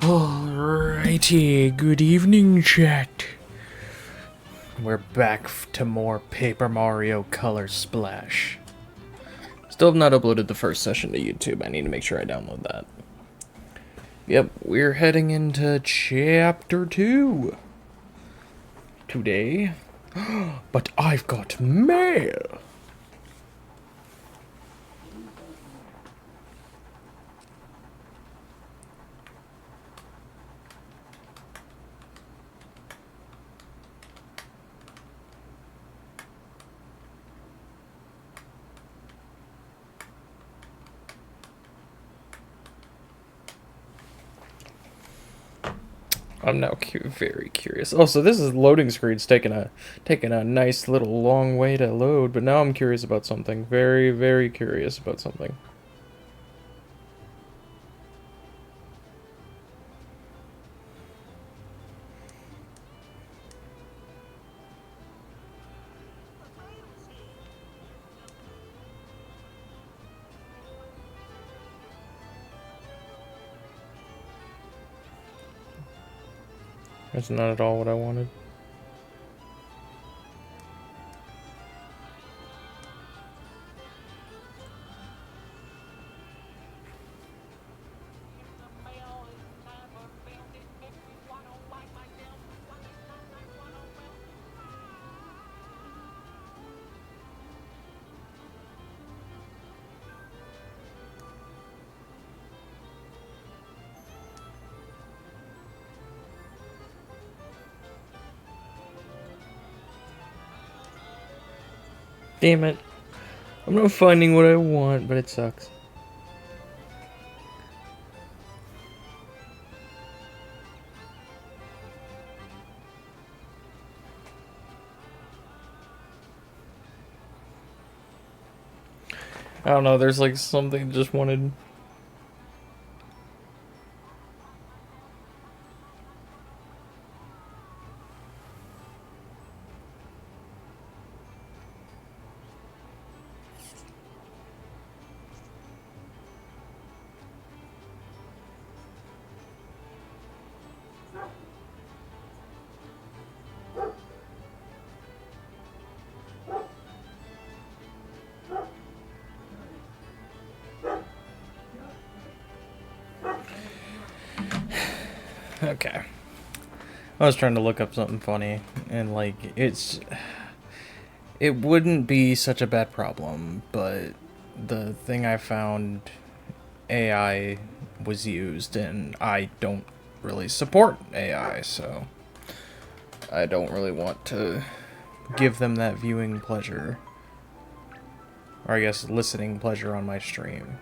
Alrighty, good evening, chat. We're back to more Paper Mario Color Splash. Still have not uploaded the first session to YouTube. I need to make sure I download that. Yep, we're heading into Chapter 2 today. But I've got mail. I'm now very curious. Oh, so this is loading screen's taking a nice little long way to load, but now I'm curious about something. Very curious about something. That's not at all what I wanted. Damn it. I'm not finding what I want, but it sucks. I don't know, there's like something just wanted. Okay. I was trying to look up something funny, and like, it wouldn't be such a bad problem, but the thing I found, AI was used, and I don't really support AI, so I don't really want to give them that viewing pleasure, or I guess listening pleasure on my stream.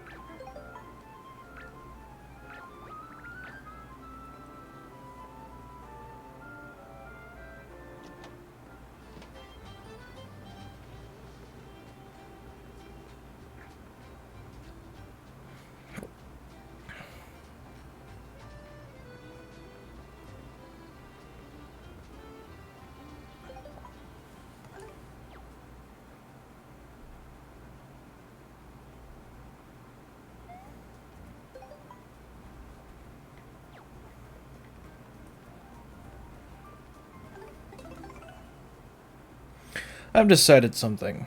I've decided something.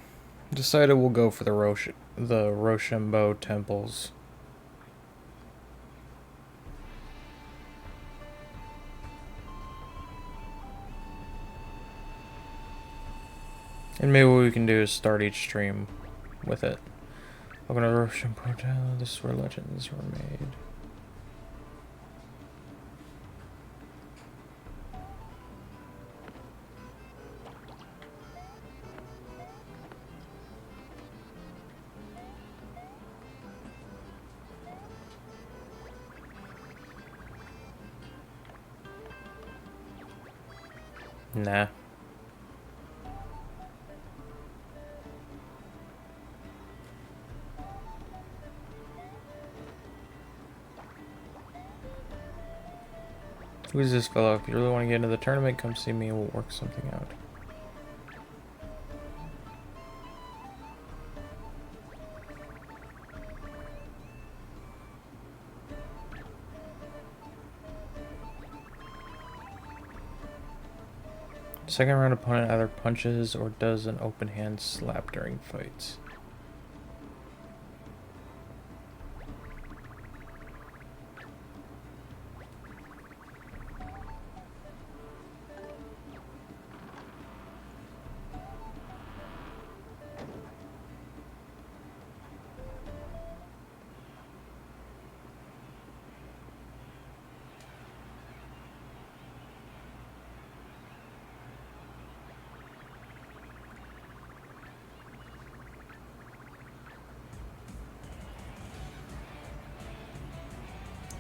Decided we'll go for the Rochambeau temples. And maybe what we can do is start each stream with it. Welcome to Rochambeau. This is where legends were made. Nah. Who's this fellow? If you really want to get into the tournament, come see me and we'll work something out. Second round opponent either punches or does an open hand slap during fights.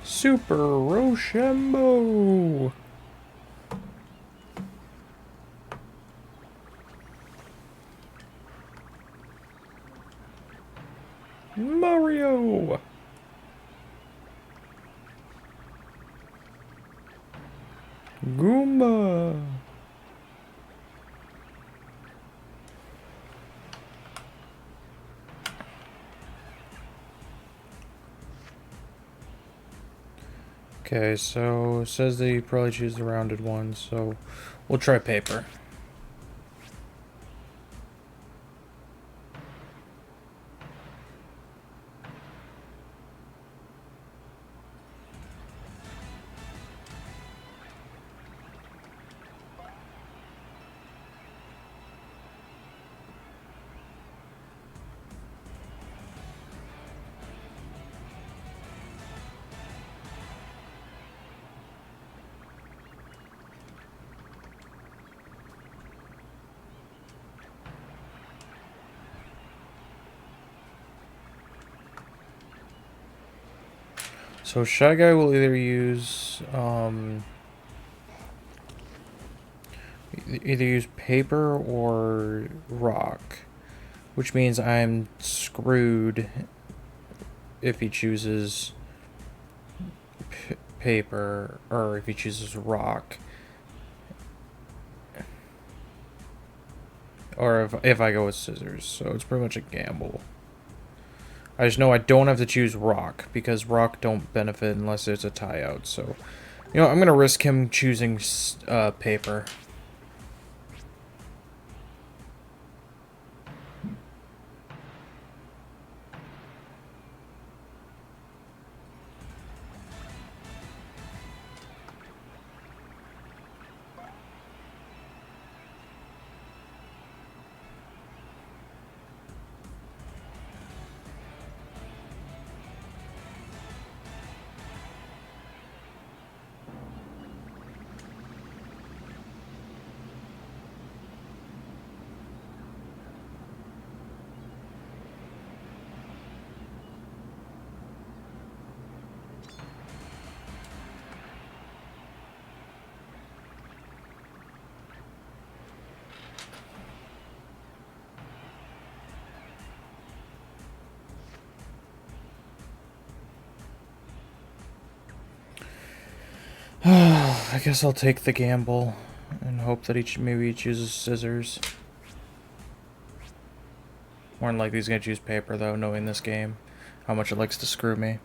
Super Rochambeau! Mario! Goomba! Okay, so it says that you probably choose the rounded one, so we'll try paper. So Shy Guy will either use either use paper or rock, which means I'm screwed if he chooses paper or if he chooses rock, or if I go with scissors. So it's pretty much a gamble. I just know I don't have to choose rock, because rock don't benefit unless there's a tie out, so... You know, I'm gonna risk him choosing paper. I guess I'll take the gamble and hope that maybe he chooses scissors. More than likely he's gonna choose paper, though, knowing this game, how much it likes to screw me.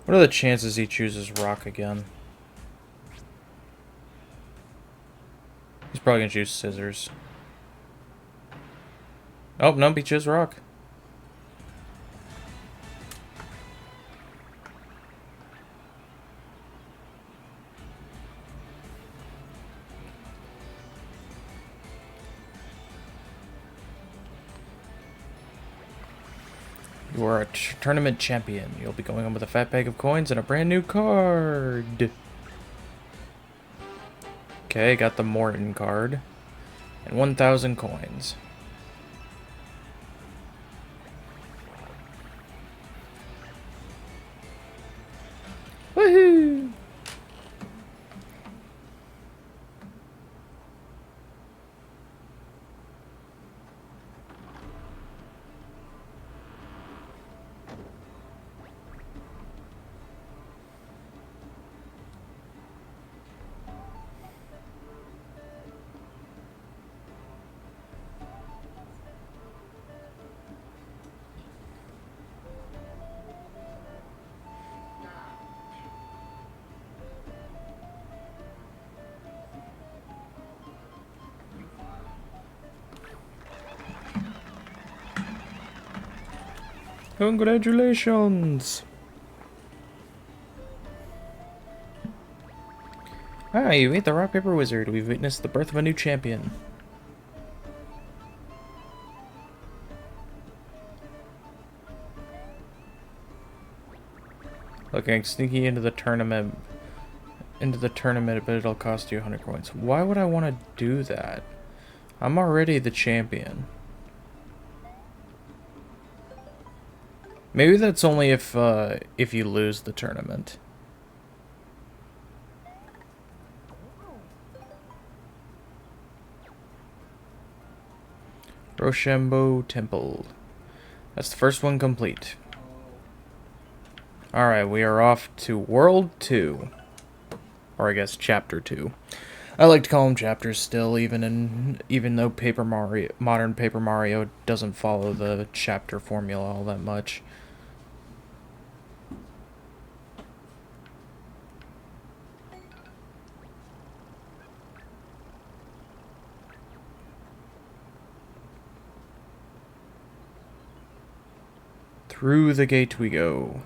What are the chances he chooses rock again? He's probably gonna choose scissors. Oh, no, he chose rock. You are a tournament champion. You'll be going home with a fat bag of coins and a brand new card. Okay, got the Morton card. And 1,000 coins. Woohoo! Congratulations! Ah, you ate the rock paper wizard. We've witnessed the birth of a new champion. Looking sneaky into the tournament, but it'll cost you 100 coins. Why would I want to do that? I'm already the champion. Maybe that's only if you lose the tournament. Rochambeau Temple. That's the first one complete. Alright, we are off to World 2. Or I guess Chapter 2. I like to call them chapters still, even though modern Paper Mario doesn't follow the chapter formula all that much. Through the gate we go.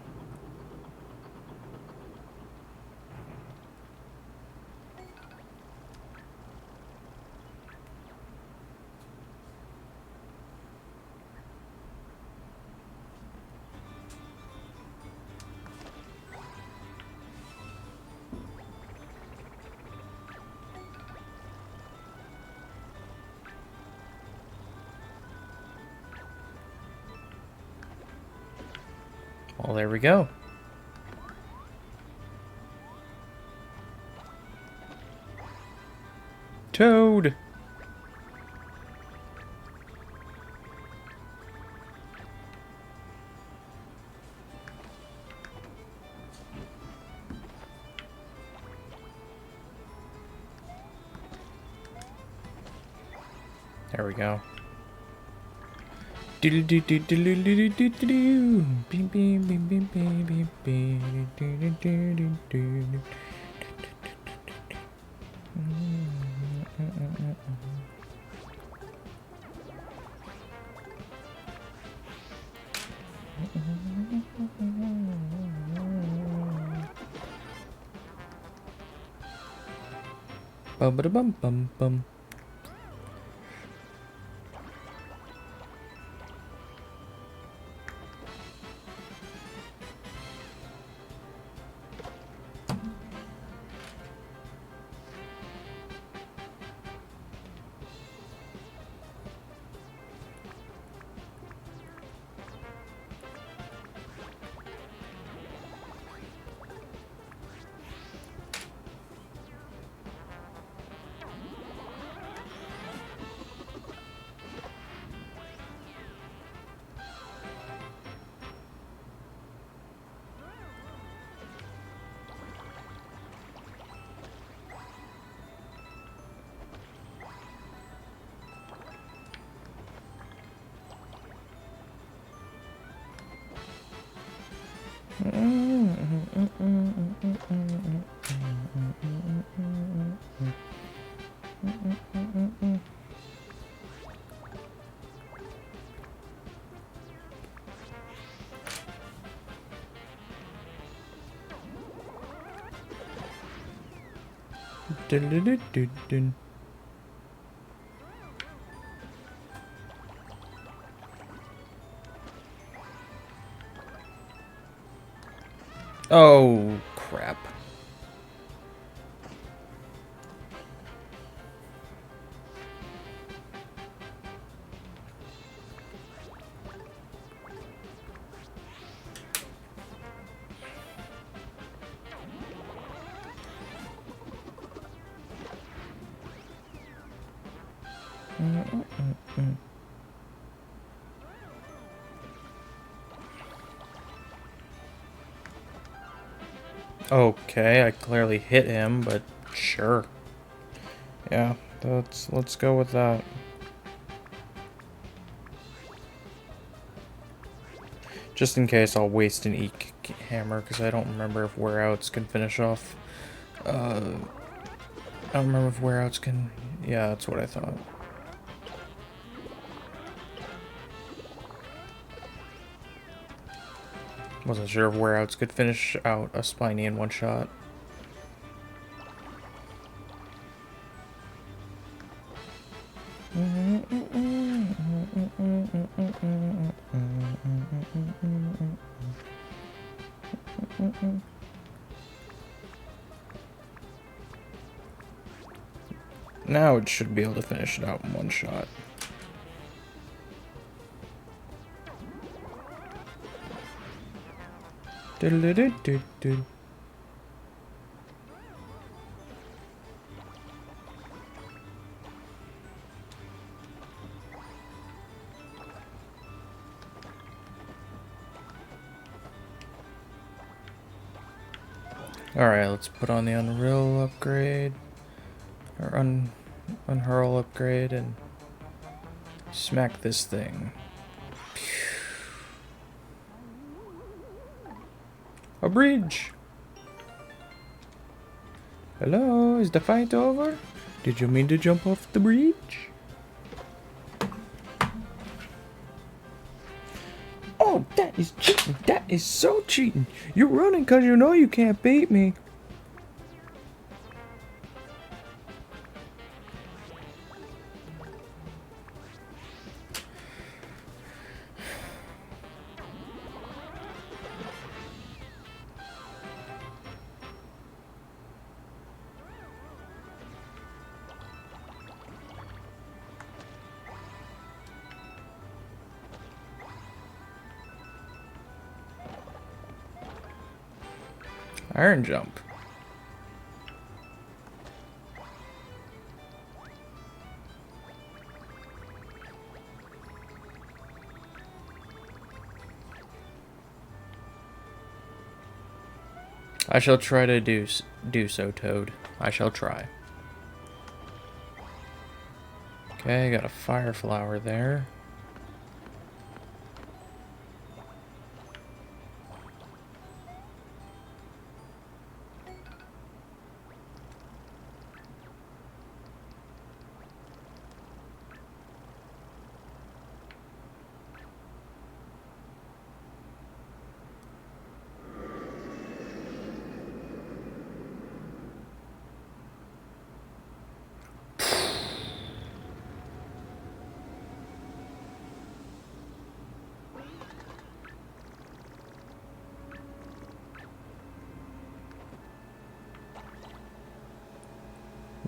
Well, there we go. Toad! There we go. Bum ba bum bum bum. Oh, crap. Okay, I clearly hit him, but sure. Yeah, let's go with that. Just in case, I'll waste an Eek hammer, because I don't remember if wear-outs can finish off. I don't remember if wear-outs can... Yeah, that's what I thought. Wasn't sure if Wereouts could finish out a Spiny in one shot. Now it should be able to finish it out in one shot. Do-do-do-do-do. Alright, let's put on the Unreal upgrade. Or Unhurl upgrade and smack this thing. A bridge! Hello, is the fight over? Did you mean to jump off the bridge? Oh, that is cheating! That is so cheating! You're running because you know you can't beat me. Iron jump. I shall try to do so, Toad. I shall try. Okay, got a fire flower there.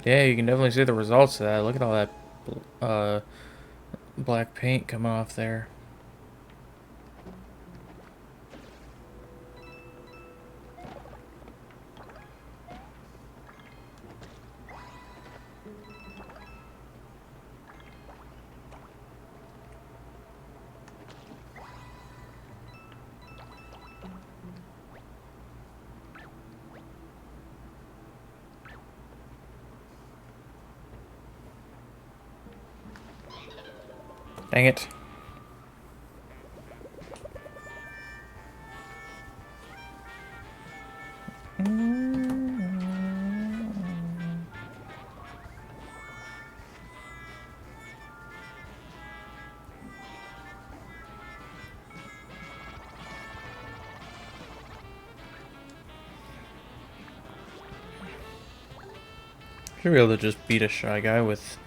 Yeah, you can definitely see the results of that. Look at all that black paint coming off there. Dang it. Should be able to just beat a Shy Guy with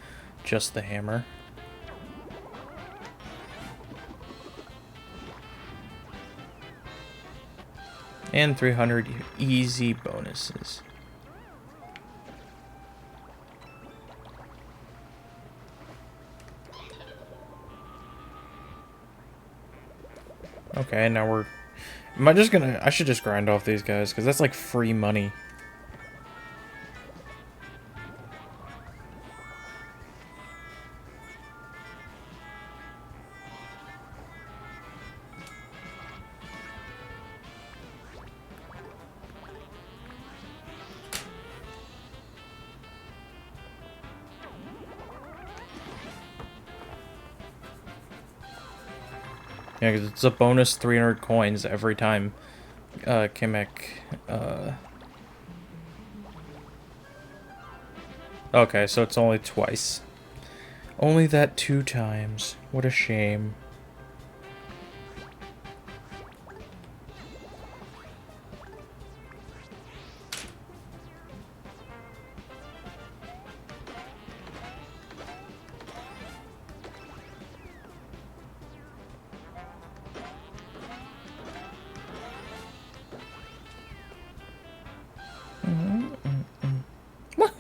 just the hammer. And 300 easy bonuses. Okay, now we're... I should just grind off these guys, because that's like free money. Yeah, because it's a bonus 300 coins every time Kamek... Okay, so it's only twice. Only that 2 times. What a shame.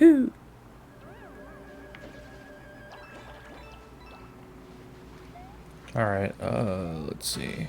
Woohoo! Alright, let's see.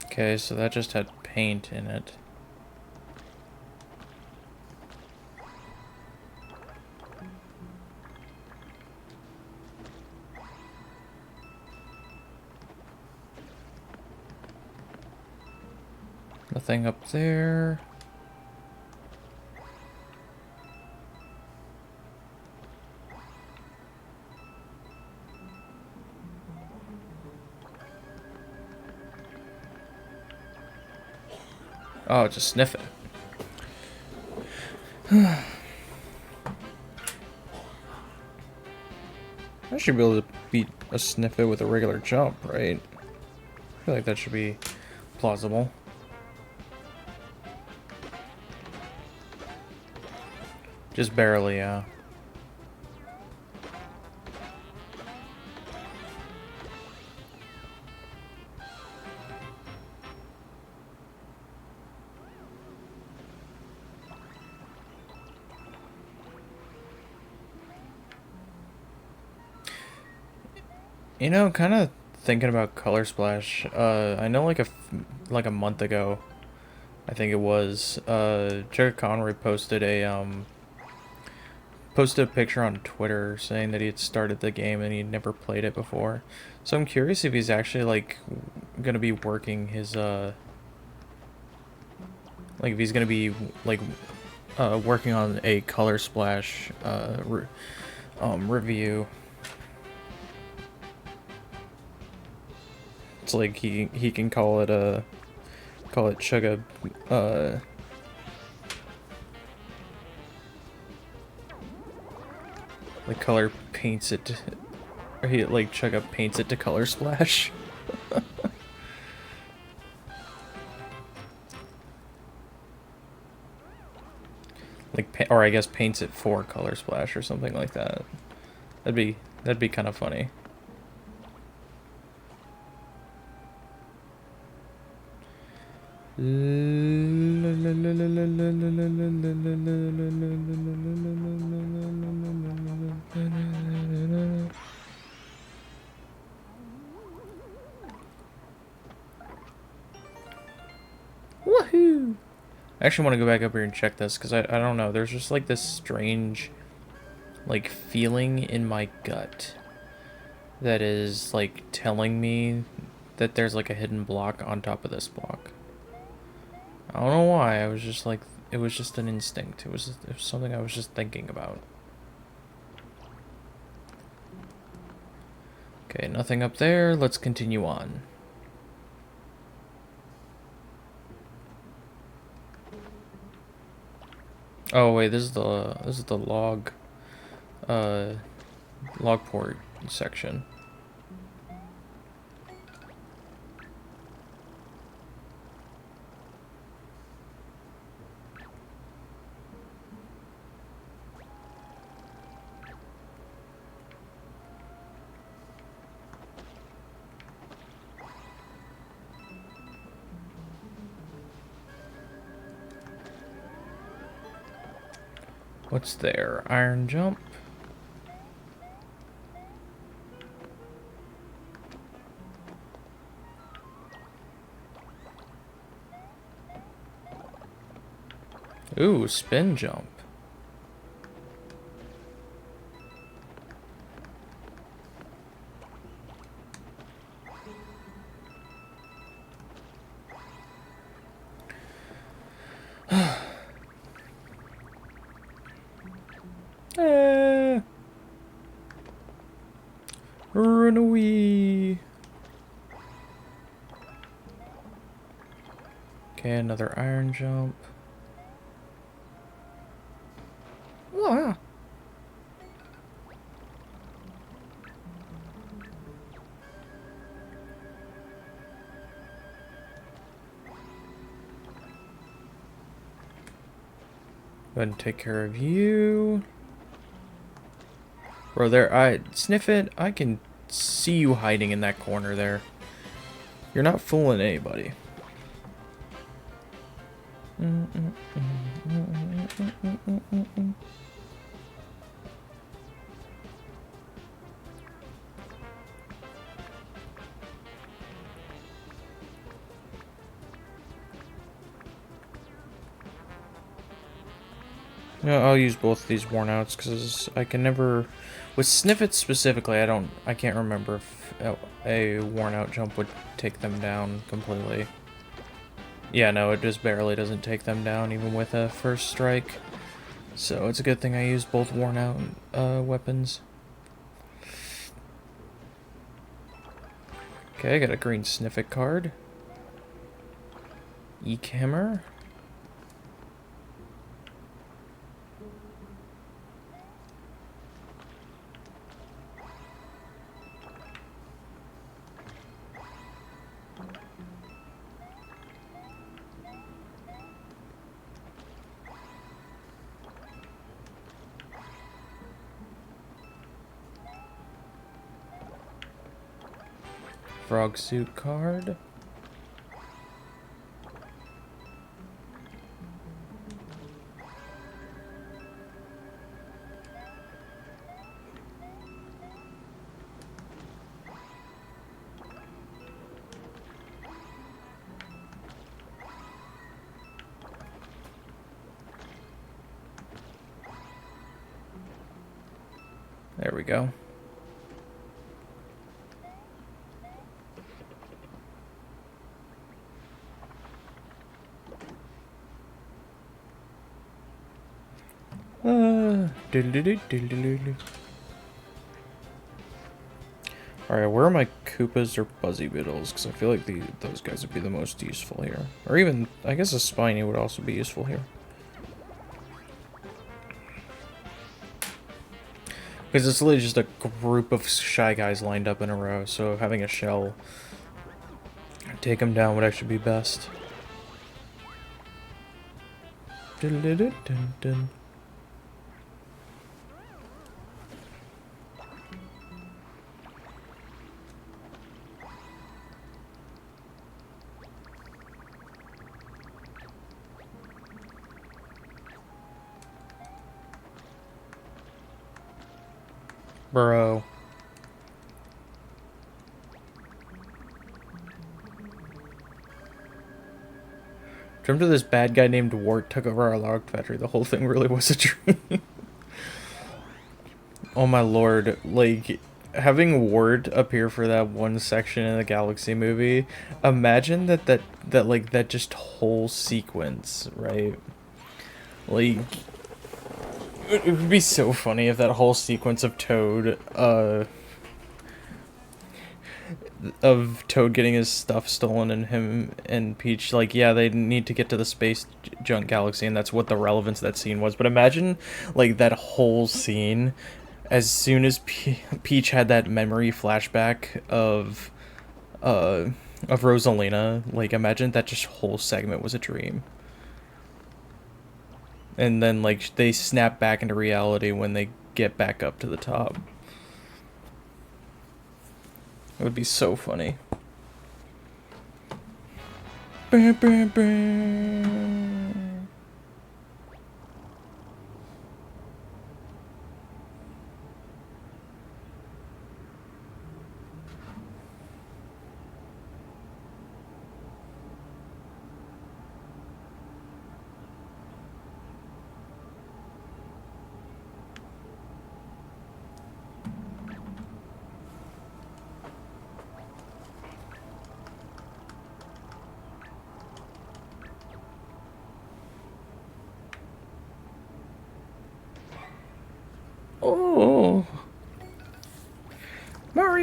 Okay, so that just had paint in it. Nothing up there. Oh, just sniff it. I should be able to beat a sniff it with a regular jump, right? I feel like that should be plausible. Just barely, yeah. You know, kind of thinking about Color Splash. I know like a month ago, I think it was. Jared Conroy posted a picture on Twitter saying that he had started the game and he'd never played it before. So I'm curious if he's actually like gonna be working his like if he's gonna be like working on a Color Splash review. It's like he can call it Chugga like color paints it, or he like Chugga paints it to Color Splash. Like, or I guess paints it for Color Splash or something like that. That'd be kind of funny. Woohoo! I actually want to go back up here and check this because I don't know. There's just like this strange like feeling in my gut that is like telling me that there's like a hidden block on top of this block. I don't know why. I was just like, it was just an instinct. It was something I was just thinking about. Okay, nothing up there. Let's continue on. Oh wait, this is the log port section. What's there? Iron jump. Ooh, spin jump. Run away. Okay, another iron jump. Wow. Go ahead and take care of you. Bro, there, Sniff it, I can see you hiding in that corner there. You're not fooling anybody. No, I'll use both of these worn outs because I can never, with Sniff it specifically, I can't remember if a worn out jump would take them down completely. Yeah, no, it just barely doesn't take them down even with a first strike. So it's a good thing I used both worn out weapons. Okay, I got a green Sniff it card. Eek hammer. Frog suit card. There we go. Alright, where are my Koopas or Buzzy Beetles? Because I feel like those guys would be the most useful here. Or even, I guess a Spiny would also be useful here. Because it's literally just a group of Shy Guys lined up in a row, so having a shell take them down would actually be best. Dun. Bro. Dreamt of this bad guy named Wart took over our log factory. The whole thing really was a dream. Oh my lord, like, having Wart appear for that one section in the Galaxy movie, imagine that just whole sequence, right? Like, it would be so funny if that whole sequence of Toad getting his stuff stolen and him and Peach, like, yeah, they need to get to the space junk galaxy, and that's what the relevance of that scene was. But imagine, like, that whole scene, as soon as Peach had that memory flashback of Rosalina, like, imagine that just whole segment was a dream. And then, like, they snap back into reality when they get back up to the top. It would be so funny. Bah, bah, bah.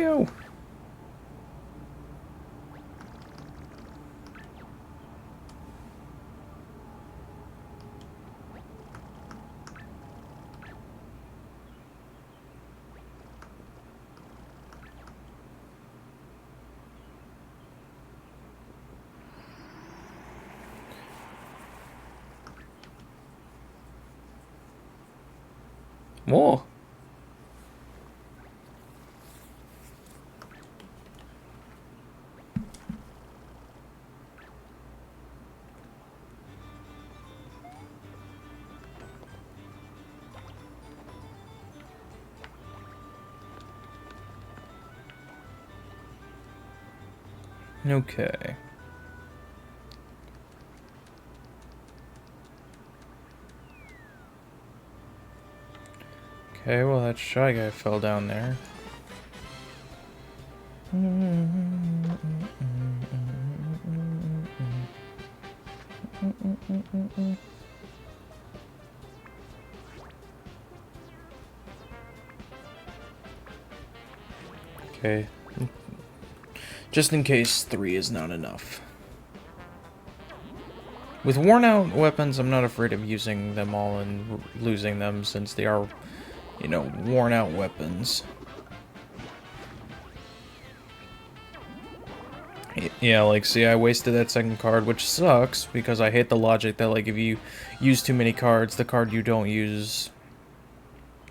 Mario! More. Okay. Okay, well that Shy Guy fell down there. Okay. Just in case 3 is not enough. With worn out weapons, I'm not afraid of using them all and losing them since they are, you know, worn out weapons. Yeah, like, see, I wasted that second card, which sucks, because I hate the logic that, like, if you use too many cards, the card you don't use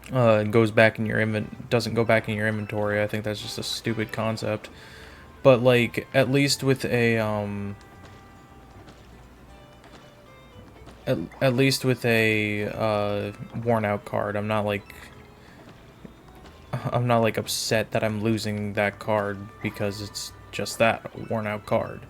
goes back in your doesn't go back in your inventory. I think that's just a stupid concept. But, like, at least with a, at least with a, worn out card, I'm not, like, upset that I'm losing that card because it's just that, a worn out card.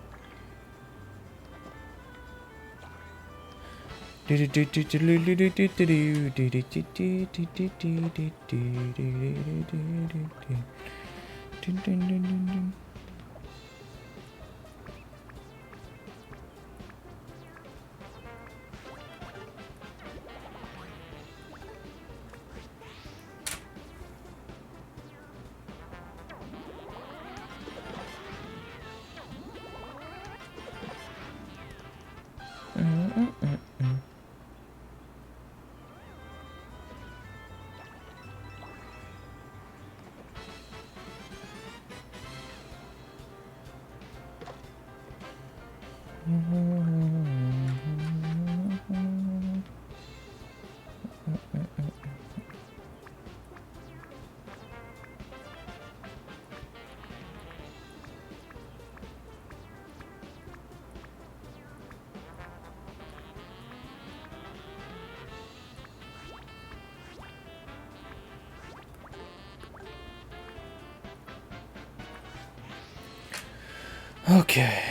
Okay.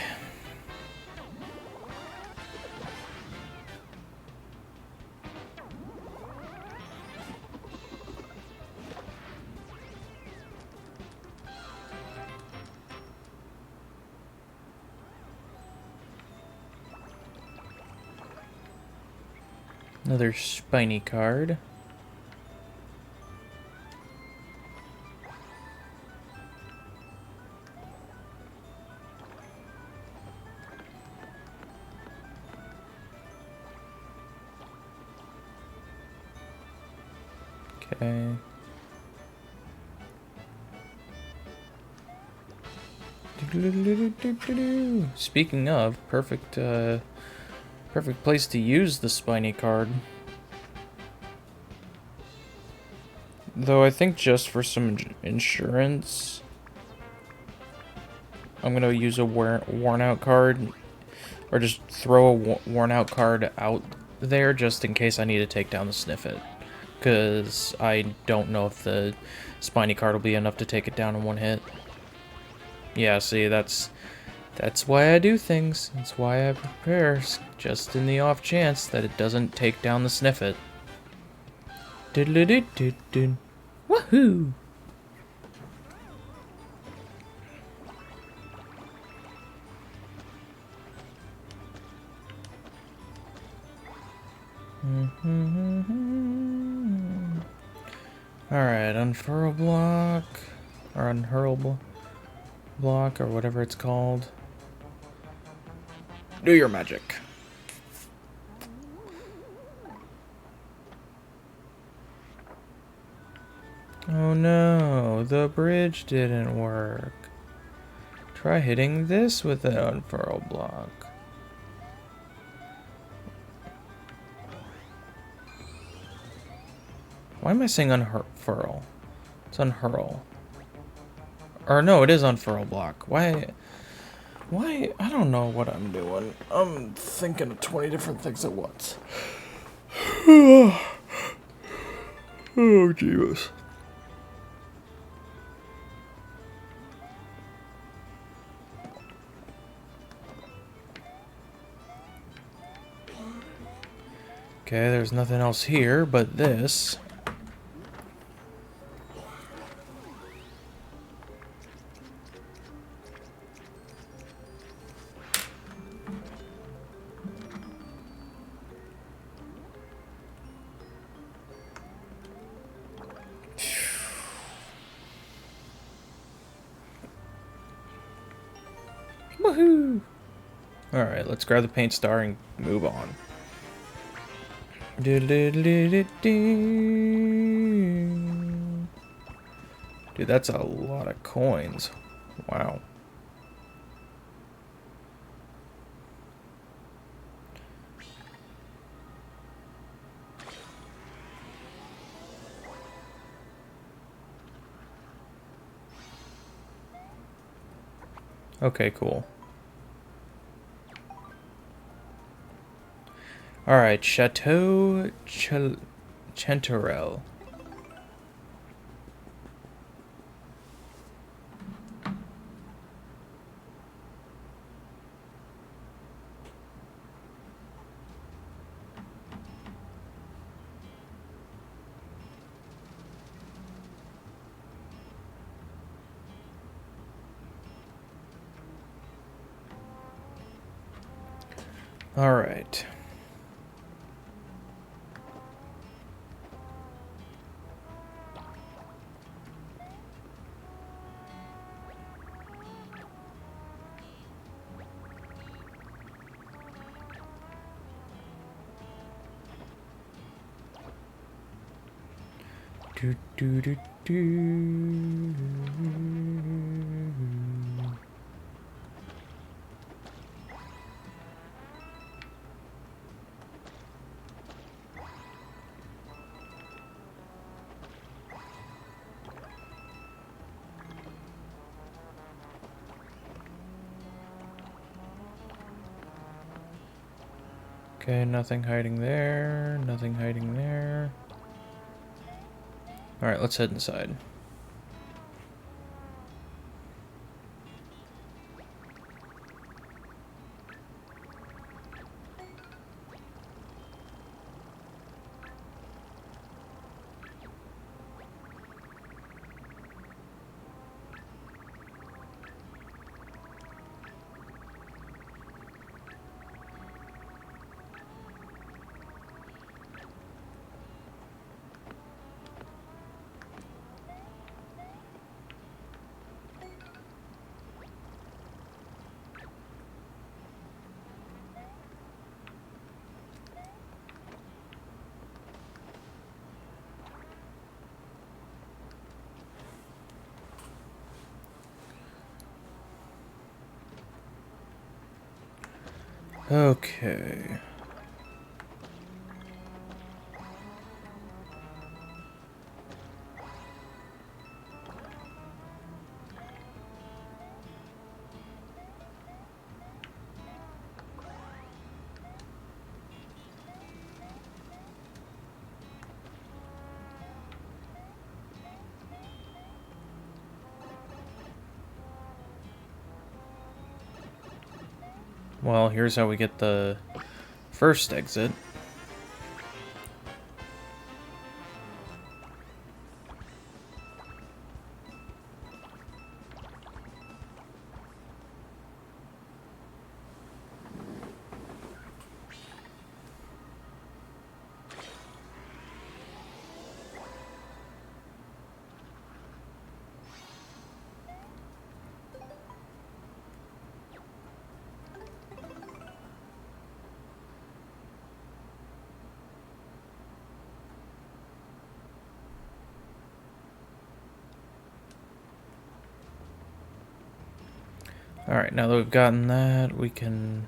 Another spiny card. Okay. Speaking of, perfect place to use the spiny card. Though I think just for some insurance, I'm gonna use a worn out card, or just throw a worn out card out there just in case I need to take down the Sniffet. Because I don't know if the spiny card will be enough to take it down in one hit. Yeah, see, that's why I do things. That's why I prepare, just in the off chance that it doesn't take down the Sniffet. Woohoo! Alright, unfurl block. Or unhurlable block, or whatever it's called. Do your magic. Oh no, the bridge didn't work. Try hitting this with an unfurl block. Why am I saying unfurl? It's unhurl. Or no, it is unfurl block. Why? I don't know what I'm doing. I'm thinking of 20 different things at once. Oh, Jesus. Okay, there's nothing else here but this. Woohoo! Alright, let's grab the paint star and move on. Dude, that's a lot of coins. Wow. Okay, cool. Alright, Chateau Chanterelle. Alright. Do do do do. Okay, nothing hiding there, nothing hiding there. Alright, let's head inside. Okay. Well, here's how we get the first exit. Alright, now that we've gotten that, we can...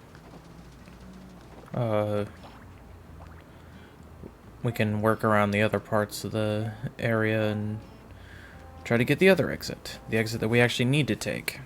we can work around the other parts of the area and try to get the other exit. The exit that we actually need to take.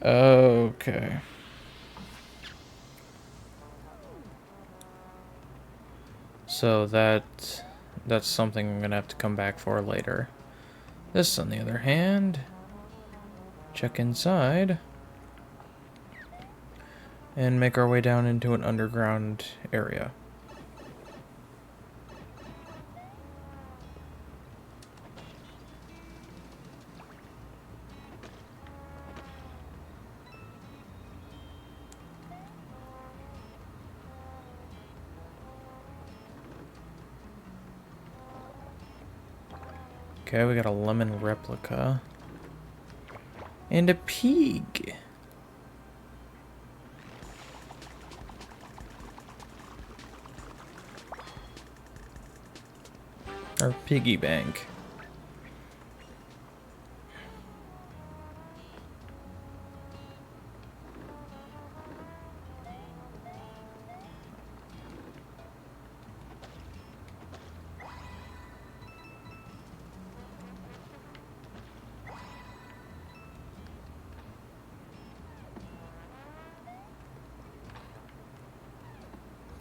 Okay. So that's something I'm gonna have to come back for later. This, on the other hand, check inside and make our way down into an underground area. Okay, we got a lemon replica. And a pig. Or piggy bank.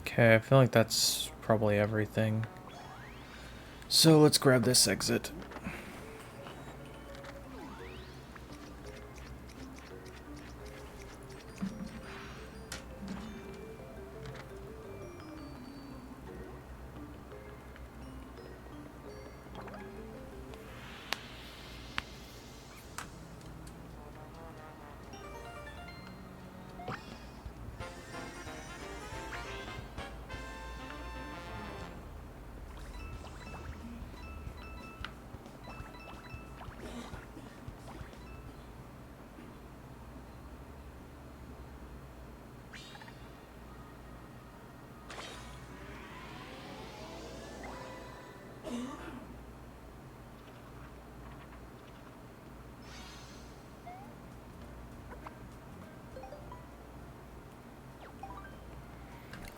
Okay, I feel like that's probably everything. So let's grab this exit.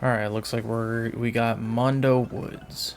Alright, looks like we got Mondo Woods.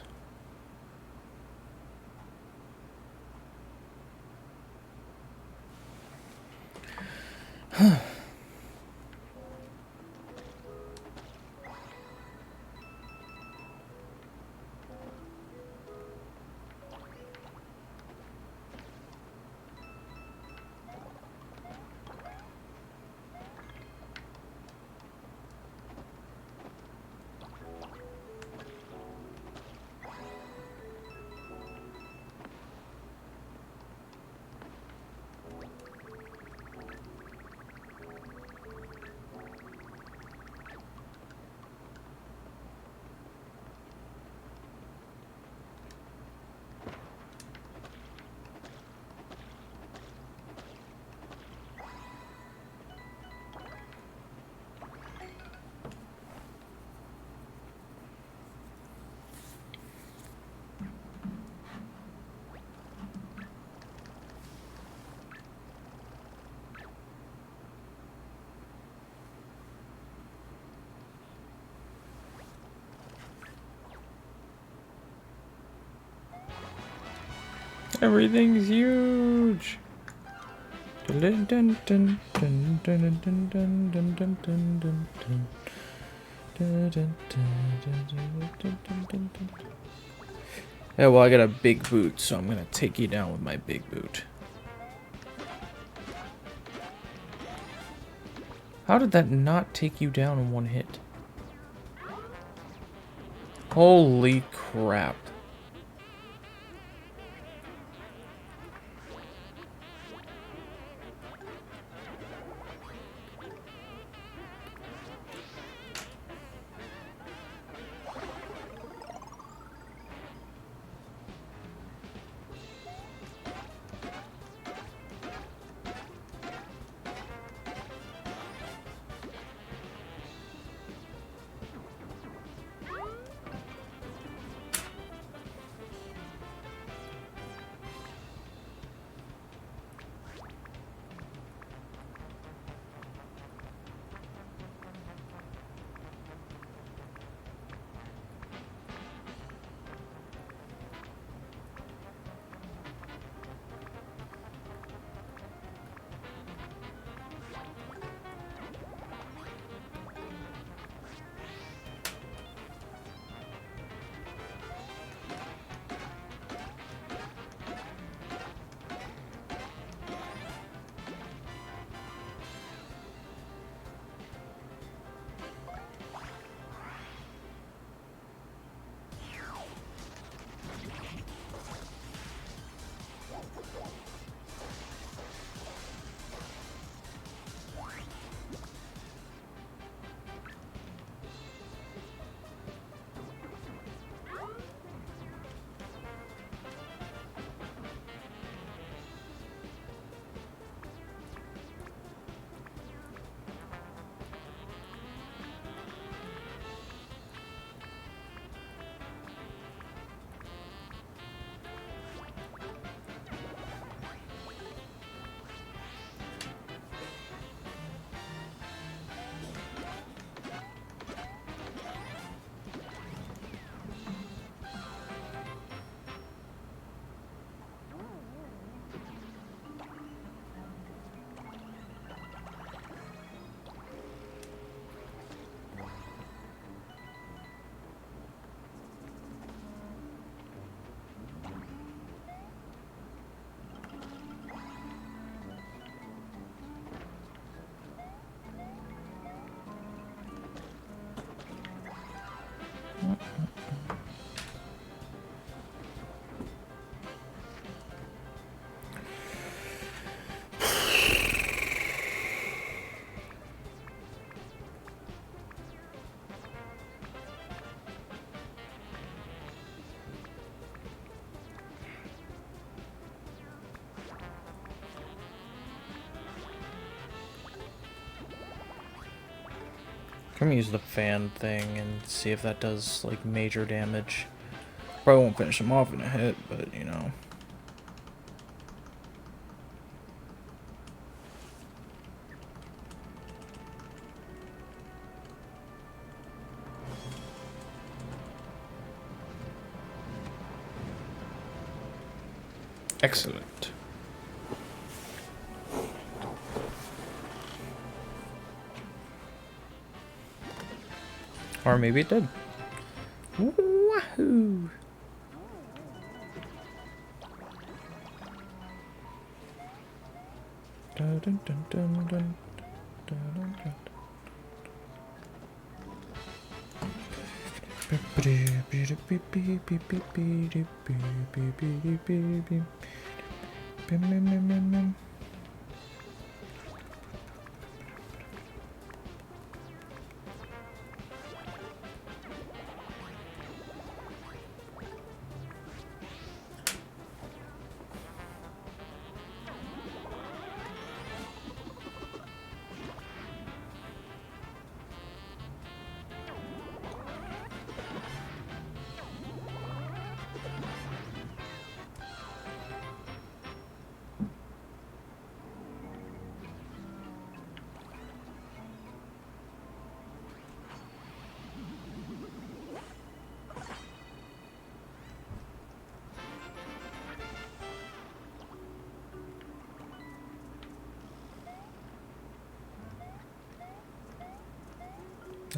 Everything's huge. Yeah, well, I got a big boot, so I'm gonna take you down with my big boot. How did that not take you down in one hit? Holy crap. I'm gonna use the fan thing and see if that does, like, major damage. Probably won't finish him off in a hit, but, you know. Excellent. Or maybe it did. Wahoo! Dun, dun, dun, dun, dun, dun, dun, dun.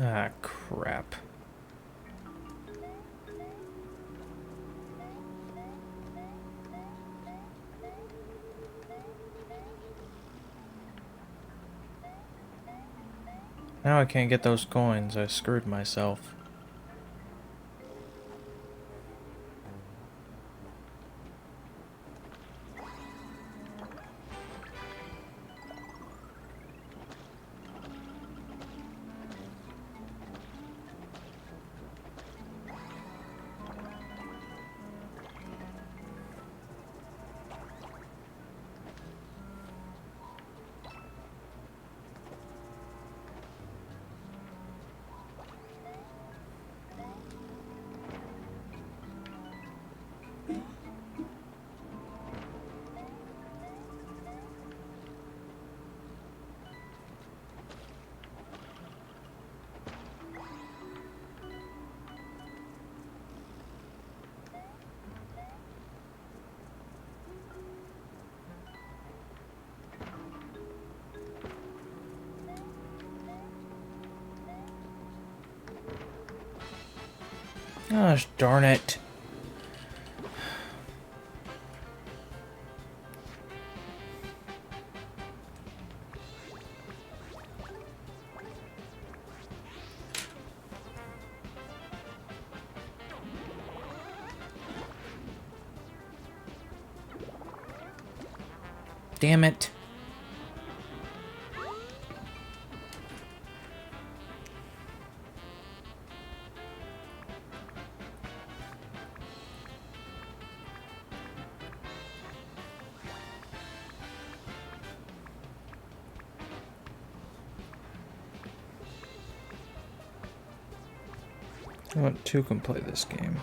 Ah, crap. Now I can't get those coins. I screwed myself. Gosh darn it. Damn it. I want two can play this game.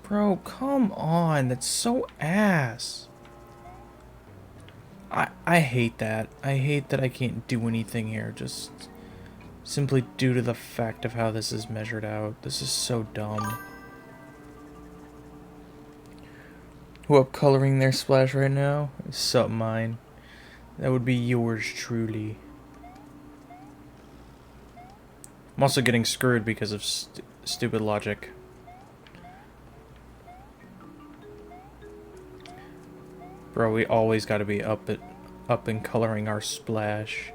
Bro, come on. That's so ass. I hate that. I hate that I can't do anything here, just simply due to the fact of how this is measured out. This is so dumb. Who up coloring their splash right now? Sup, mine. That would be yours truly. I'm also getting screwed because of stupid logic. Bro, we always gotta be up and coloring our splash.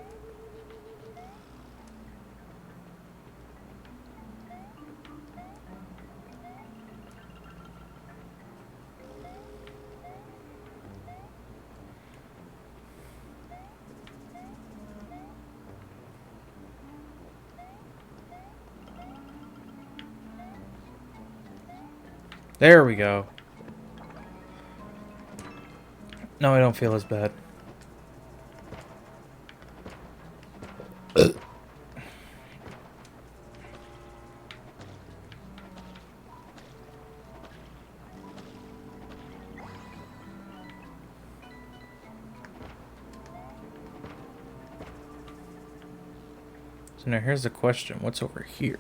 There we go. No, I don't feel as bad. So now here's the question. What's over here?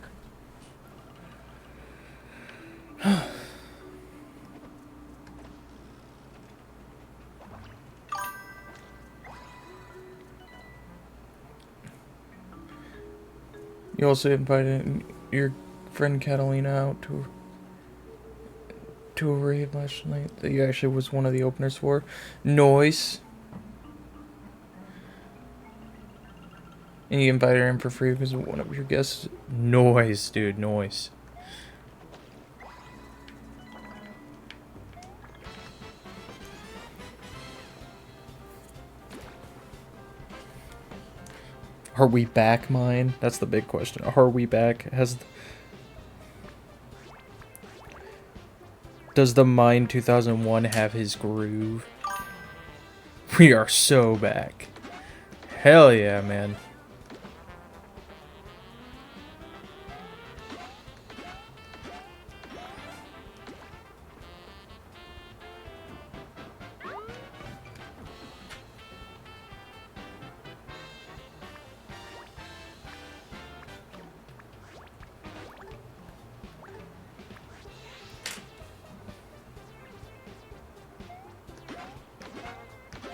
You also invited your friend Catalina out to a raid last night that you actually was one of the openers for. Noise. And you invited her in for free because of one of your guests. Noise, dude, noise. Are we back, mine? That's the big question. Are we back? Does the Mine 2001 have his groove? We are so back. Hell yeah, man.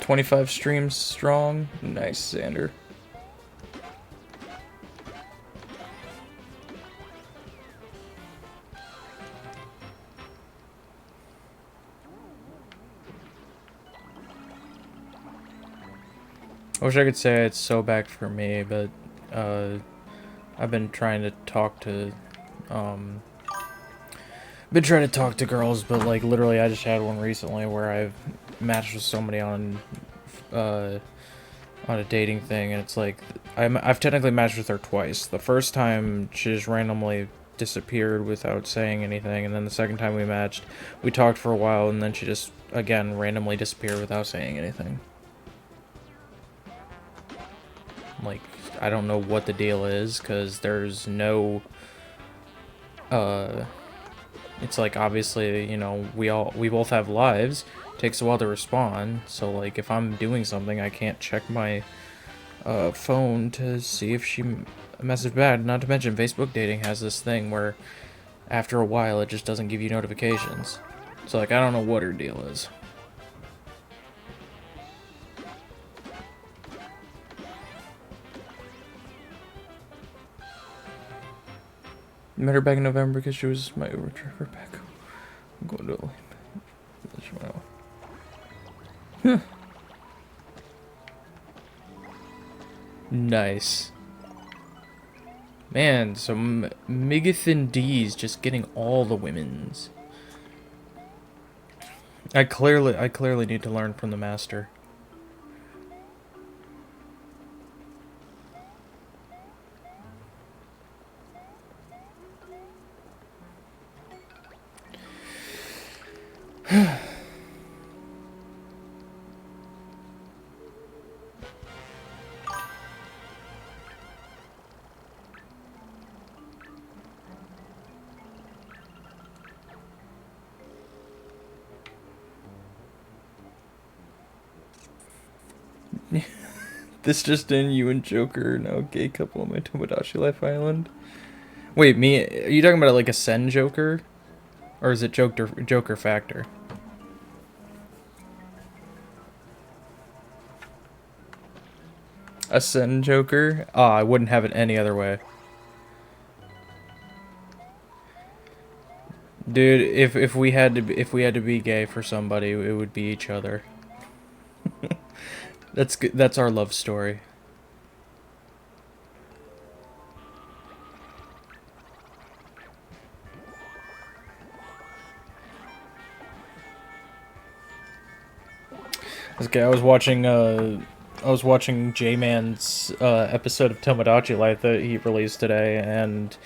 $25 streams strong. Nice, Xander. I wish I could say it's so back for me, but I've been trying to talk to girls, but like literally I just had one recently where I've matched with somebody on on a dating thing, and it's like I've technically matched with her twice. The first time she just randomly disappeared without saying anything, and then the second time we matched, we talked for a while, and then she just again randomly disappeared without saying anything. Like, I don't know what the deal is, because there's no it's like, obviously, you know, we both have lives. It takes a while to respond, so like if I'm doing something, I can't check my phone to see if she messaged back. Not to mention, Facebook dating has this thing where after a while it just doesn't give you notifications. So like, I don't know what her deal is. Met her back in November because she was my Uber driver back home. I'm going to Huh. Nice. Man, so Megathin D's just getting all the women's. I clearly need to learn from the master. This just in, you and Joker now gay couple on my Tomodachi Life Island. Wait, me? Are you talking about like a Sen Joker, or is it Joker Factor? A Sen Joker? Ah, I wouldn't have it any other way. Dude, if we had to be gay for somebody, it would be each other. That's our love story. Okay, I was watching J-Man's episode of Tomodachi Life that he released today, and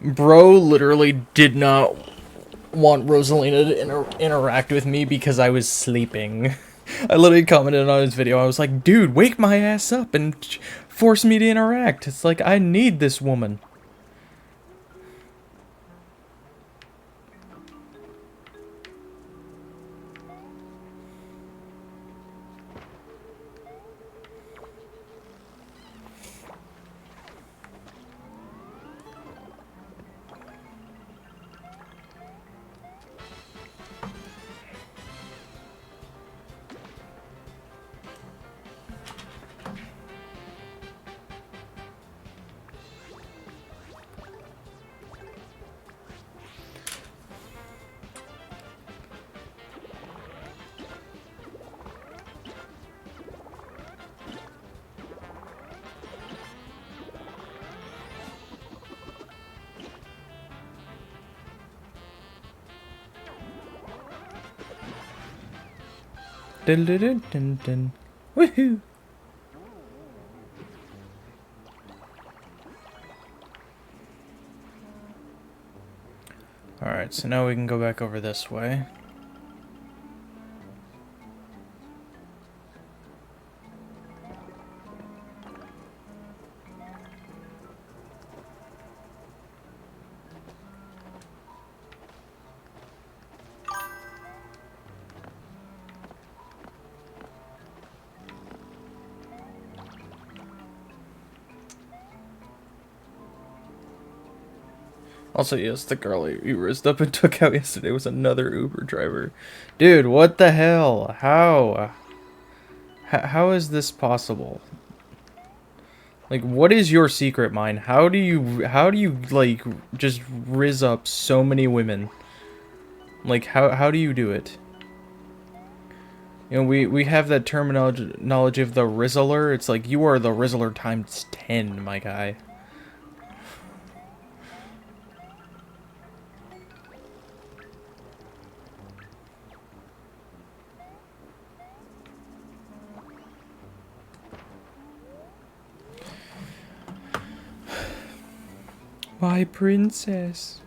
bro literally did not want Rosalina to interact with me because I was sleeping. I literally commented on his video. I was like, dude, wake my ass up and force me to interact. It's like, I need this woman. Dun dun dun dun dun. Woohoo! Alright, so now we can go back over this way. Also, yes, the girl you rizzed up and took out yesterday was another Uber driver. Dude, what the hell? How? How is this possible? Like, what is your secret mine? How do you, like, just rizz up so many women? Like, how do you do it? You know, we have that terminology of the Rizzler. It's like, you are the Rizzler times 10, my guy. My princess.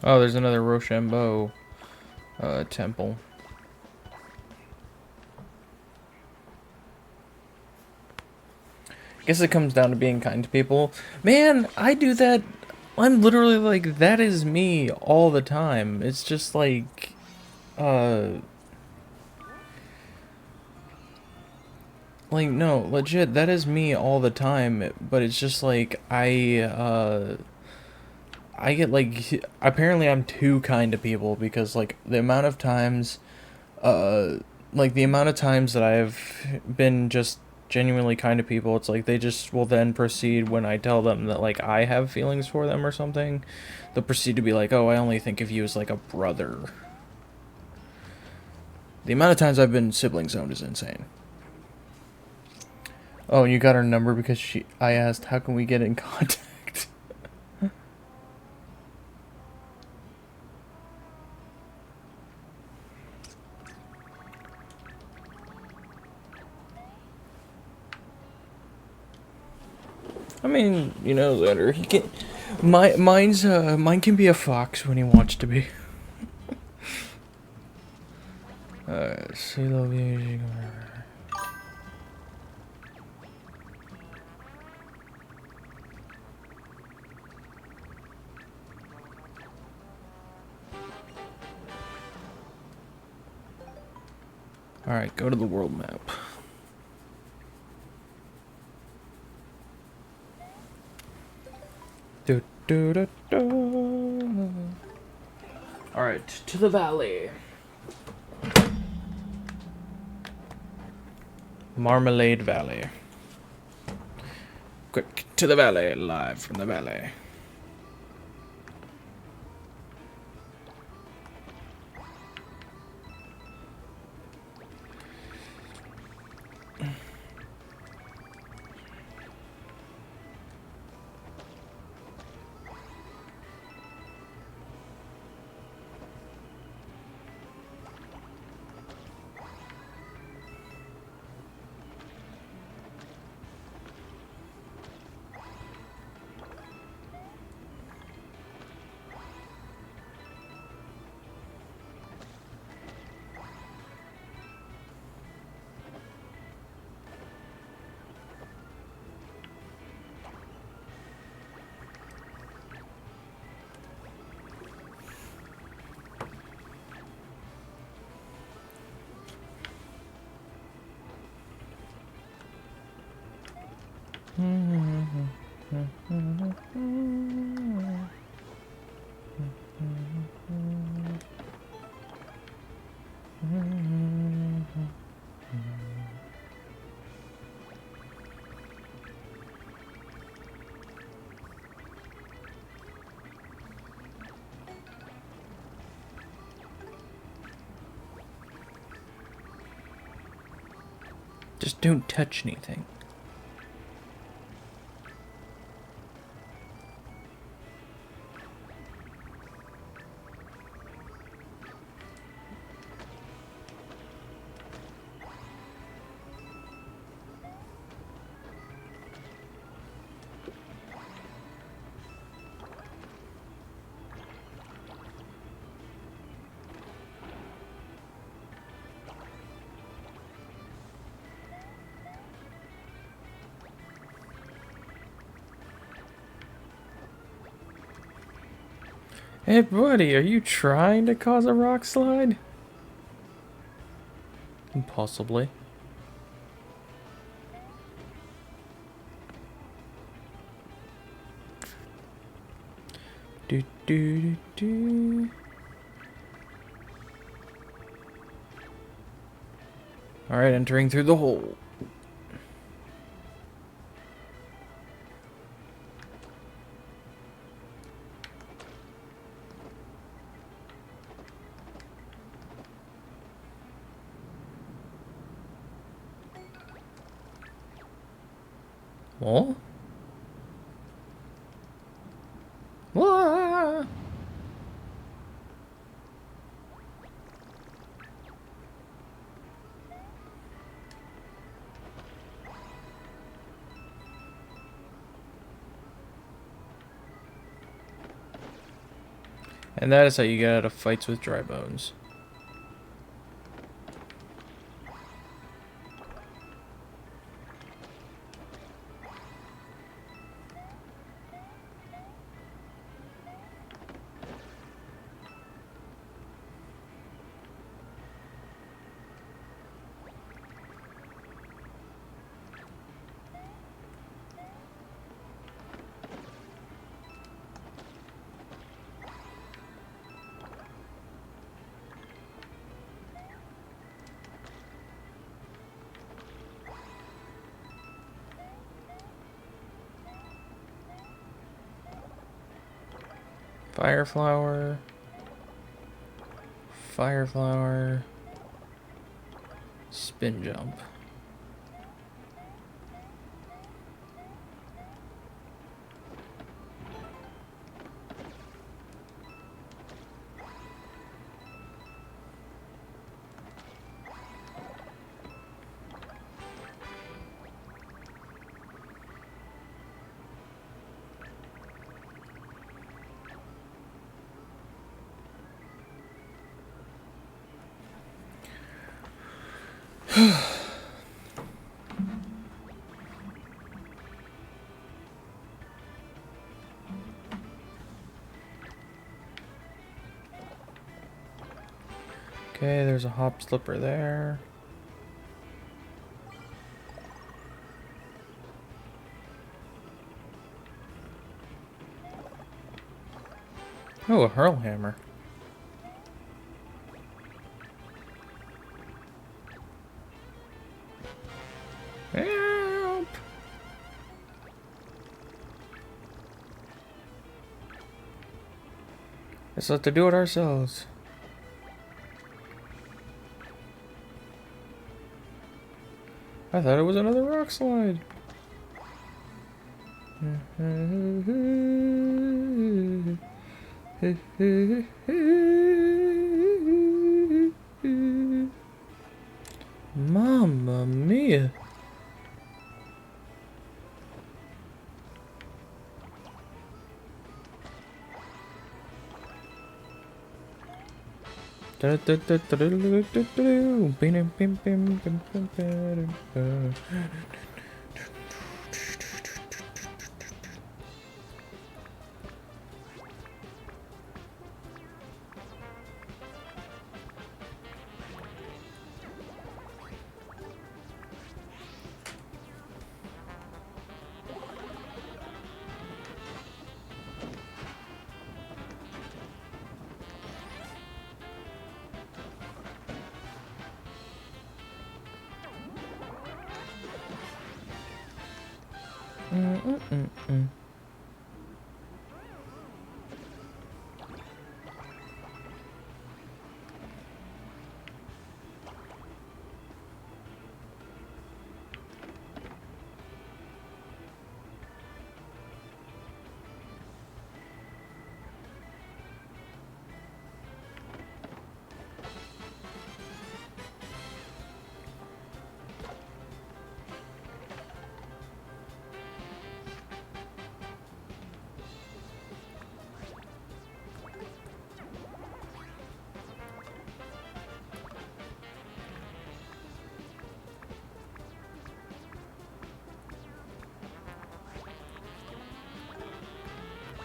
Oh, there's another Rochambeau temple. Guess it comes down to being kind to people. Man, I do that. I'm literally like, that is me all the time. It's just like, no, legit, that is me all the time. But it's just like, I get like, apparently I'm too kind to people because like the amount of times, the amount of times that I've been just genuinely kind to people, it's like they just will then proceed when I tell them that like I have feelings for them or something. They'll proceed to be like, "Oh, I only think of you as like a brother." The amount of times I've been sibling zoned is insane. Oh, you got her number because I asked, "How can we get in contact?" I mean, you know, Letter, he can. Mine can be a fox when he wants to be. C'est la vie. Alright, go to the world map. Alright, to the valley. Marmalade Valley. Quick, to the valley, live from the valley. Just don't touch anything. Hey, buddy, are you trying to cause a rock slide? Possibly. Do do do do. All right, entering through the hole. Oh? Wah! And that is how you get out of fights with dry bones. Fire flower. Fire flower. Spin jump. Okay, there's a hop slipper there. Oh, a hurl hammer. Help! Let's have to do it ourselves. I thought it was another rock slide. Mamma mia.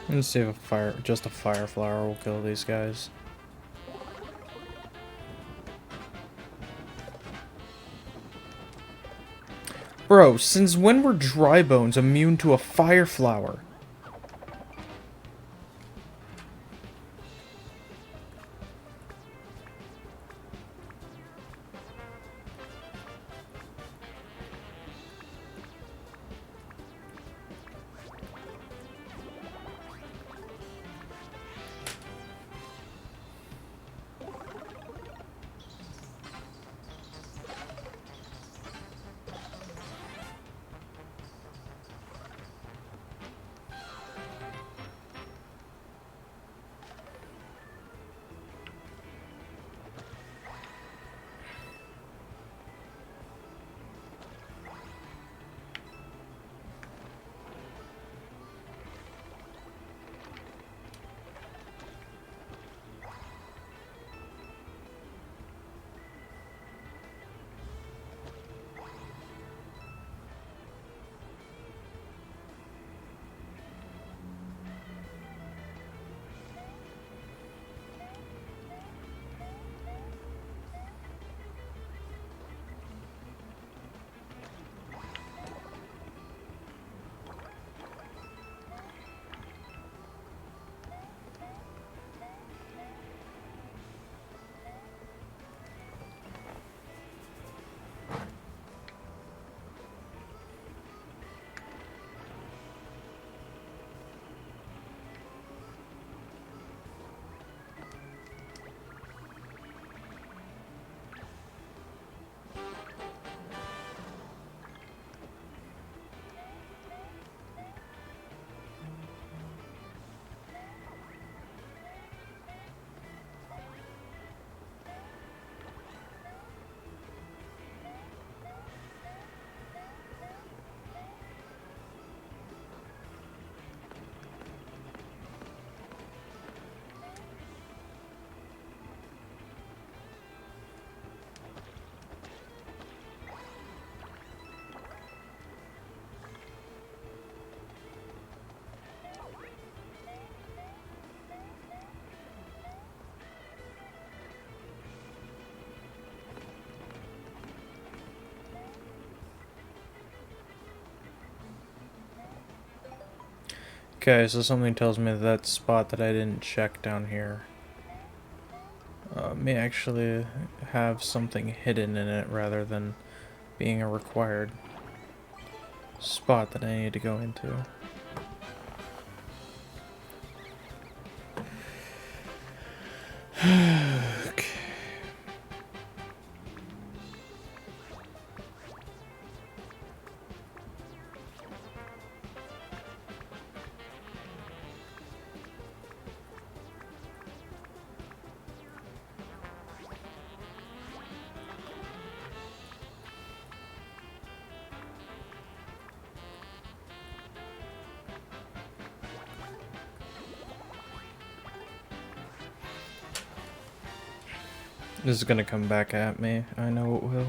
Let's see if just a fire flower will kill these guys. Bro, since when were dry bones immune to a fire flower? Okay, so something tells me that spot that I didn't check down here may actually have something hidden in it rather than being a required spot that I need to go into. Okay. This is gonna come back at me. I know it will.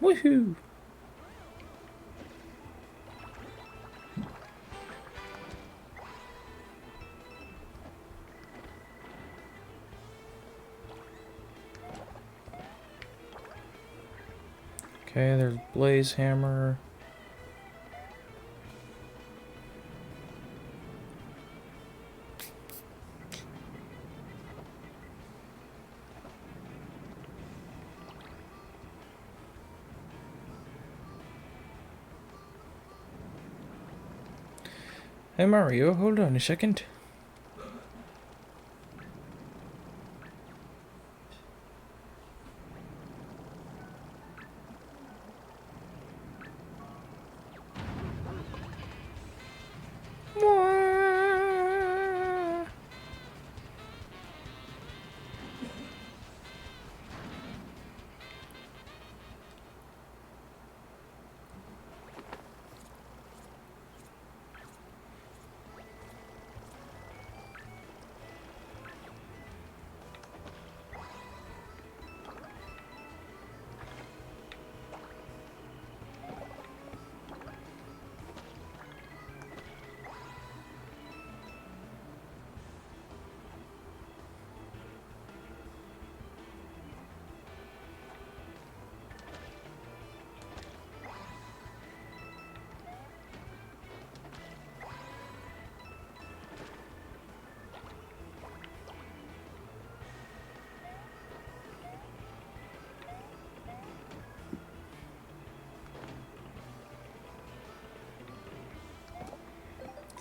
Woohoo! Okay, there's Blaze Hammer. Hey Mario, hold on a second.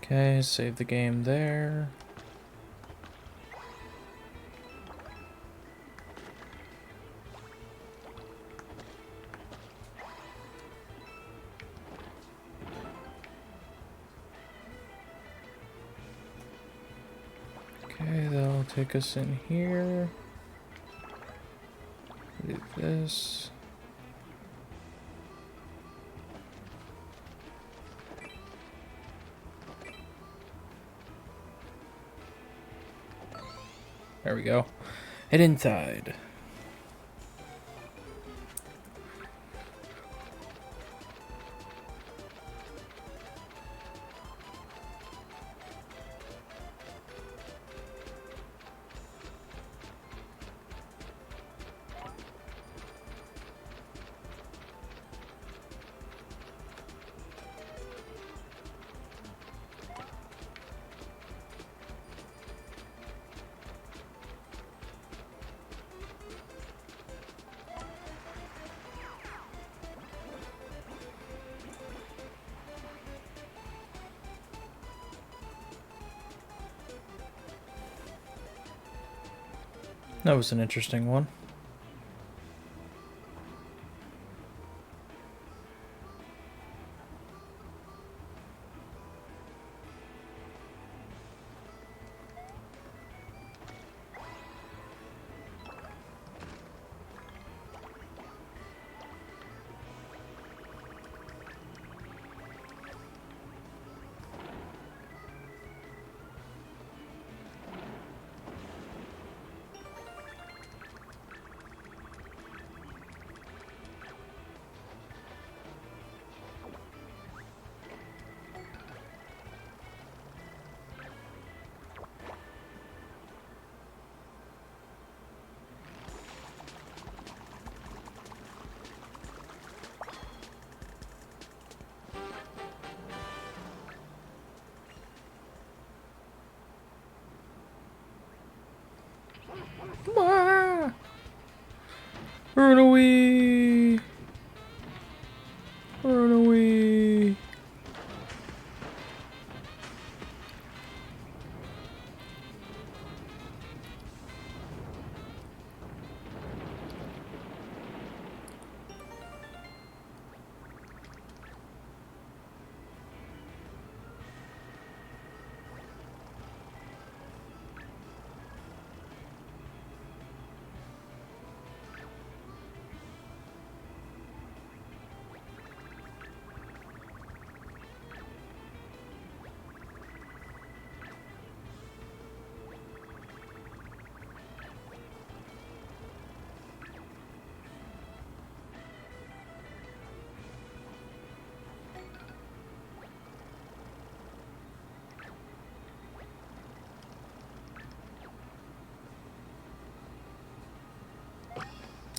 Okay, save the game there. Okay, that'll take us in here. Do this. There we go. Head inside. That was an interesting one. Run away! Run away!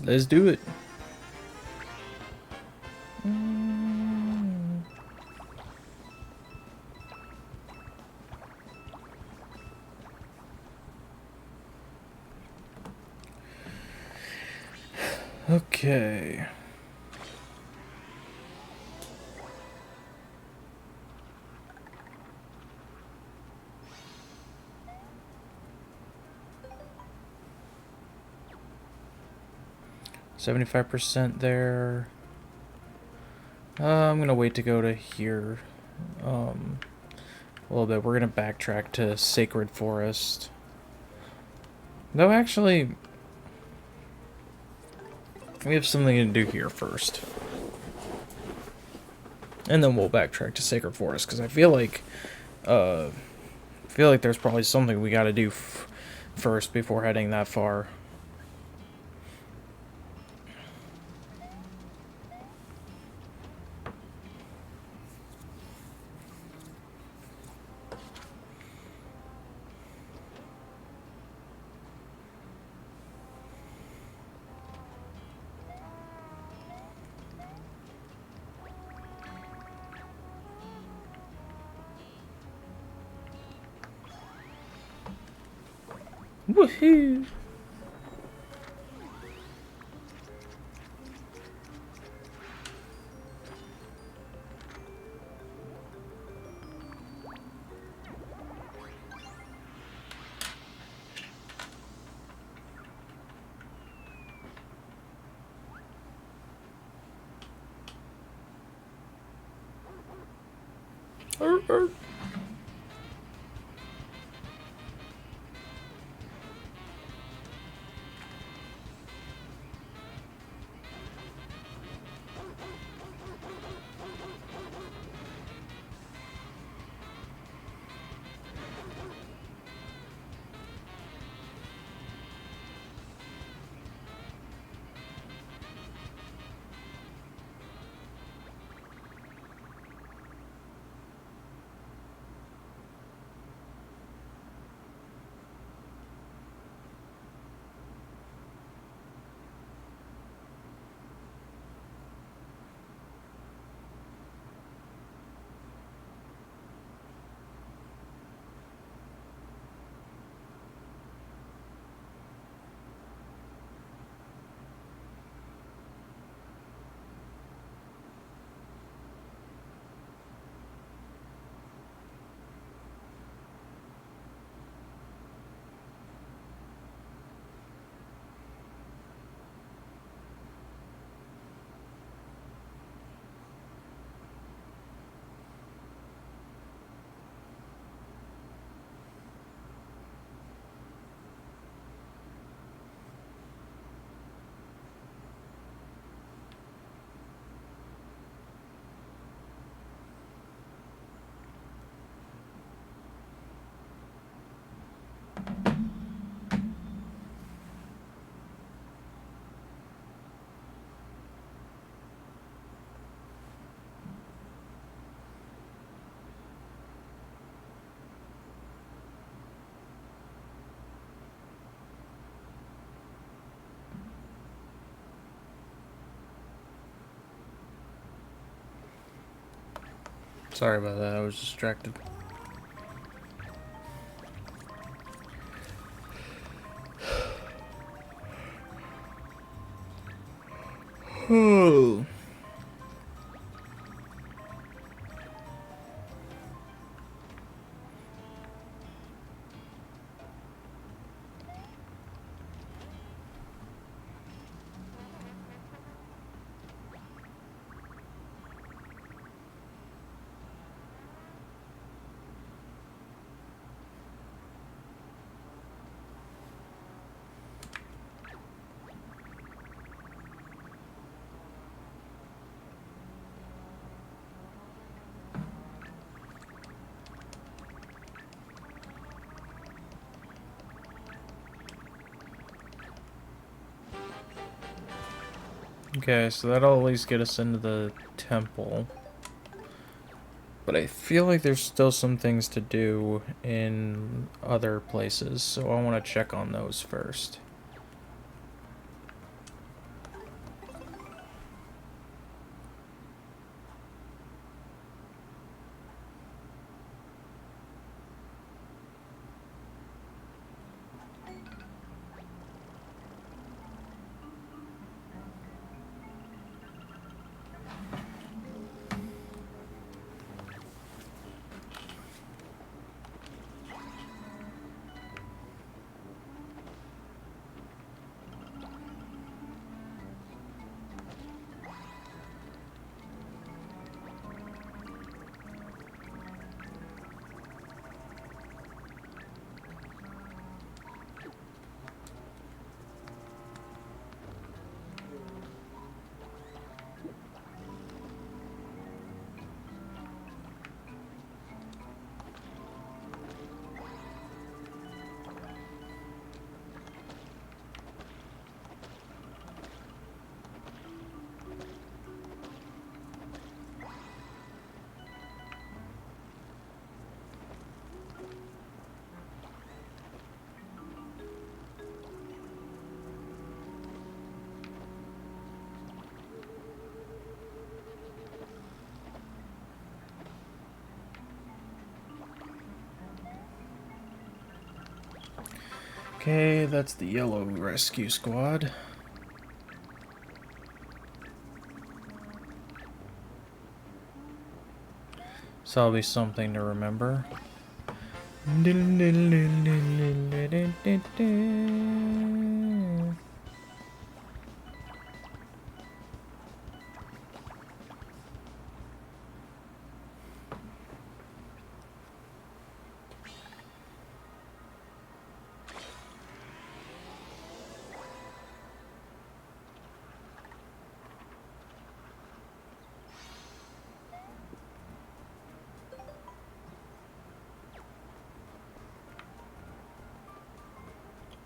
Let's do it. Okay. $75% there. I'm gonna wait to go to here. A little bit. We're gonna backtrack to Sacred Forest. No, actually, we have something to do here first. And then we'll backtrack to Sacred Forest, because I feel like there's probably something we gotta do first before heading that far. Woohoo! Arr. Sorry about that, I was distracted. Oh. Okay, so that'll at least get us into the temple. But I feel like there's still some things to do in other places, so I want to check on those first. Okay, that's the yellow rescue squad. So that'll be something to remember.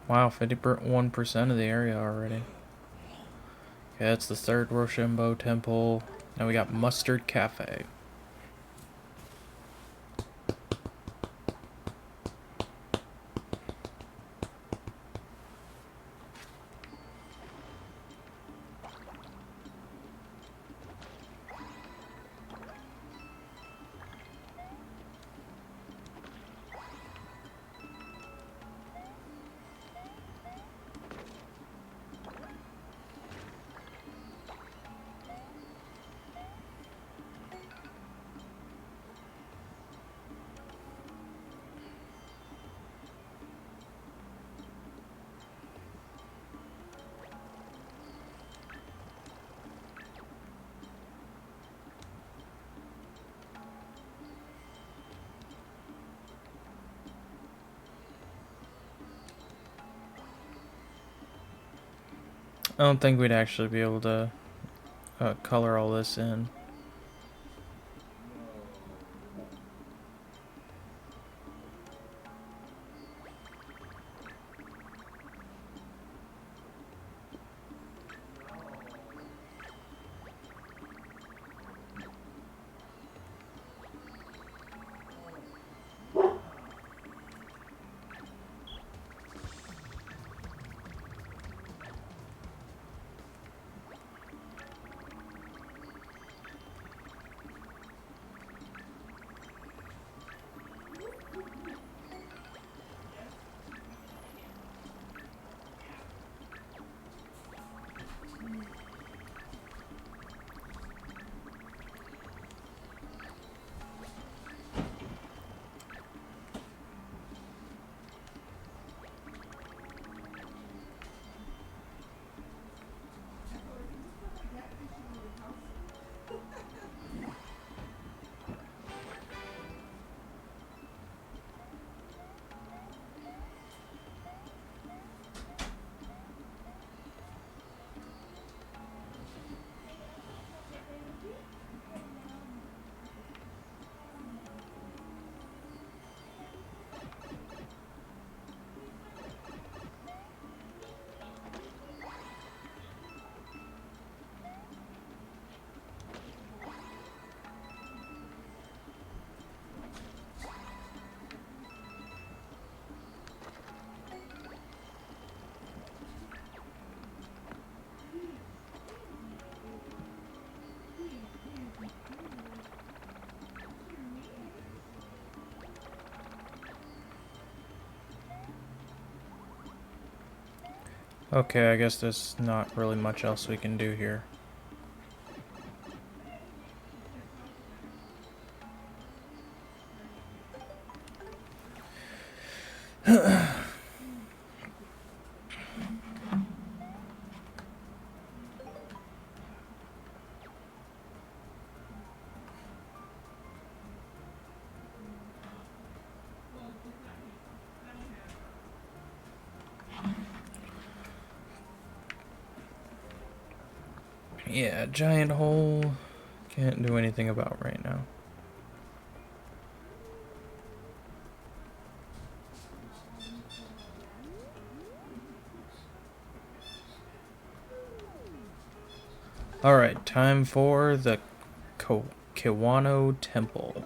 Wow, 51% of the area already. Okay, that's the third Rochambeau temple. Now we got Mustard Cafe. I don't think we'd actually be able to color all this in. Okay, I guess there's not really much else we can do here. Yeah, giant hole. Can't do anything about right now. Alright, time for the Kiwano Temple.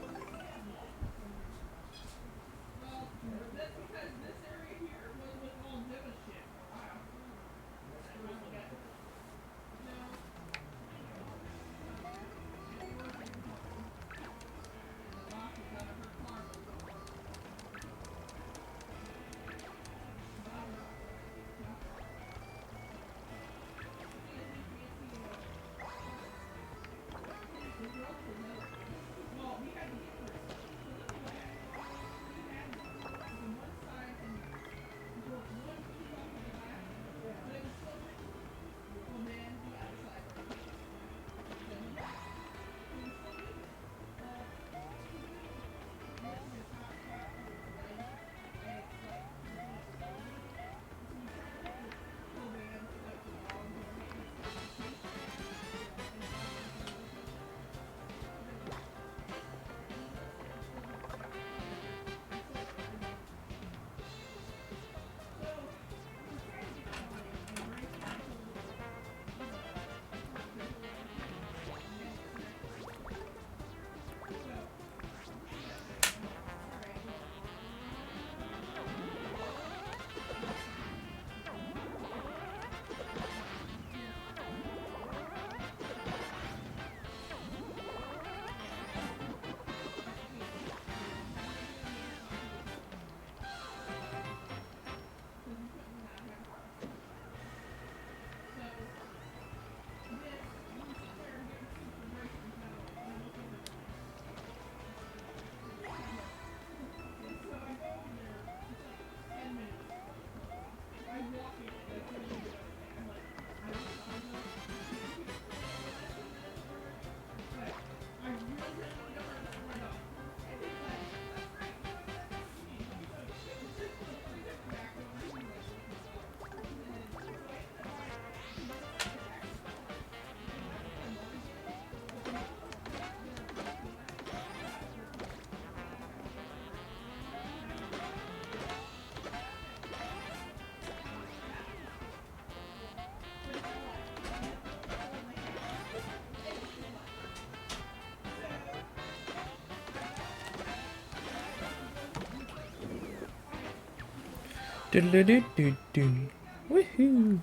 Do-do-do-do-do. Woohoo!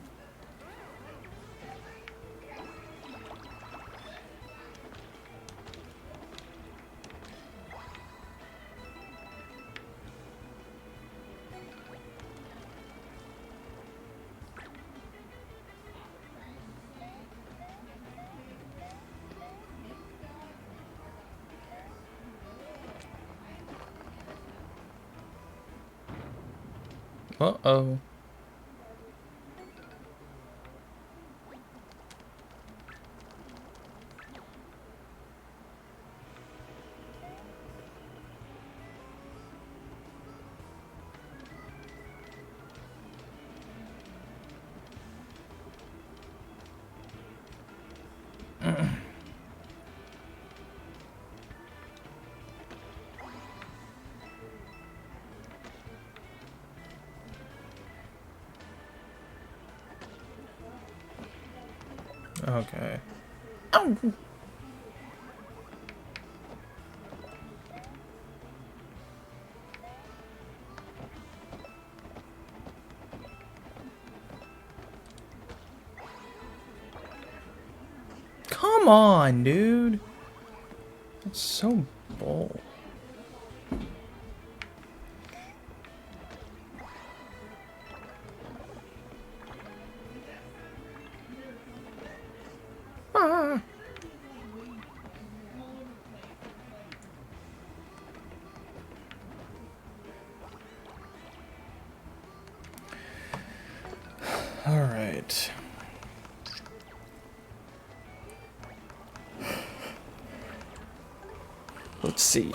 Uh-oh. Okay. Oh. Come on, dude. That's so bull. Ah. All right. Let's see.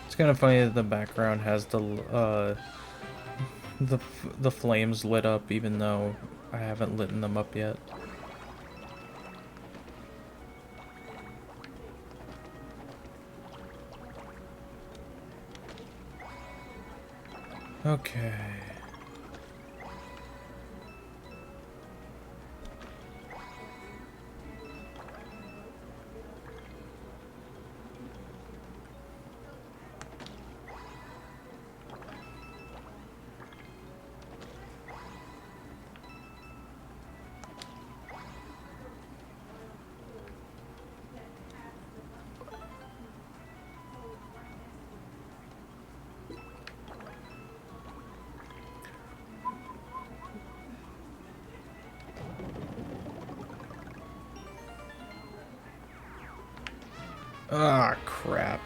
It's kind of funny that the background has the flames lit up, even though I haven't lit them up yet. Okay. Ah, crap.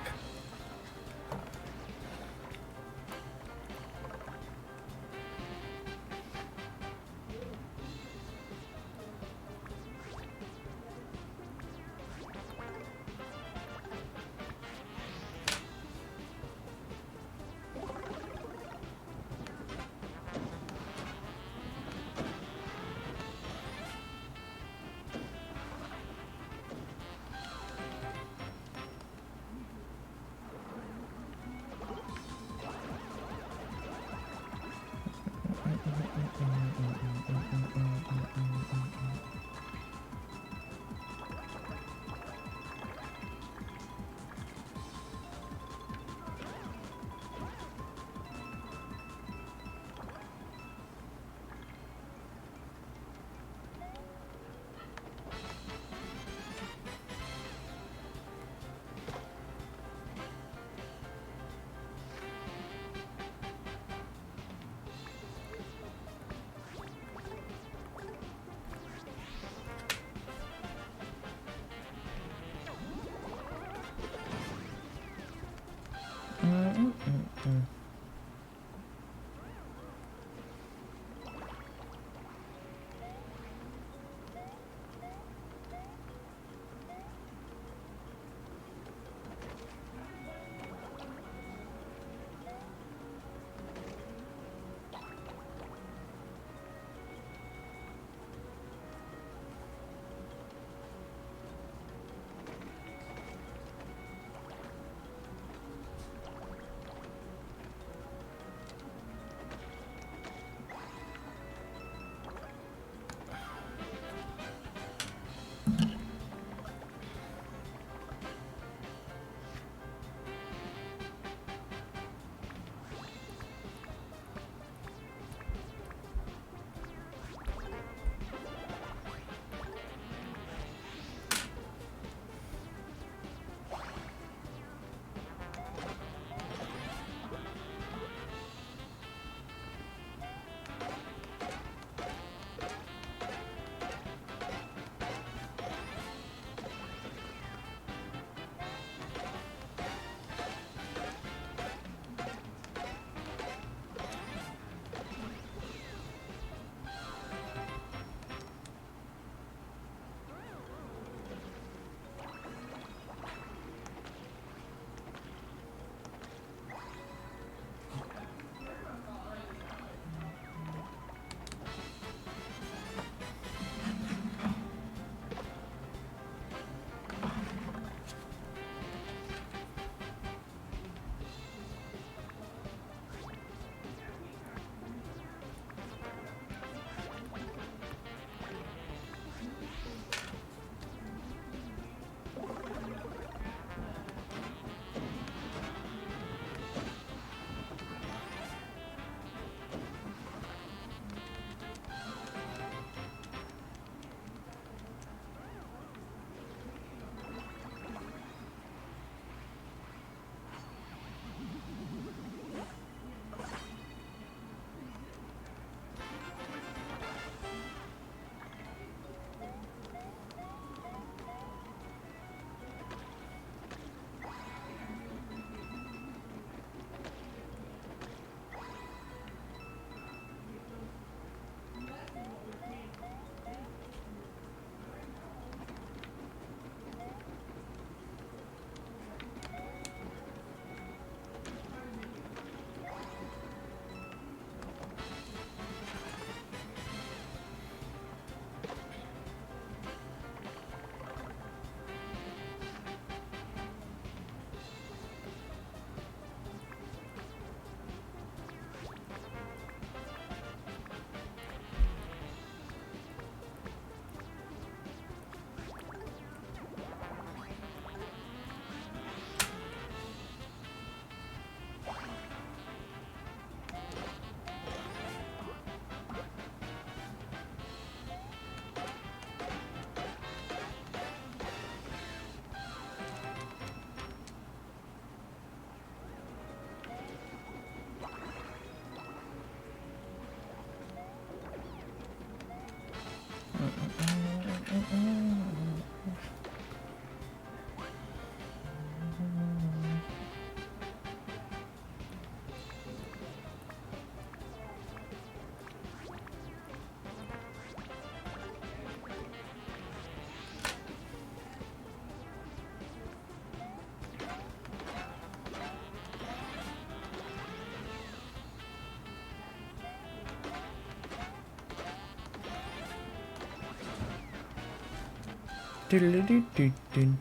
Doodle-doo-doo-doo.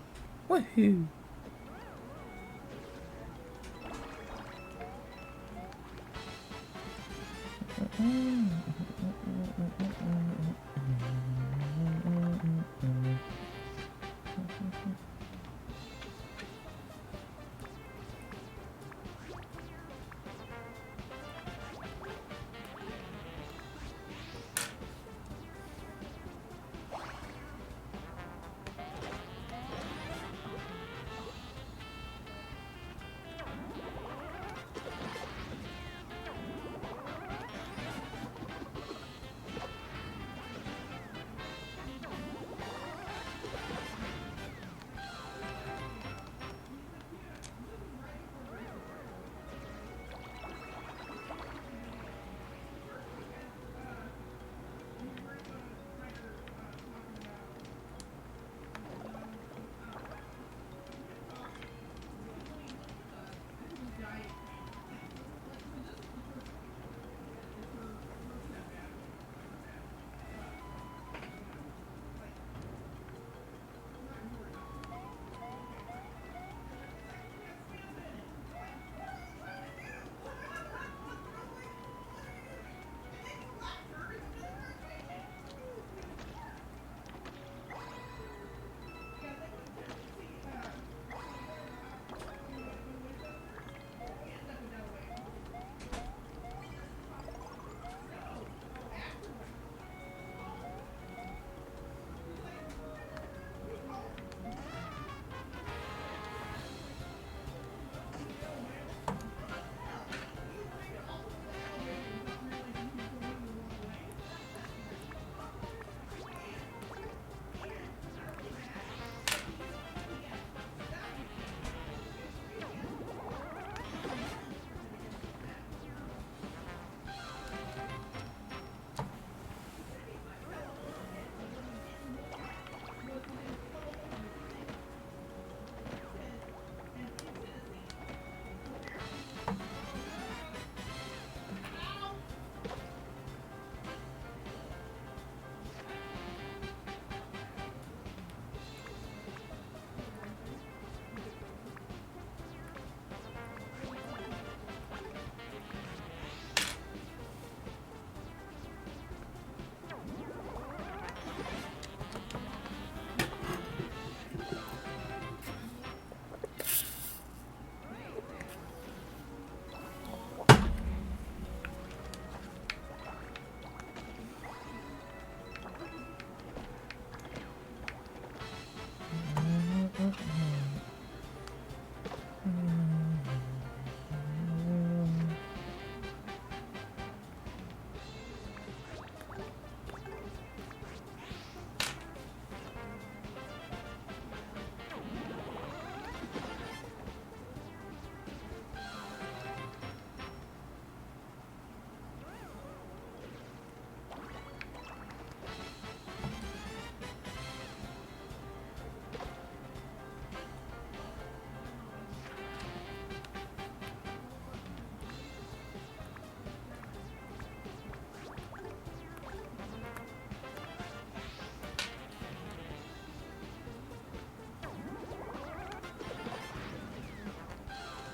Woohoo!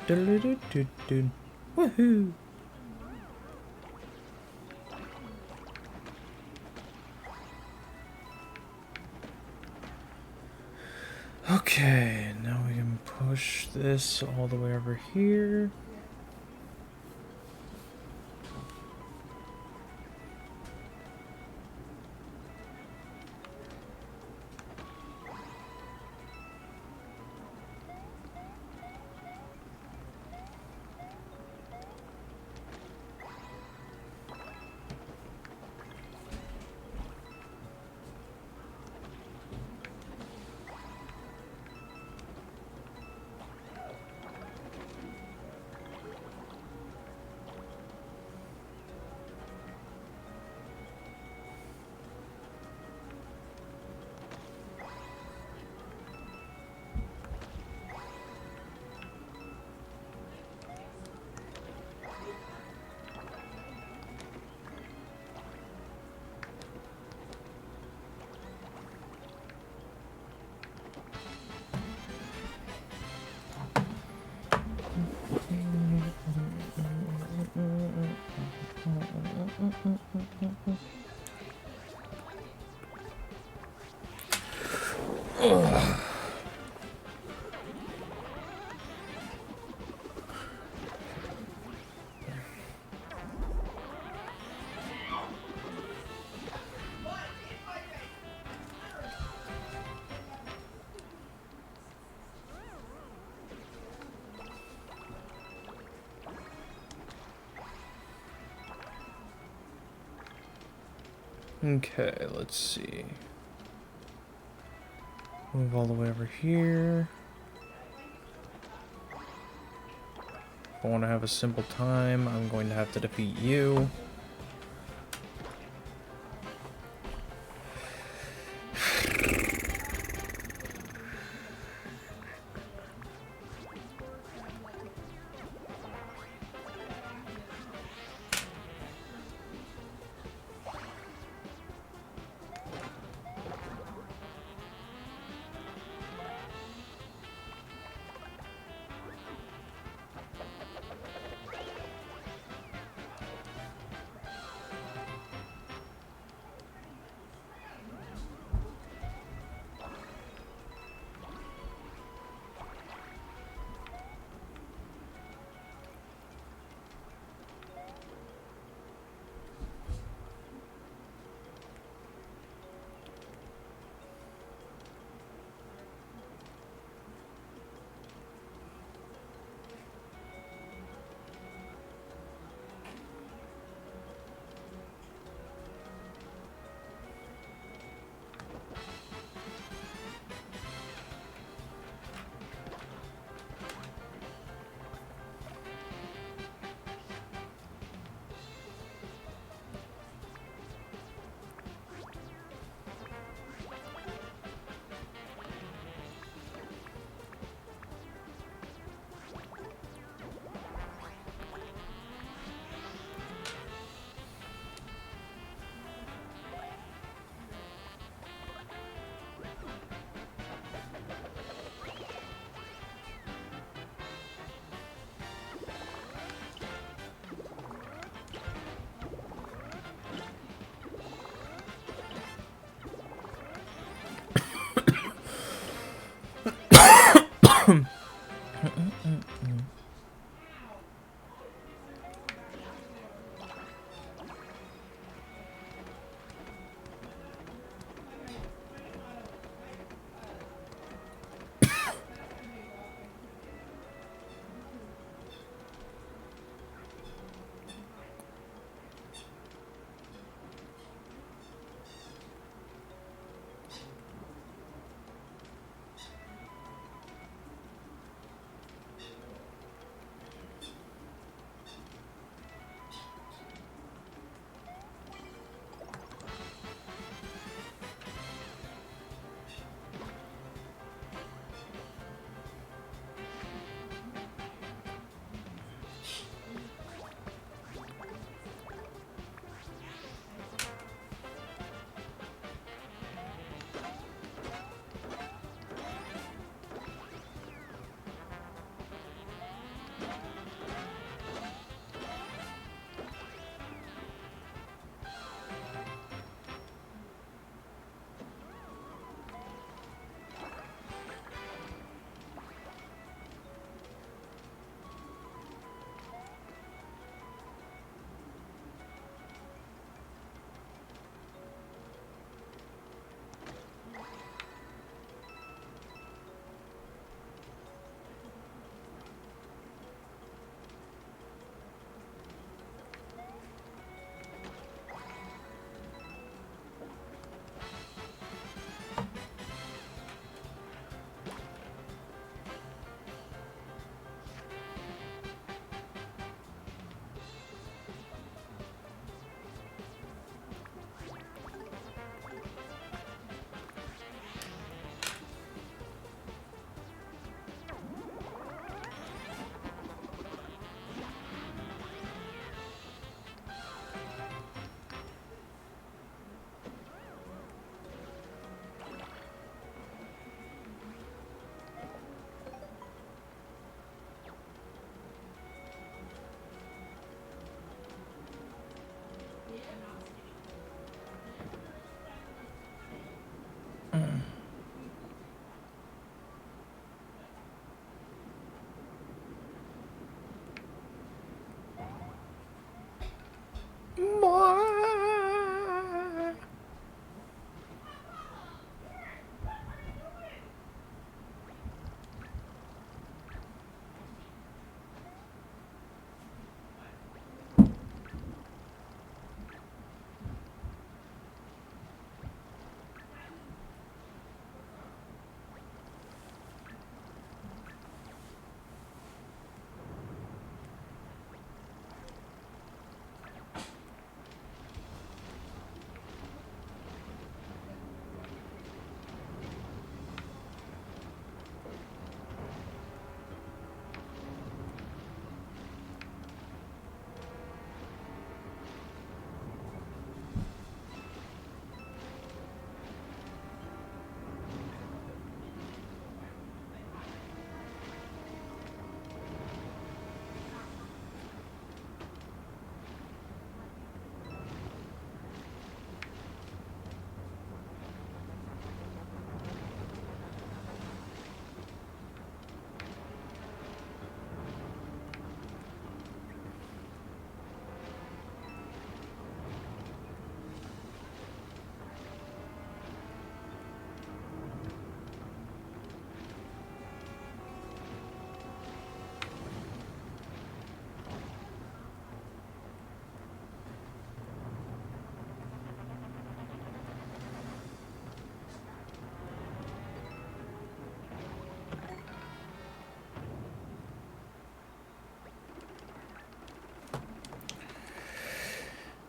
Doodle-doo-doo-doo. Woohoo! Okay, now we can push this all the way over here. Okay, let's see. Move all the way over here. If I want to have a simple time, I'm going to have to defeat you.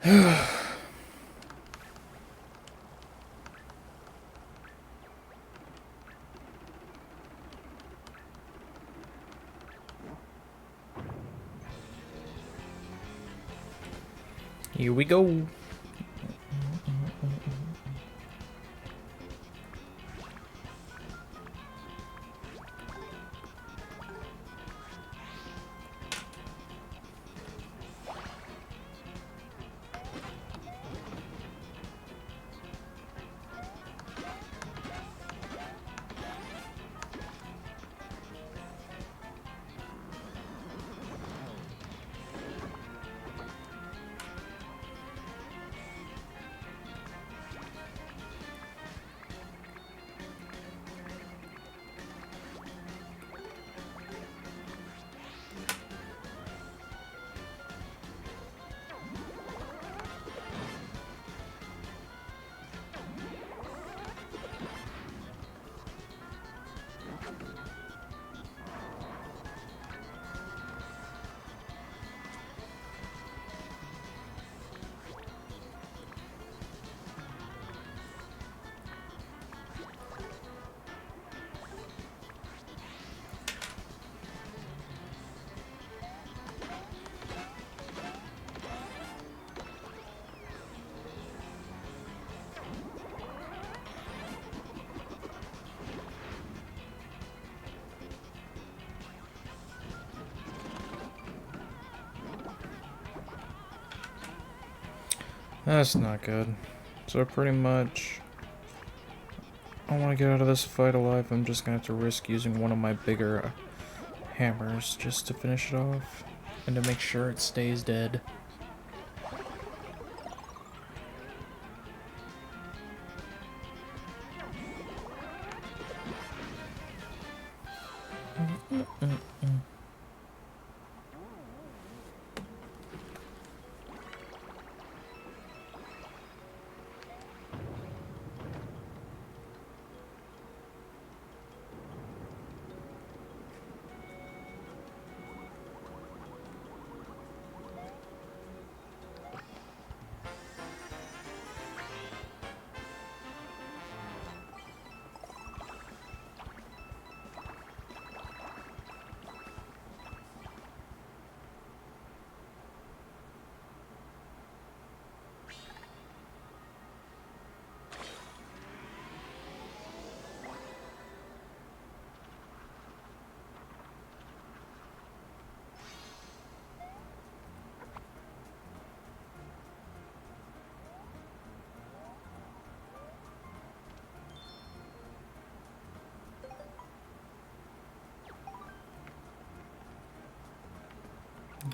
Here we go. That's not good. So pretty much, I want to get out of this fight alive. I'm just gonna have to risk using one of my bigger hammers just to finish it off and to make sure it stays dead.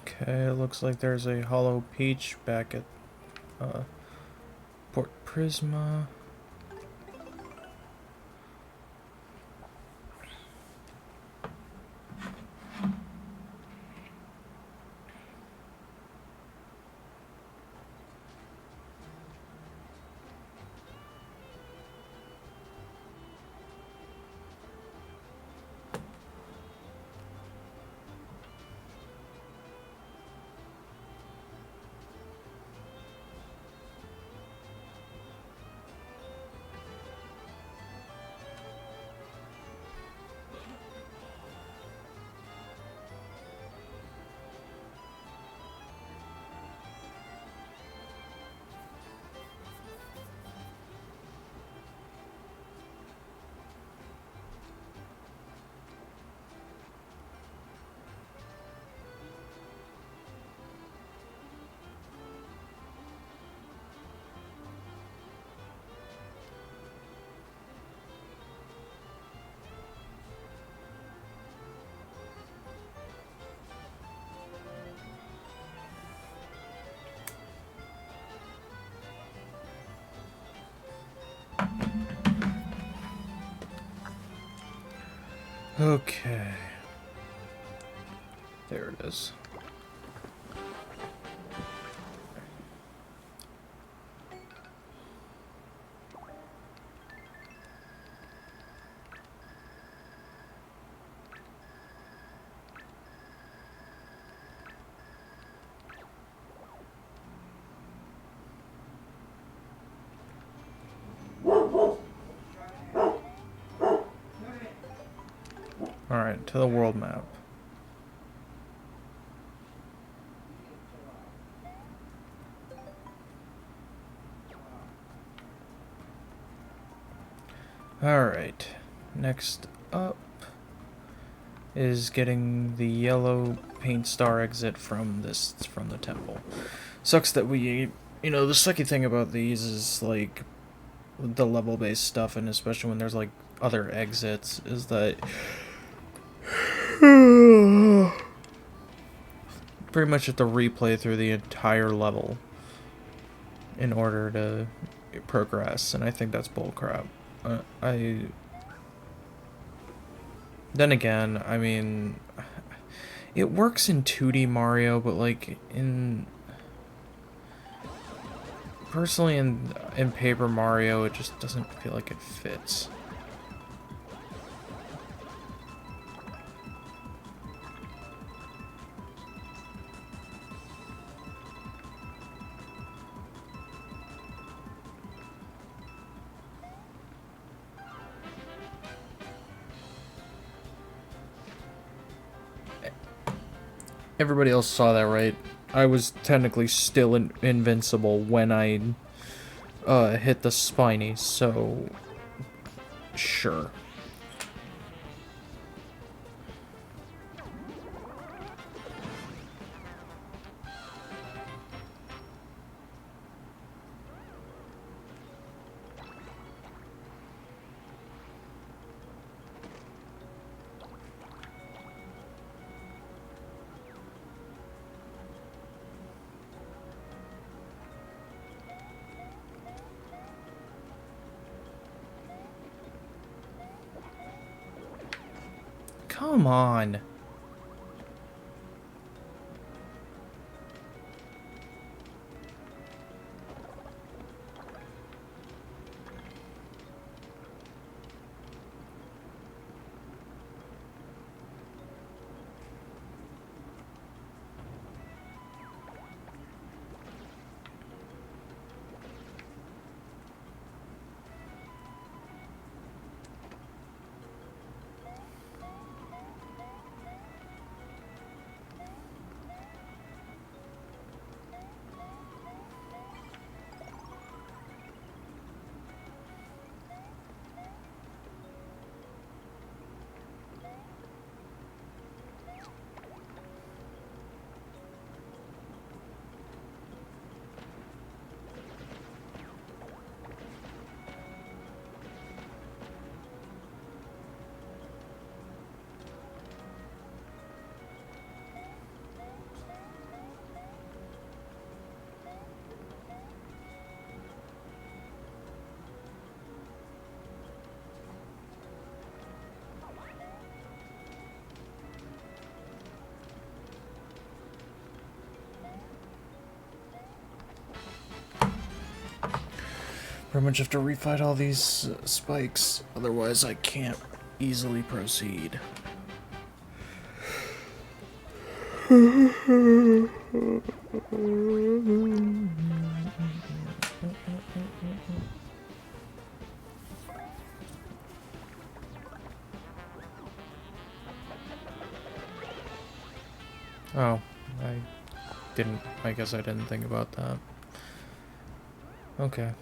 Okay, it looks like there's a hollow peach back at Port Prisma. Okay. There it is. Alright, to the world map. Alright, next up is getting the yellow paint star exit from the temple. Sucks that we, the sucky thing about these is, like, the level-based stuff, and especially when there's, like, other exits, is that pretty much have to replay through the entire level in order to progress, and I think that's bullcrap. Then again, I mean, it works in 2D Mario, but like personally in Paper Mario, it just doesn't feel like it fits. Everybody else saw that, right? I was technically still invincible when I hit the spiny, so sure. Come on. Pretty much have to refight all these spikes, otherwise I can't easily proceed. Oh, I guess I didn't think about that. Okay.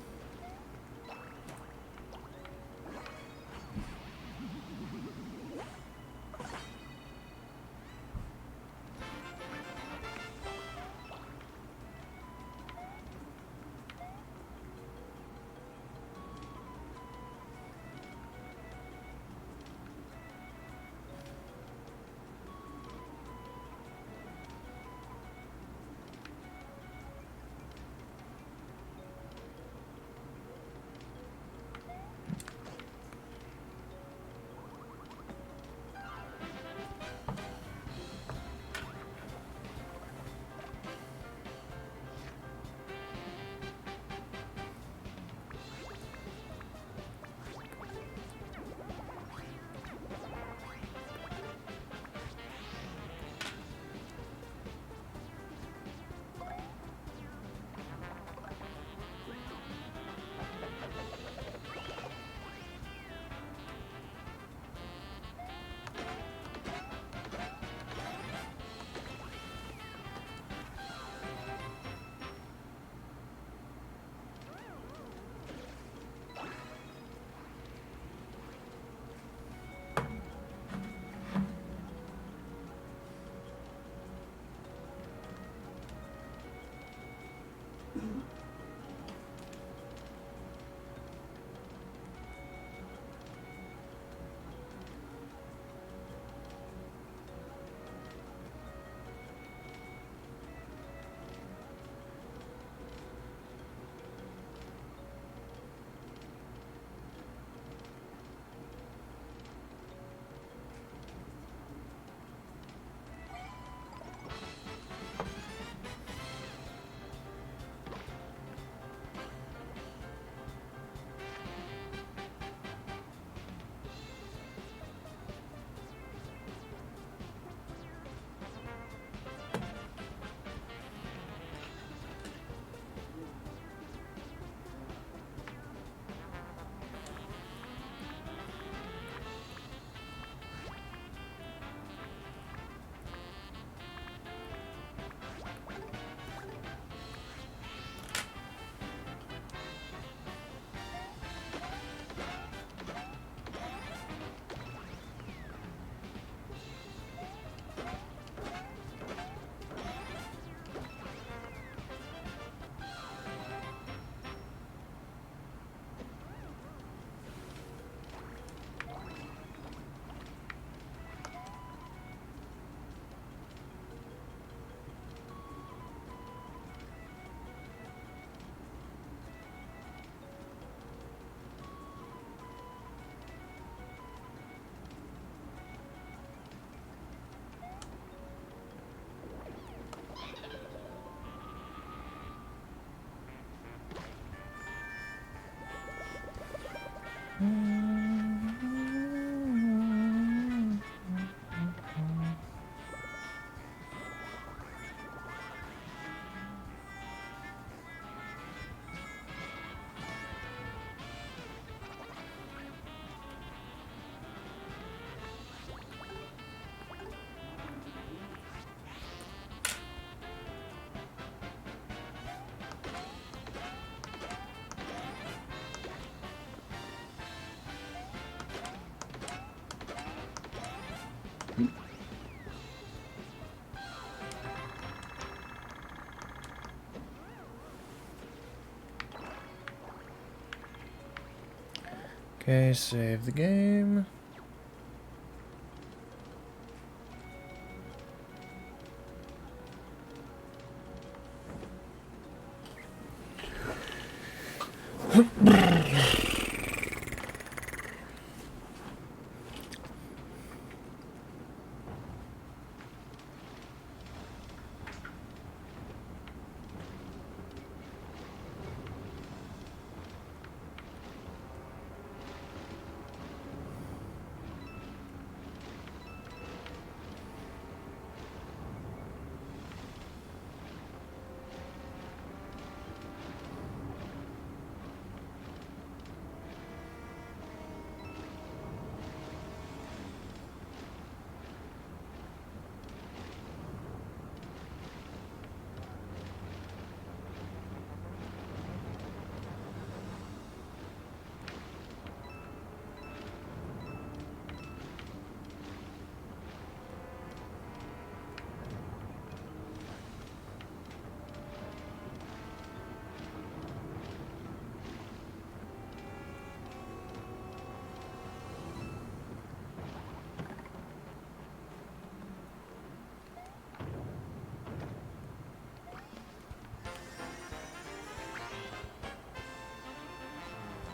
Okay, save the game.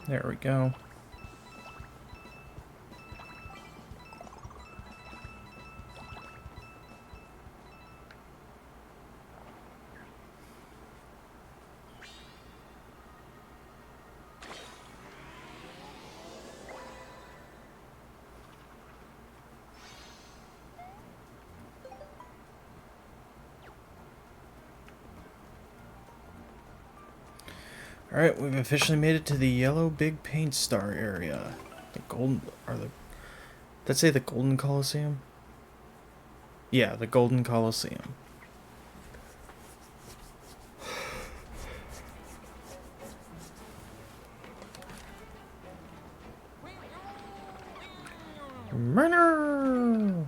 There we go. Alright, we've officially made it to the yellow big paint star area. The golden, did I say the Golden Coliseum? Yeah, the Golden Coliseum. Murder!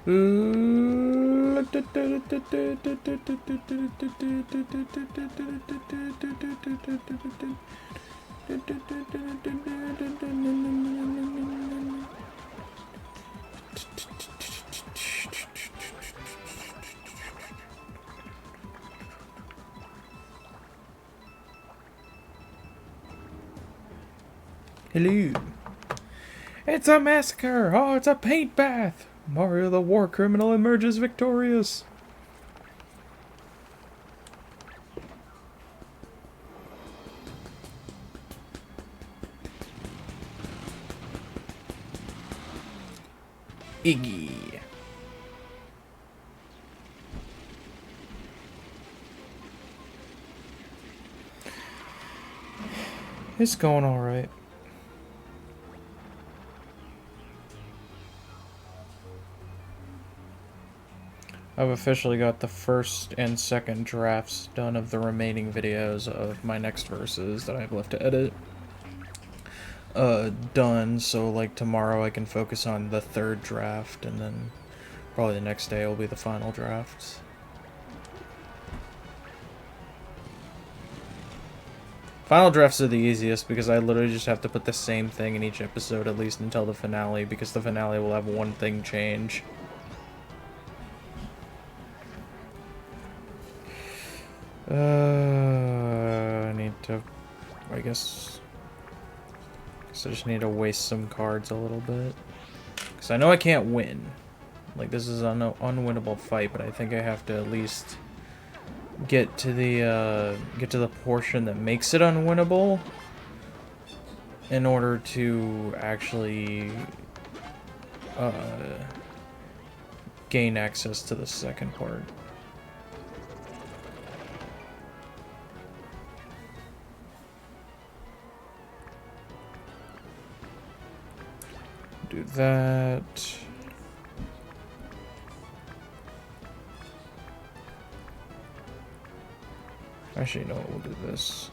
Hello. It's a massacre! Oh, it's a paint bath! Mario the war criminal emerges victorious. Iggy. It's going alright. I've officially got the first and second drafts done of the remaining videos of my next verses that I have left to edit. Done, so like tomorrow I can focus on the third draft, and then probably the next day will be the final drafts. Final drafts are the easiest because I literally just have to put the same thing in each episode at least until the finale, because the finale will have one thing change. I need to, I guess I just need to waste some cards a little bit. Because I know I can't win. Like, this is an unwinnable fight, but I think I have to at least get to the portion that makes it unwinnable in order to actually gain access to the second part. Do that. Actually, no, we'll do this.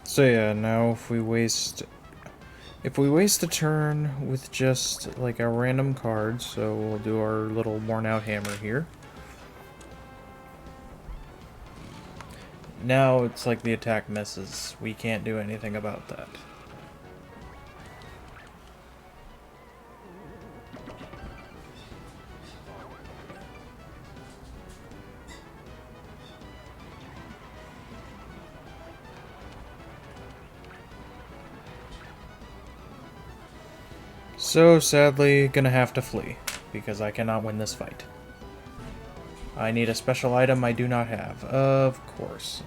So yeah, now if we waste a turn with just like a random card, so we'll do our little worn out hammer here. Now it's like the attack misses. We can't do anything about that. So, sadly, gonna have to flee, because I cannot win this fight. I need a special item I do not have. Of course.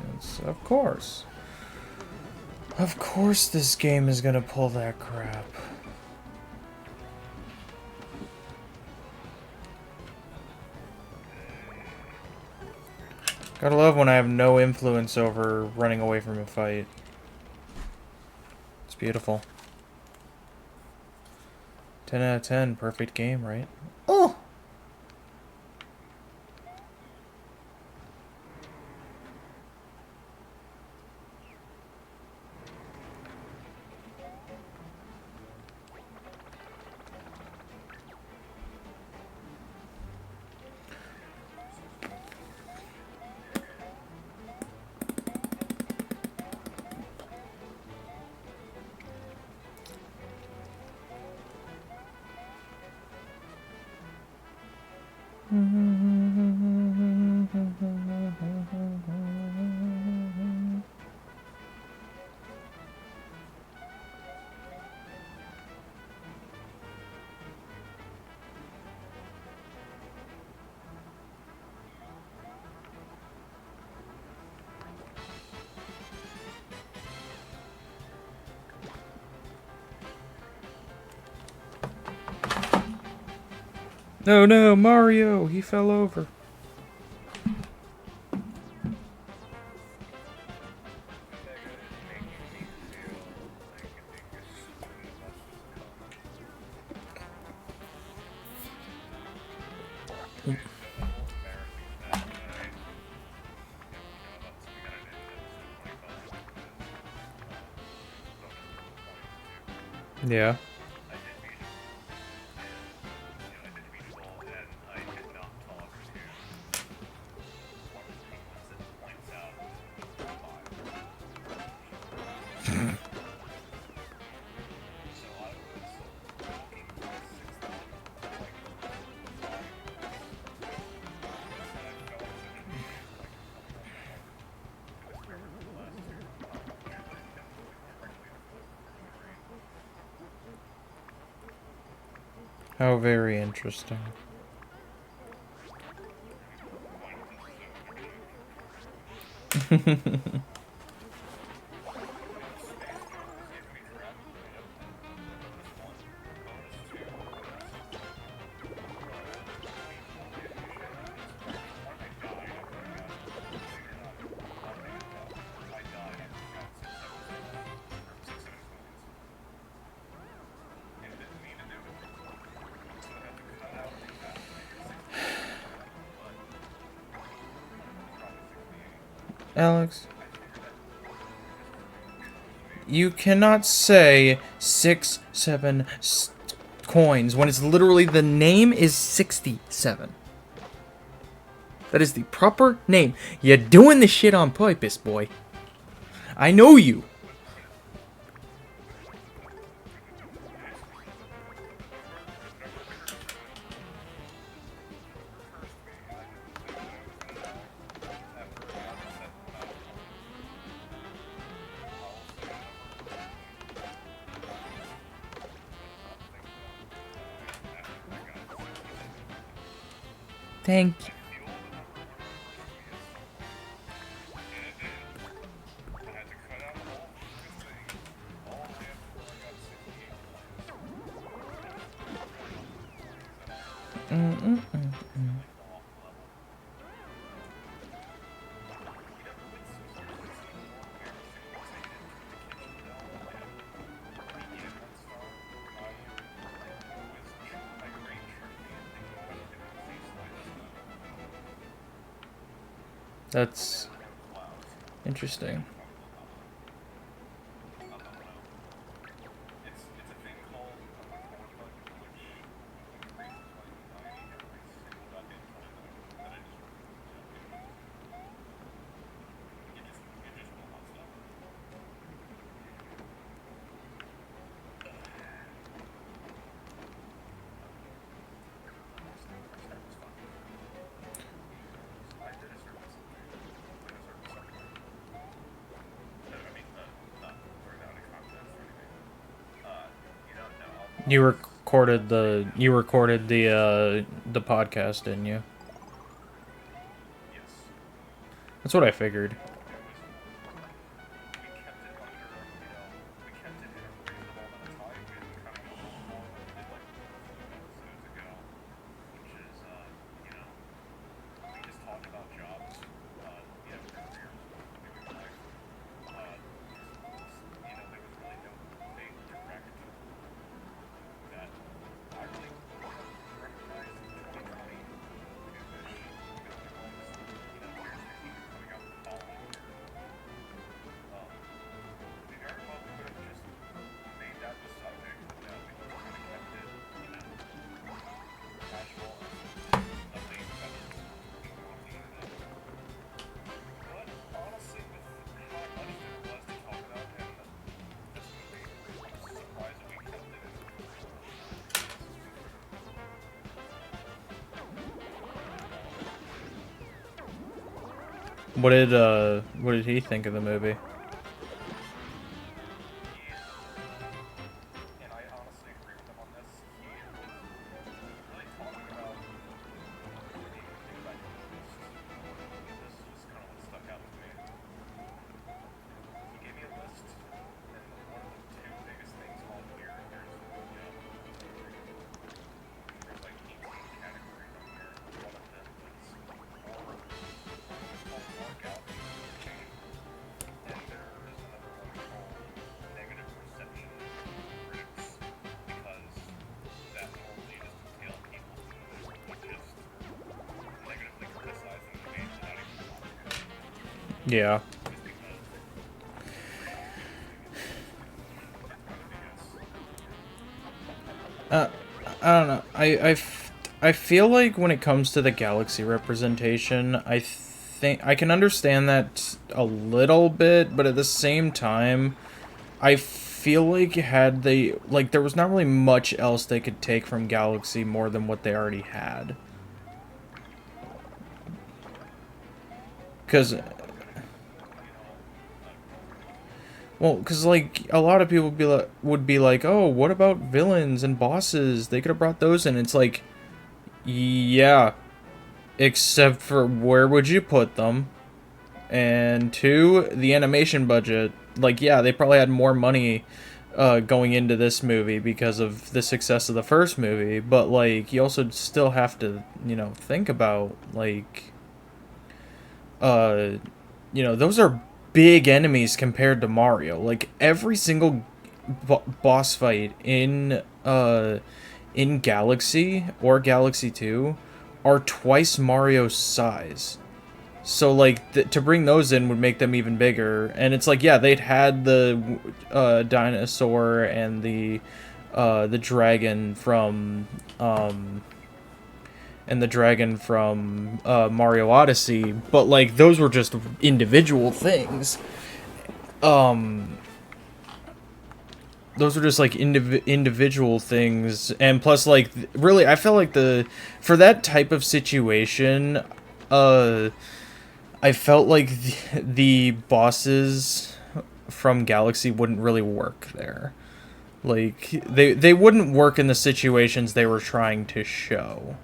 Of course. Of course this game is gonna pull that crap. Gotta love when I have no influence over running away from a fight. It's beautiful. 10 out of 10, perfect game, right? Oh! No, no, Mario! He fell over. Yeah. How very interesting. Alex, you cannot say 6, 7 coins when it's literally the name is 67. That is the proper name. You're doing this shit on purpose, boy. I know you. Thank you. That's interesting. You recorded the podcast, didn't you? That's what I figured. What did he think of the movie? Yeah. Uh, I don't know. I feel like when it comes to the galaxy representation, I think I can understand that a little bit, but at the same time, I feel like had they like there was not really much else they could take from Galaxy more than what they already had. Cause cause like a lot of people would be like, oh, what about villains and bosses? They could have brought those in. It's like, yeah, except for where would you put them? And two, the animation budget. Like, yeah, they probably had more money going into this movie because of the success of the first movie, but like you also still have to, think about like uh those are big enemies compared to Mario. Like every single boss fight in Galaxy or Galaxy 2 are twice Mario's size. So like to bring those in would make them even bigger. And it's like, yeah, they'd had the dinosaur and the dragon from Mario Odyssey, but like those were just individual things. Those were just like individual things, and plus like really I felt like the for that type of situation, I felt like the bosses from Galaxy wouldn't really work there. Like they wouldn't work in the situations they were trying to show.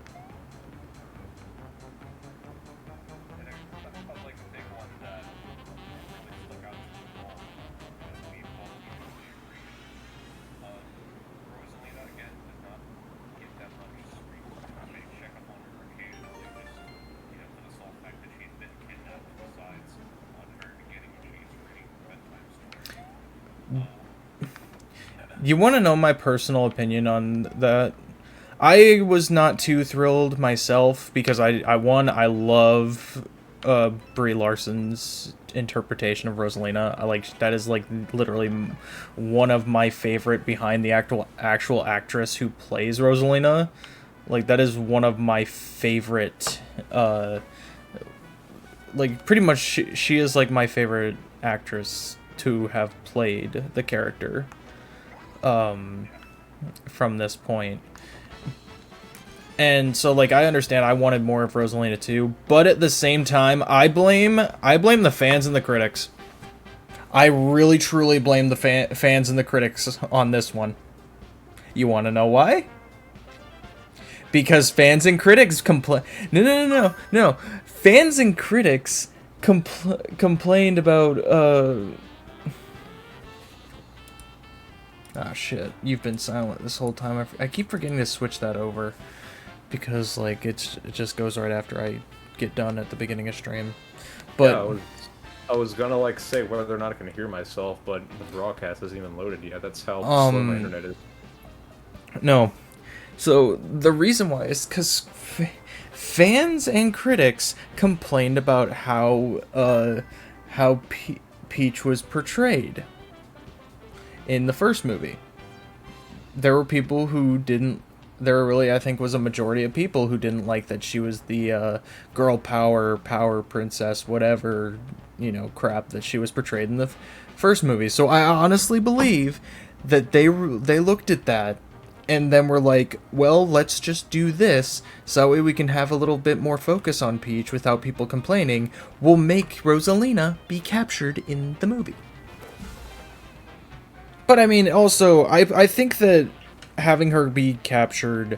You want to know my personal opinion on that? I was not too thrilled myself because I love Brie Larson's interpretation of Rosalina. I like that is like literally one of my favorite behind the actual actress who plays Rosalina. Like that is one of my favorite like pretty much she is like my favorite actress to have played the character from this point. And so like I understand I wanted more of Rosalina too, but at the same time I blame the fans and the critics. I really truly blame the fans and the critics on this one. You want to know why? Because fans and critics complain. No. Fans and critics complained about Ah, shit. You've been silent this whole time. I keep forgetting to switch that over. Because, like, it just goes right after I get done at the beginning of stream. But yeah, I was gonna, like, say whether or not I can hear myself, but the broadcast isn't even loaded yet. That's how slow my internet is. No. So, the reason why is because fans and critics complained about how Peach was portrayed in the first movie. There were people who didn't. There really, I think, was a majority of people who didn't like that she was the girl power princess, whatever, crap that she was portrayed in the first movie. So I honestly believe that they looked at that and then were like, well, let's just do this so that way we can have a little bit more focus on Peach without people complaining. We'll make Rosalina be captured in the movie. But I mean, also, I think that having her be captured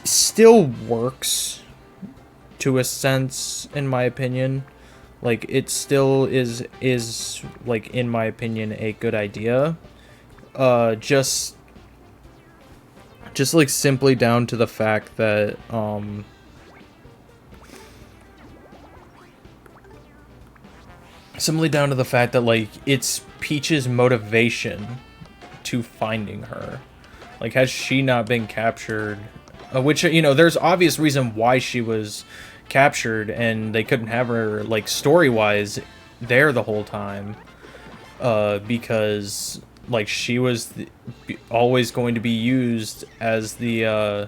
still works to a sense, in my opinion. Like, it still is like, in my opinion, a good idea. Just like simply down to the fact that like it's Peach's motivation to finding her. Like, has she not been captured, which there's obvious reason why she was captured, and they couldn't have her like story-wise there the whole time, because like she was always going to be used as the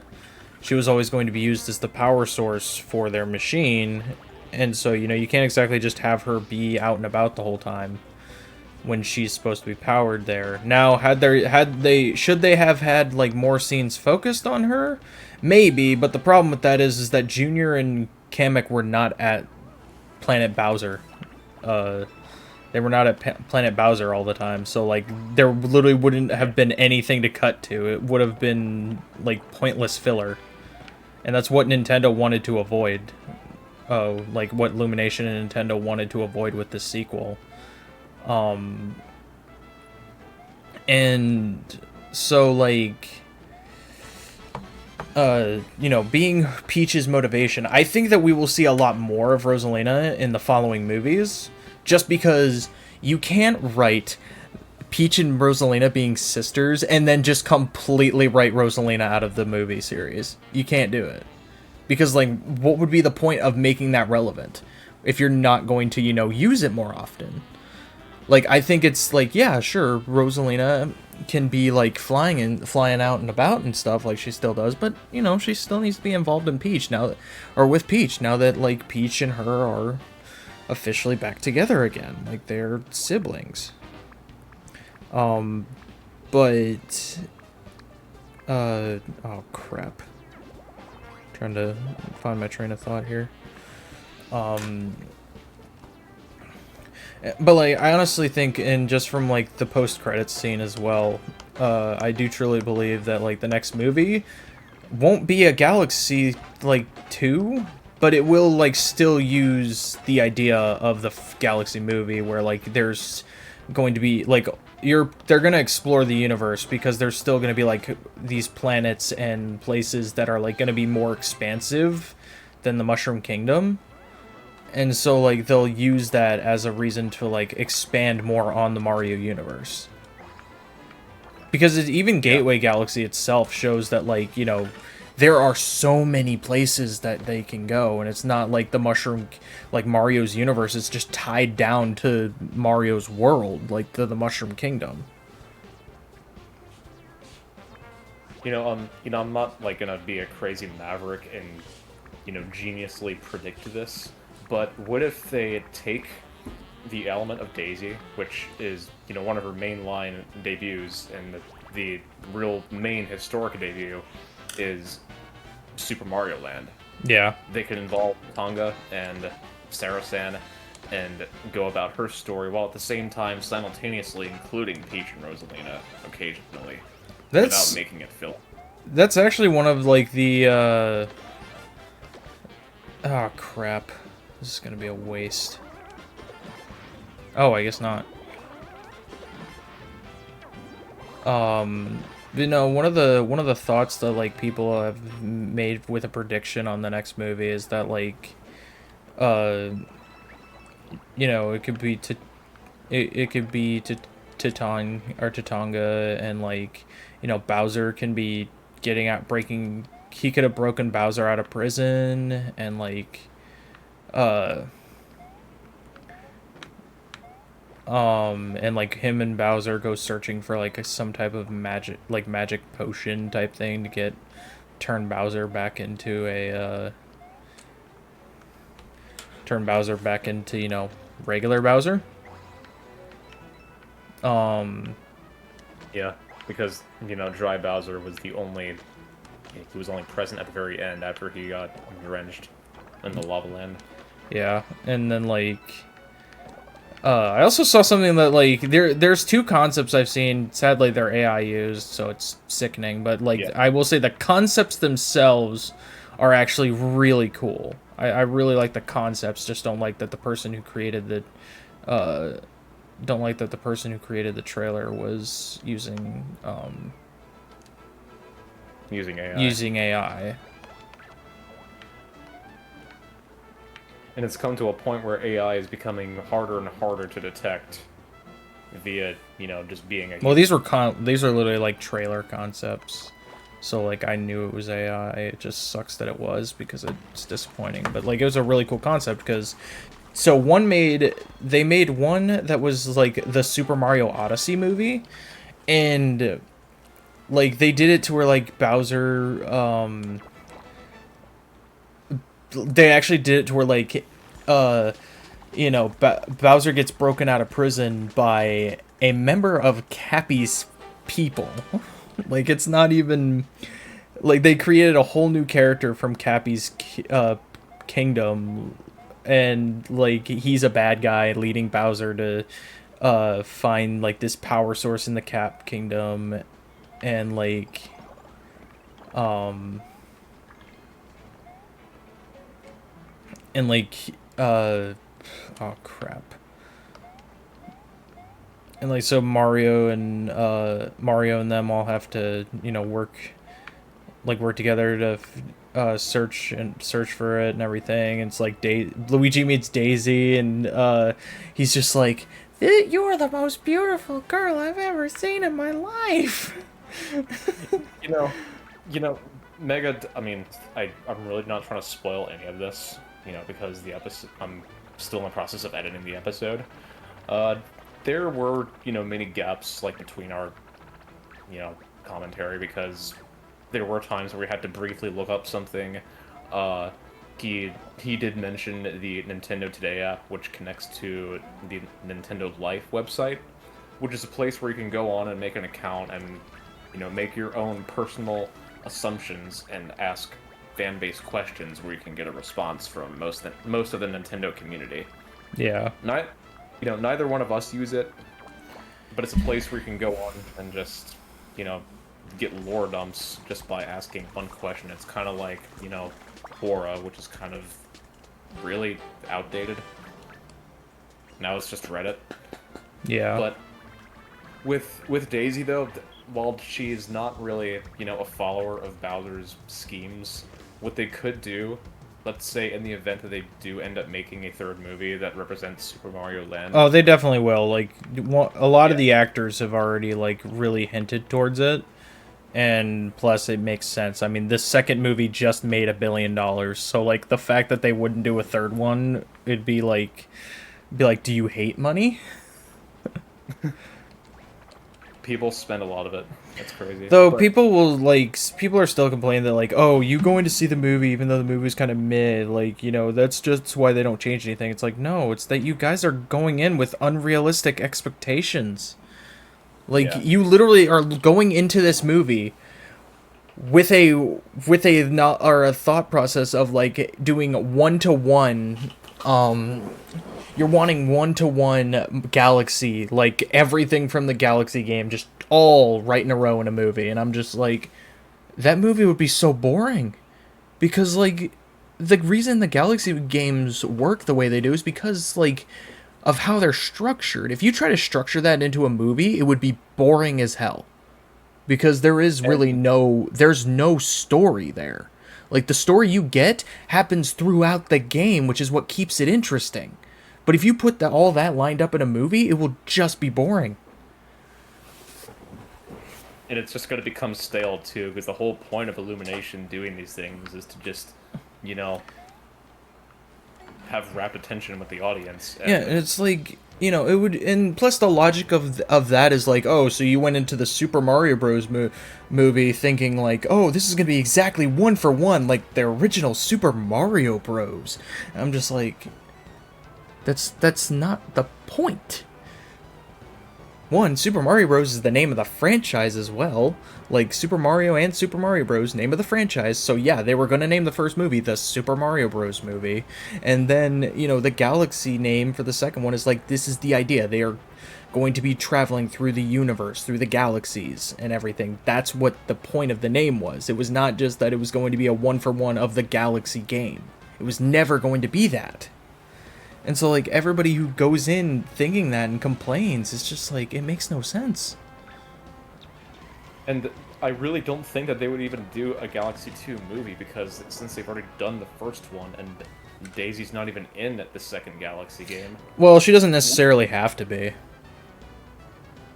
she was always going to be used as the power source for their machine, and so you know you can't exactly just have her be out and about the whole time when she's supposed to be powered there. Now, should they have had like more scenes focused on her? Maybe, but the problem with that is that Junior and Kamek were not at Planet Bowser. They were not at Planet Bowser all the time, so like there literally wouldn't have been anything to cut to. It would have been like pointless filler, and that's what Nintendo wanted to avoid. Like what Illumination and Nintendo wanted to avoid with this sequel. And so like, you know, being Peach's motivation, I think that we will see a lot more of Rosalina in the following movies, just because you can't write Peach and Rosalina being sisters and then just completely write Rosalina out of the movie series. You can't do it. Because, like, what would be the point of making that relevant if you're not going to, you know, use it more often? Like, I think it's like, yeah, sure, Rosalina can be like flying out and about and stuff like she still does, but you know, she still needs to be involved in Peach now, or with Peach now that like Peach and her are officially back together again, like they're siblings. But oh crap. Trying to find my train of thought here. But like, I honestly think, and just from like the post-credits scene as well, I do truly believe that like the next movie won't be a Galaxy like 2, but it will like still use the idea of the Galaxy movie, where like there's going to be like they're gonna explore the universe, because there's still gonna be like these planets and places that are like gonna be more expansive than the Mushroom Kingdom. And so, like, they'll use that as a reason to, like, expand more on the Mario universe. Because even Gateway Galaxy itself shows that, like, you know, there are so many places that they can go, and it's not like the Mario's universe is just tied down to Mario's world, like the Mushroom Kingdom. You know, I'm not, like, gonna be a crazy maverick and, you know, geniusly predict this. But what if they take the element of Daisy, which is, you know, one of her mainline debuts, and the real main historic debut is Super Mario Land. Yeah. They could involve Tonga and Sarasan and go about her story, while at the same time simultaneously including Peach and Rosalina occasionally, without making it fill. That's actually one of, like, the, oh, crap. This is gonna be a waste. Oh, I guess not. You know, one of the thoughts that like people have made with a prediction on the next movie is that like, you know, it could be Titang or Tatanga, and like, you know, Bowser can be he could have broken Bowser out of prison, and like. And like him and Bowser go searching for like some type of magic potion type thing to turn Bowser back into, you know, regular Bowser. Yeah, because, you know, Dry Bowser was he was only present at the very end after he got drenched in the lava land. Yeah, and then like I also saw something that like there's two concepts I've seen. Sadly, they're AI used, so it's sickening. But like, yeah. I will say the concepts themselves are actually really cool. I really like the concepts. Just don't like that the person who created the trailer was using AI. And it's come to a point where AI is becoming harder and harder to detect via, you know, just being a... Well, these are literally like trailer concepts. So like I knew it was AI. It just sucks that it was because it's disappointing. But like it was a really cool concept because so they made one that was like the Super Mario Odyssey movie, and like they did it to where like Bowser they actually did it to where like Bowser gets broken out of prison by a member of Cappy's people. Like it's not even like they created a whole new character from Cappy's kingdom, and like he's a bad guy leading Bowser to find like this power source in the Cap kingdom, and like um and like uh oh crap. And like so Mario and them all have to, work together to search for it and everything. And it's like Luigi meets Daisy, and he's just like, "You're the most beautiful girl I've ever seen in my life." You know, you know, Mega. I mean, I'm really not trying to spoil any of this, because the episode. I'm still in the process of editing the episode. Uh, there were, many gaps like between our, commentary because there were times where we had to briefly look up something. Uh, he did mention the Nintendo Today app, which connects to the Nintendo Life website, which is a place where you can go on and make an account and, make your own personal assumptions and ask fan-based questions where you can get a response from most of the Nintendo community. Yeah. Neither one of us use it, but it's a place where you can go on and just, get lore dumps just by asking one question. It's kind of like, Quora, which is kind of really outdated. Now it's just Reddit. Yeah. But with Daisy though, while she's not really, a follower of Bowser's schemes, what they could do, let's say in the event that they do end up making a third movie that represents Super Mario Land. Oh, they definitely will. Like, a lot of the actors have already, like, really hinted towards it. And plus, it makes sense. I mean, this second movie just made $1 billion. So, like, the fact that they wouldn't do a third one, it'd be like, do you hate money? People spend a lot of it. That's crazy. Though people are still complaining that like, oh, you going to see the movie even though the movie's kind of mid, like, that's just why they don't change anything. It's like, no, it's that you guys are going in with unrealistic expectations. Like, you literally are going into this movie with a thought process of like doing 1-to-1 you're wanting 1-to-1 Galaxy, like everything from the Galaxy game, just all right in a row in a movie. And I'm just like, that movie would be so boring. Because, like, the reason the Galaxy games work the way they do is because, like, of how they're structured. If you try to structure that into a movie, it would be boring as hell. Because there is really there's no story there. Like, the story you get happens throughout the game, which is what keeps it interesting. But if you put all that lined up in a movie, it will just be boring. And it's just going to become stale, too, because the whole point of Illumination doing these things is to just, have rapt attention with the audience. Yeah, and it's like, it would, and plus the logic of that is like, oh, so you went into the Super Mario Bros. Movie thinking like, oh, this is going to be exactly 1-for-1, like the original Super Mario Bros. And I'm just like, that's not the point. One, Super Mario Bros. Is the name of the franchise as well. Like, Super Mario and Super Mario Bros. Name of the franchise. So yeah, they were going to name the first movie the Super Mario Bros. Movie. And then, the Galaxy name for the second one is like, this is the idea. They are going to be traveling through the universe, through the galaxies and everything. That's what the point of the name was. It was not just that it was going to be a 1-for-1 of the Galaxy game. It was never going to be that. And so, like, everybody who goes in thinking that and complains, it's just like, it makes no sense. And I really don't think that they would even do a Galaxy 2 movie, because since they've already done the first one, and Daisy's not even in the second Galaxy game. Well, she doesn't necessarily have to be.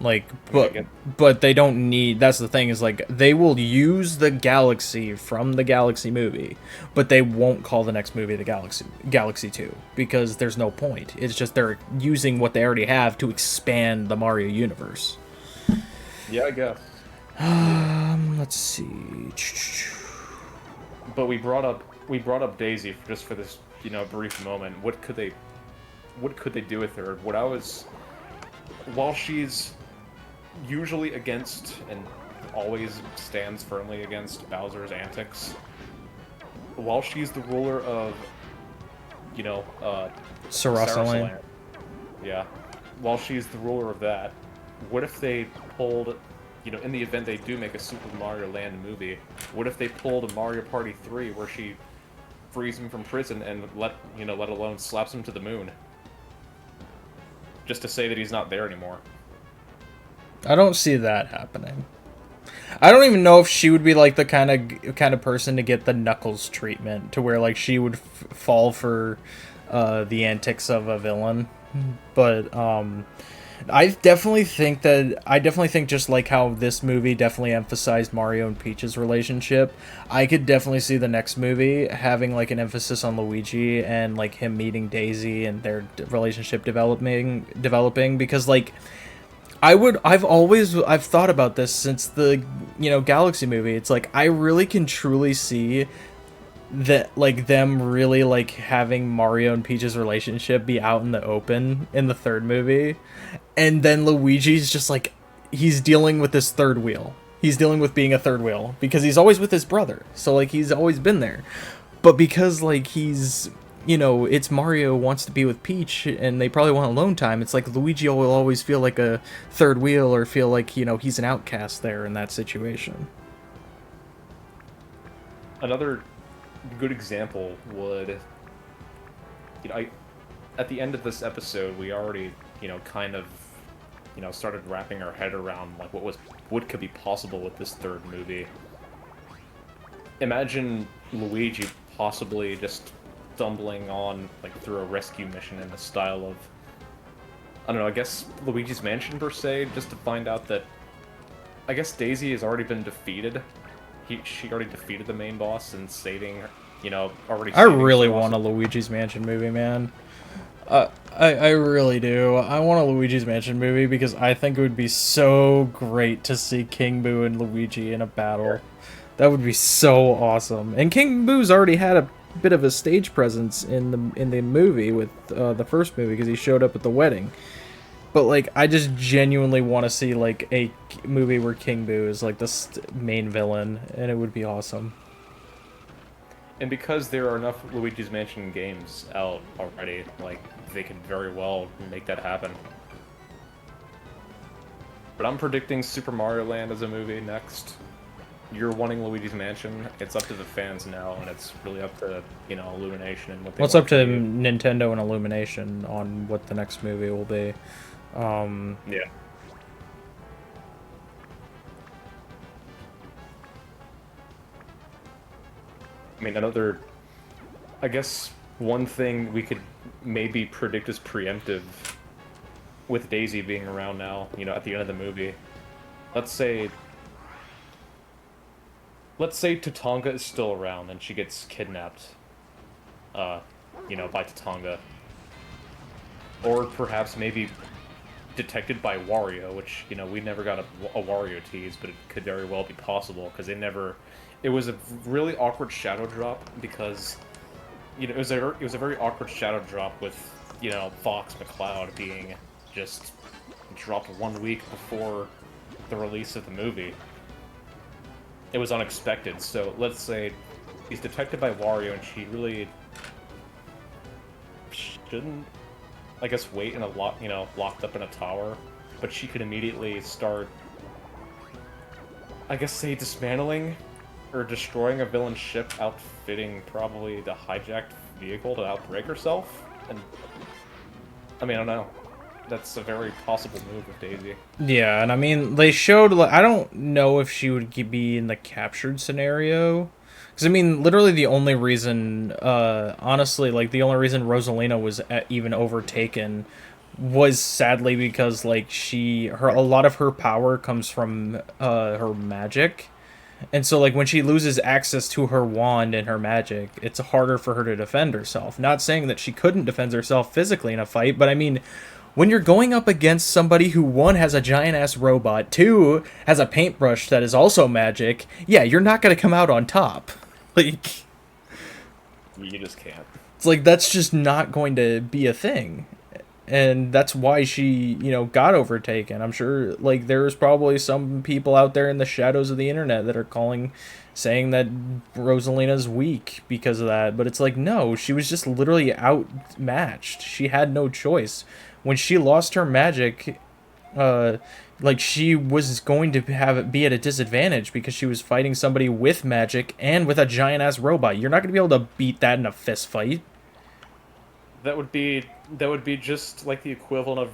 Like, I mean, I get but they don't need. That's the thing is like they will use the Galaxy from the Galaxy movie, but they won't call the next movie the Galaxy 2 because there's no point. It's just they're using what they already have to expand the Mario universe. yeah, I guess. Let's see. But we brought up Daisy just for this, brief moment. What could they do with her? While she's usually against and always stands firmly against Bowser's antics, while she's the ruler of, Sarasaland. Yeah. While she's the ruler of that, what if they pulled, in the event they do make a Super Mario Land movie, what if they pulled a Mario Party 3 where she frees him from prison and let alone slaps him to the moon? Just to say that he's not there anymore. I don't see that happening. I don't even know if she would be like the kind of person to get the Knuckles treatment, to where like she would fall for the antics of a villain. But I definitely think just like how this movie definitely emphasized Mario and Peach's relationship, I could definitely see the next movie having like an emphasis on Luigi and like him meeting Daisy and their relationship developing because like I've thought about this since the Galaxy movie. It's like I really can truly see that like them really like having Mario and Peach's relationship be out in the open in the third movie, and then Luigi's just like he's dealing with this third wheel. He's dealing with being a third wheel because he's always with his brother. So like he's always been there. But because like he's it's Mario wants to be with Peach and they probably want alone time. It's like Luigi will always feel like a third wheel or feel like, he's an outcast there in that situation. Another good example would, at the end of this episode, we already, kind of, started wrapping our head around like what could be possible with this third movie. Imagine Luigi possibly just stumbling on like through a rescue mission in the style of, I don't know, I guess Luigi's Mansion per se, just to find out that I guess Daisy has already been defeated. She already defeated the main boss and saving her, already. I really want a Luigi's Mansion movie, man. I really do. I want a Luigi's Mansion movie because I think it would be so great to see King Boo and Luigi in a battle. That would be so awesome. And King Boo's already had a bit of a stage presence in the movie with the first movie because he showed up at the wedding. But like, I just genuinely want to see like a movie where King Boo is like the main villain, and it would be awesome. And because there are enough Luigi's Mansion games out already, like they could very well make that happen. But I'm predicting Super Mario Land as a movie next. You're wanting Luigi's Mansion. It's up to the fans now, and it's really up to Illumination and what they. Well, it's up to Nintendo and Illumination on what the next movie will be. Yeah. I mean, I guess one thing we could maybe predict as preemptive with Daisy being around now, at the end of the movie. Let's say Tatanga is still around and she gets kidnapped, by Tatanga. Or perhaps maybe detected by Wario, which, we never got a Wario tease, but it could very well be possible, because it was a really awkward shadow drop, because, it was a very awkward shadow drop with, Fox McCloud being just dropped 1 week before the release of the movie. It was unexpected, so let's say he's detected by Wario and she really shouldn't, I guess, wait in a locked up in a tower, but she could immediately start, I guess, say dismantling or destroying a villain ship, outfitting probably the hijacked vehicle to outbreak herself, and I mean, I don't know. That's a very possible move with Daisy. Yeah, and I mean, they showed, like, I don't know if she would be in the captured scenario. Because, I mean, literally the only reason, honestly, like, the only reason Rosalina was even overtaken was sadly because like a lot of her power comes from her magic. And so, like, when she loses access to her wand and her magic, it's harder for her to defend herself. Not saying that she couldn't defend herself physically in a fight, but I mean, when you're going up against somebody who, one, has a giant-ass robot, two, has a paintbrush that is also magic, yeah, you're not going to come out on top. Like, You just can't. it's like, that's just not going to be a thing. And that's why she, got overtaken. I'm sure, like, there's probably some people out there in the shadows of the internet that are saying that Rosalina's weak because of that. But it's like, no, she was just literally outmatched. She had no choice. When she lost her magic, like, she was going to be at a disadvantage because she was fighting somebody with magic and with a giant-ass robot. You're not going to be able to beat that in a fist fight. That would be just like the equivalent of,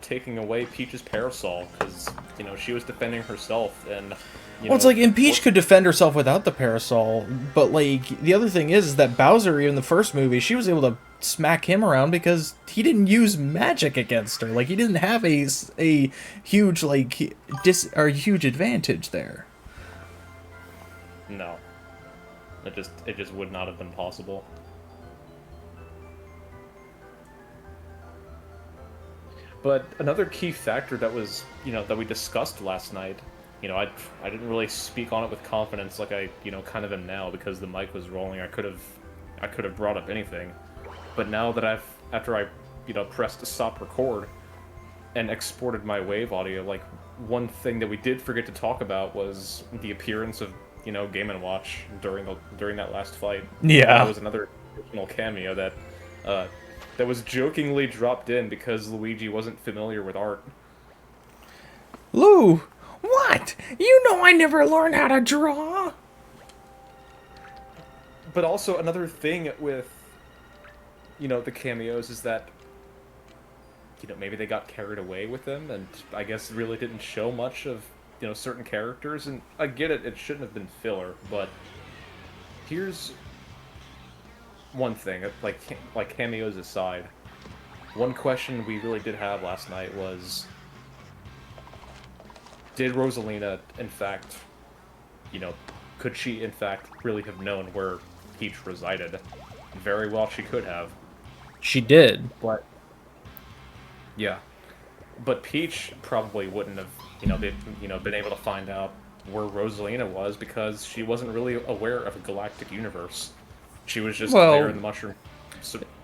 taking away Peach's parasol, because, she was defending herself, and, Well, it's like, and Peach could defend herself without the parasol, but, like, the other thing is that Bowser, in the first movie, she was able to smack him around because he didn't use magic against her. Like, he didn't have a huge, like, huge advantage there. No. It just would not have been possible. But another key factor that was, that we discussed last night, I didn't really speak on it with confidence like I, kind of am now because the mic was rolling. I could have brought up anything. But now that after I, pressed stop record and exported my wave audio, like, one thing that we did forget to talk about was the appearance of, Game & Watch during that last fight. Yeah. That was another additional cameo that was jokingly dropped in because Luigi wasn't familiar with art. Lou, what? You know I never learned how to draw. But also another thing with, the cameos is that, maybe they got carried away with them and I guess really didn't show much of, certain characters. And I get it, it shouldn't have been filler, but here's one thing, like cameos aside, one question we really did have last night was, did Rosalina, in fact, could she, in fact, really have known where Peach resided? Very well she could have. She did. But, yeah. But Peach probably wouldn't have, been able to find out where Rosalina was because she wasn't really aware of a galactic universe. She was just there in the mushroom,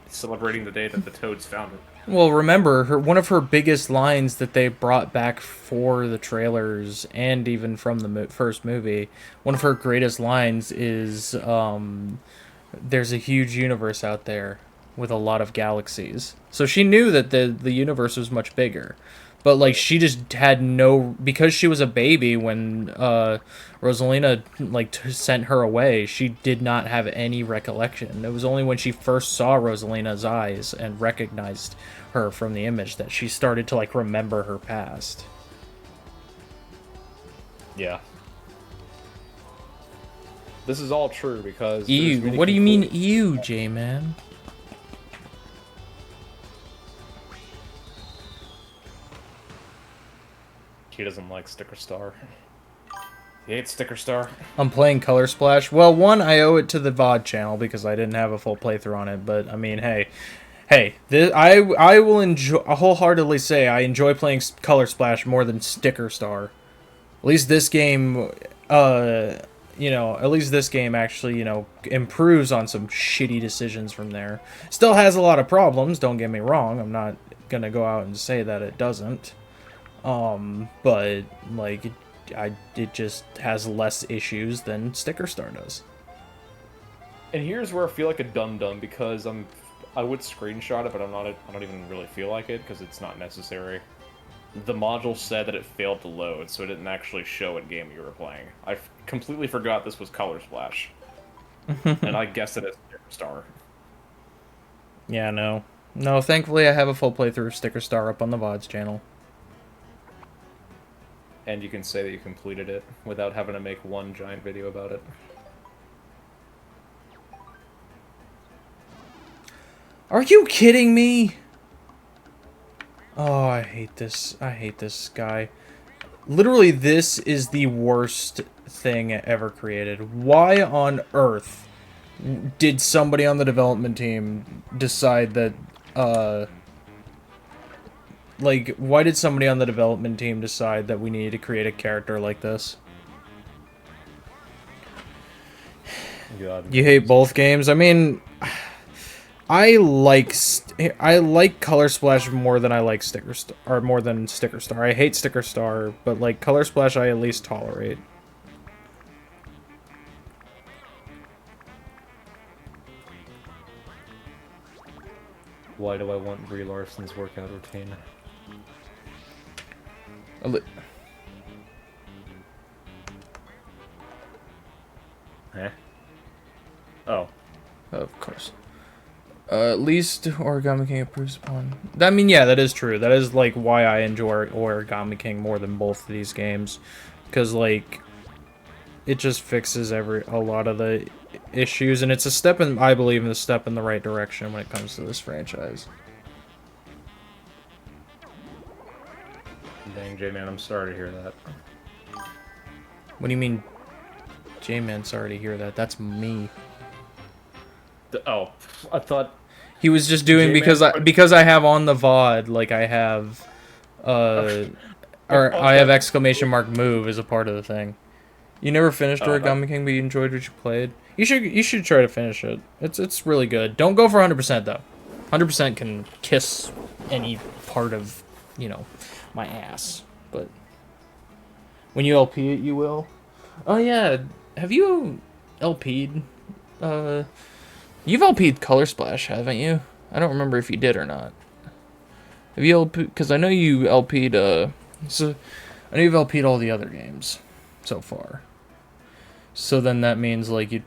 celebrating the day that the Toads found her. Well, remember, one of her biggest lines that they brought back for the trailers and even from the first movie, one of her greatest lines is, there's a huge universe out there with a lot of galaxies. So she knew that the universe was much bigger. But, like, she just had because she was a baby when Rosalina, like, sent her away, she did not have any recollection. It was only when she first saw Rosalina's eyes and recognized her from the image that she started to, like, remember her past. Yeah. This is all true because... Ew, what do you mean, ew, J-Man? He doesn't like Sticker Star. He hates Sticker Star. I'm playing Color Splash. Well, one, I owe it to the VOD channel because I didn't have a full playthrough on it. But I mean, hey, I will wholeheartedly say I enjoy playing Color Splash more than Sticker Star. At least this game, at least this game actually, improves on some shitty decisions from there. Still has a lot of problems. Don't get me wrong. I'm not gonna go out and say that it doesn't. But like it just has less issues than Sticker Star does. And here's where I feel like a dum-dum because I would screenshot it, but I don't even really feel like it because it's not necessary. The module said that it failed to load, so it didn't actually show what game you were playing. I completely forgot this was Color Splash. And I guessed it as Sticker Star. Yeah, no, thankfully I have a full playthrough of Sticker Star up on the VODs channel. And you can say that you completed it without having to make one giant video about it. Are you kidding me? Oh, I hate this. I hate this guy. Literally, this is the worst thing ever created. Why on earth did somebody on the development team decide that, like, why did somebody on the development team decide that we needed to create a character like this? God. You hate both games? I mean, I like Color Splash more than I like Sticker Star, or more than Sticker Star. I hate Sticker Star, but like Color Splash, I at least tolerate. Why do I want Brie Larson's workout routine? Eh? Oh. Of course. At least Origami King approves upon. I mean, yeah, that is true. That is like why I enjoy Origami King more than both of these games, because like it just fixes a lot of the issues, and it's a step in, I believe, in a step in the right direction when it comes to this franchise. Dang, J-Man, I'm sorry to hear that. What do you mean, J-Man? Sorry to hear that. That's me. Oh, I thought He was just doing because I have on the VOD, like I have, or I have exclamation mark move as a part of the thing. You never finished Origami King, but you enjoyed what you played. You should try to finish it. It's really good. Don't go for 100% though. 100% can kiss any part of, you know, my ass. But when you LP it, you will. Oh yeah, have you LP'd? You've LP'd Color Splash, haven't you? I don't remember if you did or not. Have you LP'd? Because I know you LP'd. So I know you've LP'd all the other games so far. So then that means like you'd.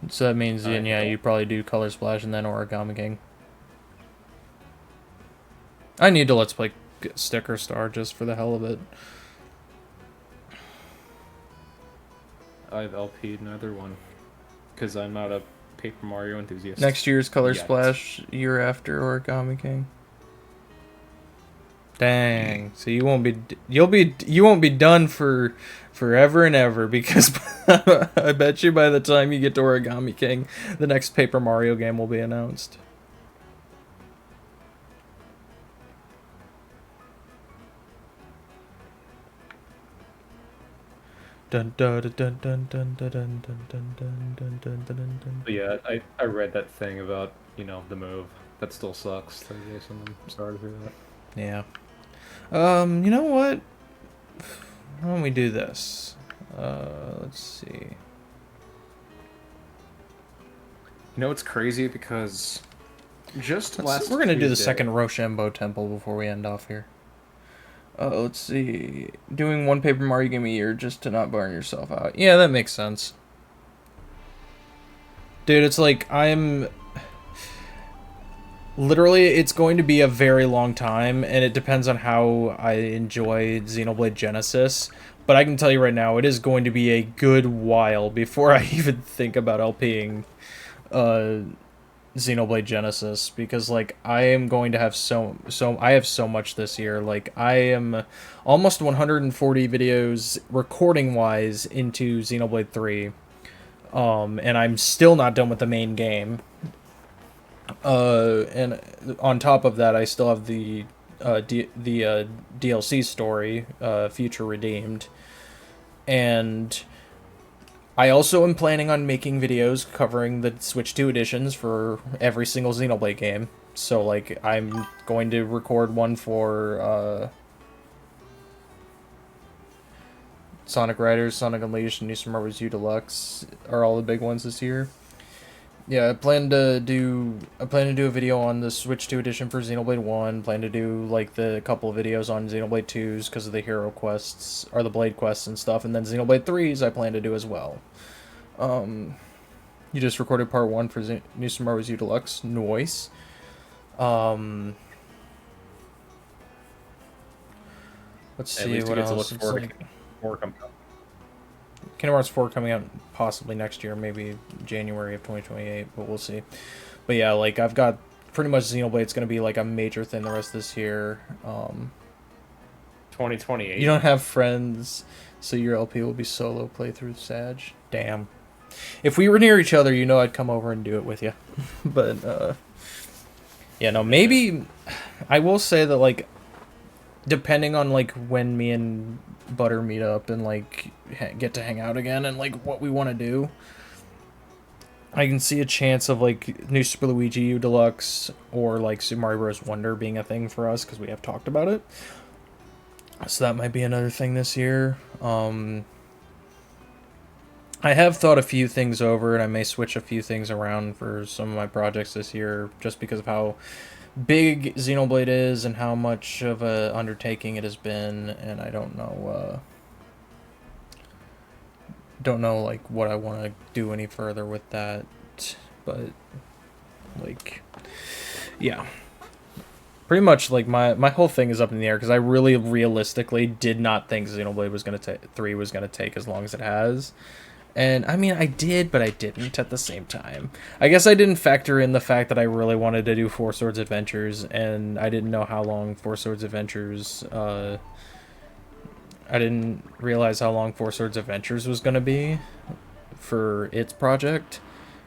So that means yeah, you'd probably do Color Splash and then Origami King. I need to let's play Sticker Star just for the hell of it. I've LP'd neither one. Because I'm not a Paper Mario enthusiast. Next year's Color Splash, year after Origami King. Dang. So you won't be done for forever and ever, because I bet you by the time you get to Origami King, the next Paper Mario game will be announced. Dun dun dun dun dun dun dun dun dun dun dun dun dun. But yeah, I read that thing about, you know, the move. That still sucks, Jason. I'm sorry to hear that. Yeah. You know what? Why don't we do this? Let's see. You know, it's crazy because we're gonna do the second Rochambeau Temple before we end off here. Let's see. Doing one Paper Mario game a year just to not burn yourself out. Yeah, that makes sense. Dude, it's like literally, it's going to be a very long time, and it depends on how I enjoy Xenoblade Genesis. But I can tell you right now, it is going to be a good while before I even think about LPing Xenoblade Genesis, because like I am going to have I have so much this year. Like I am almost 140 videos recording wise into Xenoblade 3. And I'm still not done with the main game. And on top of that, I still have the DLC story, Future Redeemed, and I also am planning on making videos covering the Switch 2 editions for every single Xenoblade game. So, like, I'm going to record one for, Sonic Riders, Sonic Unleashed, and New Super Mario Bros. U Deluxe are all the big ones this year. Yeah, I plan to do a video on the Switch 2 edition for Xenoblade 1. Plan to do like the couple of videos on Xenoblade 2s because of the hero quests or the blade quests and stuff, and then Xenoblade 3s I plan to do as well. You just recorded part 1 for New Super Mario Bros. U Deluxe. Noise. Let's see what else. Kingdom Hearts 4 coming out possibly next year, maybe January of 2028, but we'll see. But yeah, like I've got pretty much Xenoblade's going to be like a major thing the rest of this year. 2028. You don't have friends, so your LP will be solo playthrough Sag. Damn. If we were near each other, you know I'd come over and do it with you. But, yeah, no, maybe... I will say that, like, depending on, like, when me and Butter meet up and, like, get to hang out again and, like, what we want to do, I can see a chance of, like, New Super Luigi U Deluxe or, like, Super Mario Bros. Wonder being a thing for us, because we have talked about it. So that might be another thing this year. I have thought a few things over, and I may switch a few things around for some of my projects this year, just because of how big Xenoblade is and how much of a undertaking it has been, and I don't know like what I want to do any further with that, but like, yeah. Pretty much, like, my whole thing is up in the air, because I really realistically did not think Xenoblade was going to 3 was going to take as long as it has. And, I mean, I did, but I didn't at the same time. I guess I didn't factor in the fact that I really wanted to do Four Swords Adventures, and I didn't know how long Four Swords Adventures, I didn't realize how long Four Swords Adventures was going to be for its project.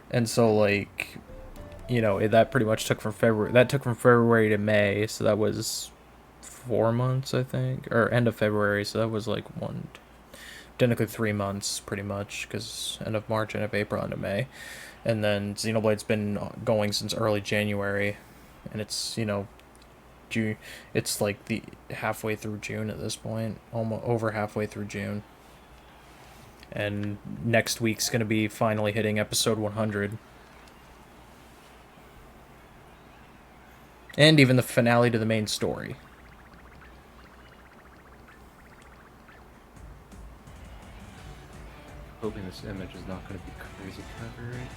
And so, like, you know, that pretty much took from February. That took from February to May, so that was 4 months, I think, or end of February. So that was like technically 3 months, pretty much, because end of March, end of April, end of May, and then Xenoblade's been going since early January, and it's, you know, June. It's like the halfway through June at this point, almost over halfway through June. And next week's gonna be finally hitting episode 100. And even the finale to the main story. Hoping this image is not going to be crazy copyright.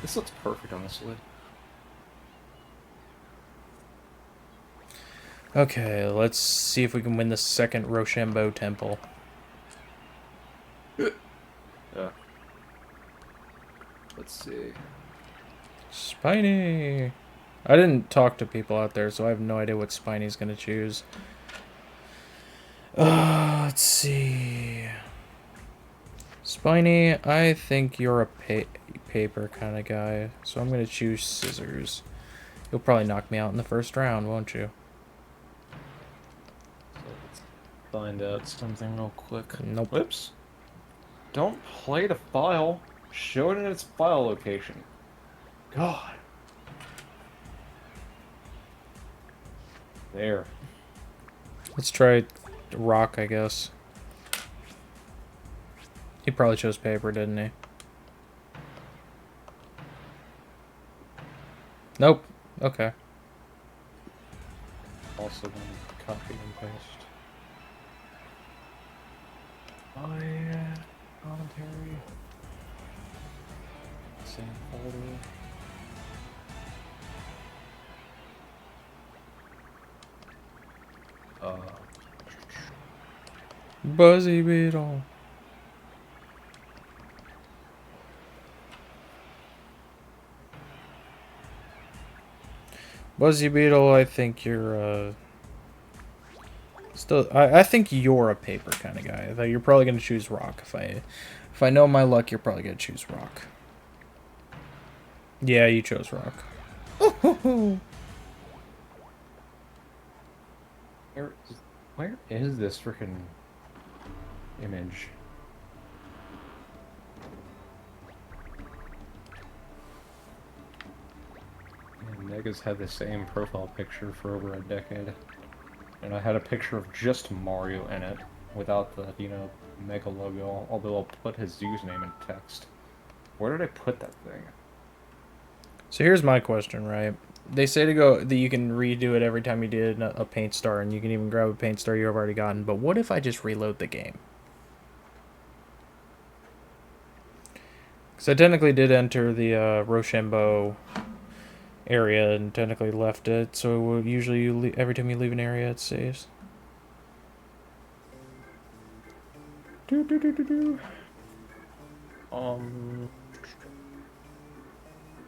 This looks perfect, honestly. Okay, let's see if we can win the second Rochambeau Temple. Let's see. Spiny! I didn't talk to people out there, so I have no idea what Spiny's gonna choose. Let's see. Spiny, I think you're a paper kind of guy, so I'm gonna choose scissors. You'll probably knock me out in the first round, won't you? So let's find out something real quick. Nope. Whoops. Don't play the file. Show it in its file location. God. There. Let's try rock, I guess. He probably chose paper, didn't he? Nope. Okay. Also going to copy and paste. Oh yeah. Commentary. Same folder. Buzzy Beetle. Buzzy Beetle, I think you're, still, I think you're a paper kind of guy. Though you're probably gonna choose rock. If I know my luck, you're probably gonna choose rock. Yeah, you chose rock. Where is this freaking image? And Nega's had the same profile picture for over a decade. And I had a picture of just Mario in it, without the, you know, Mega logo, although I'll put his username in text. Where did I put that thing? So here's my question, right? They say that you can redo it every time you did a paint star, and you can even grab a paint star you've already gotten. But what if I just reload the game? Because I technically did enter the Rochambeau area and technically left it. So usually every time you leave an area, it saves.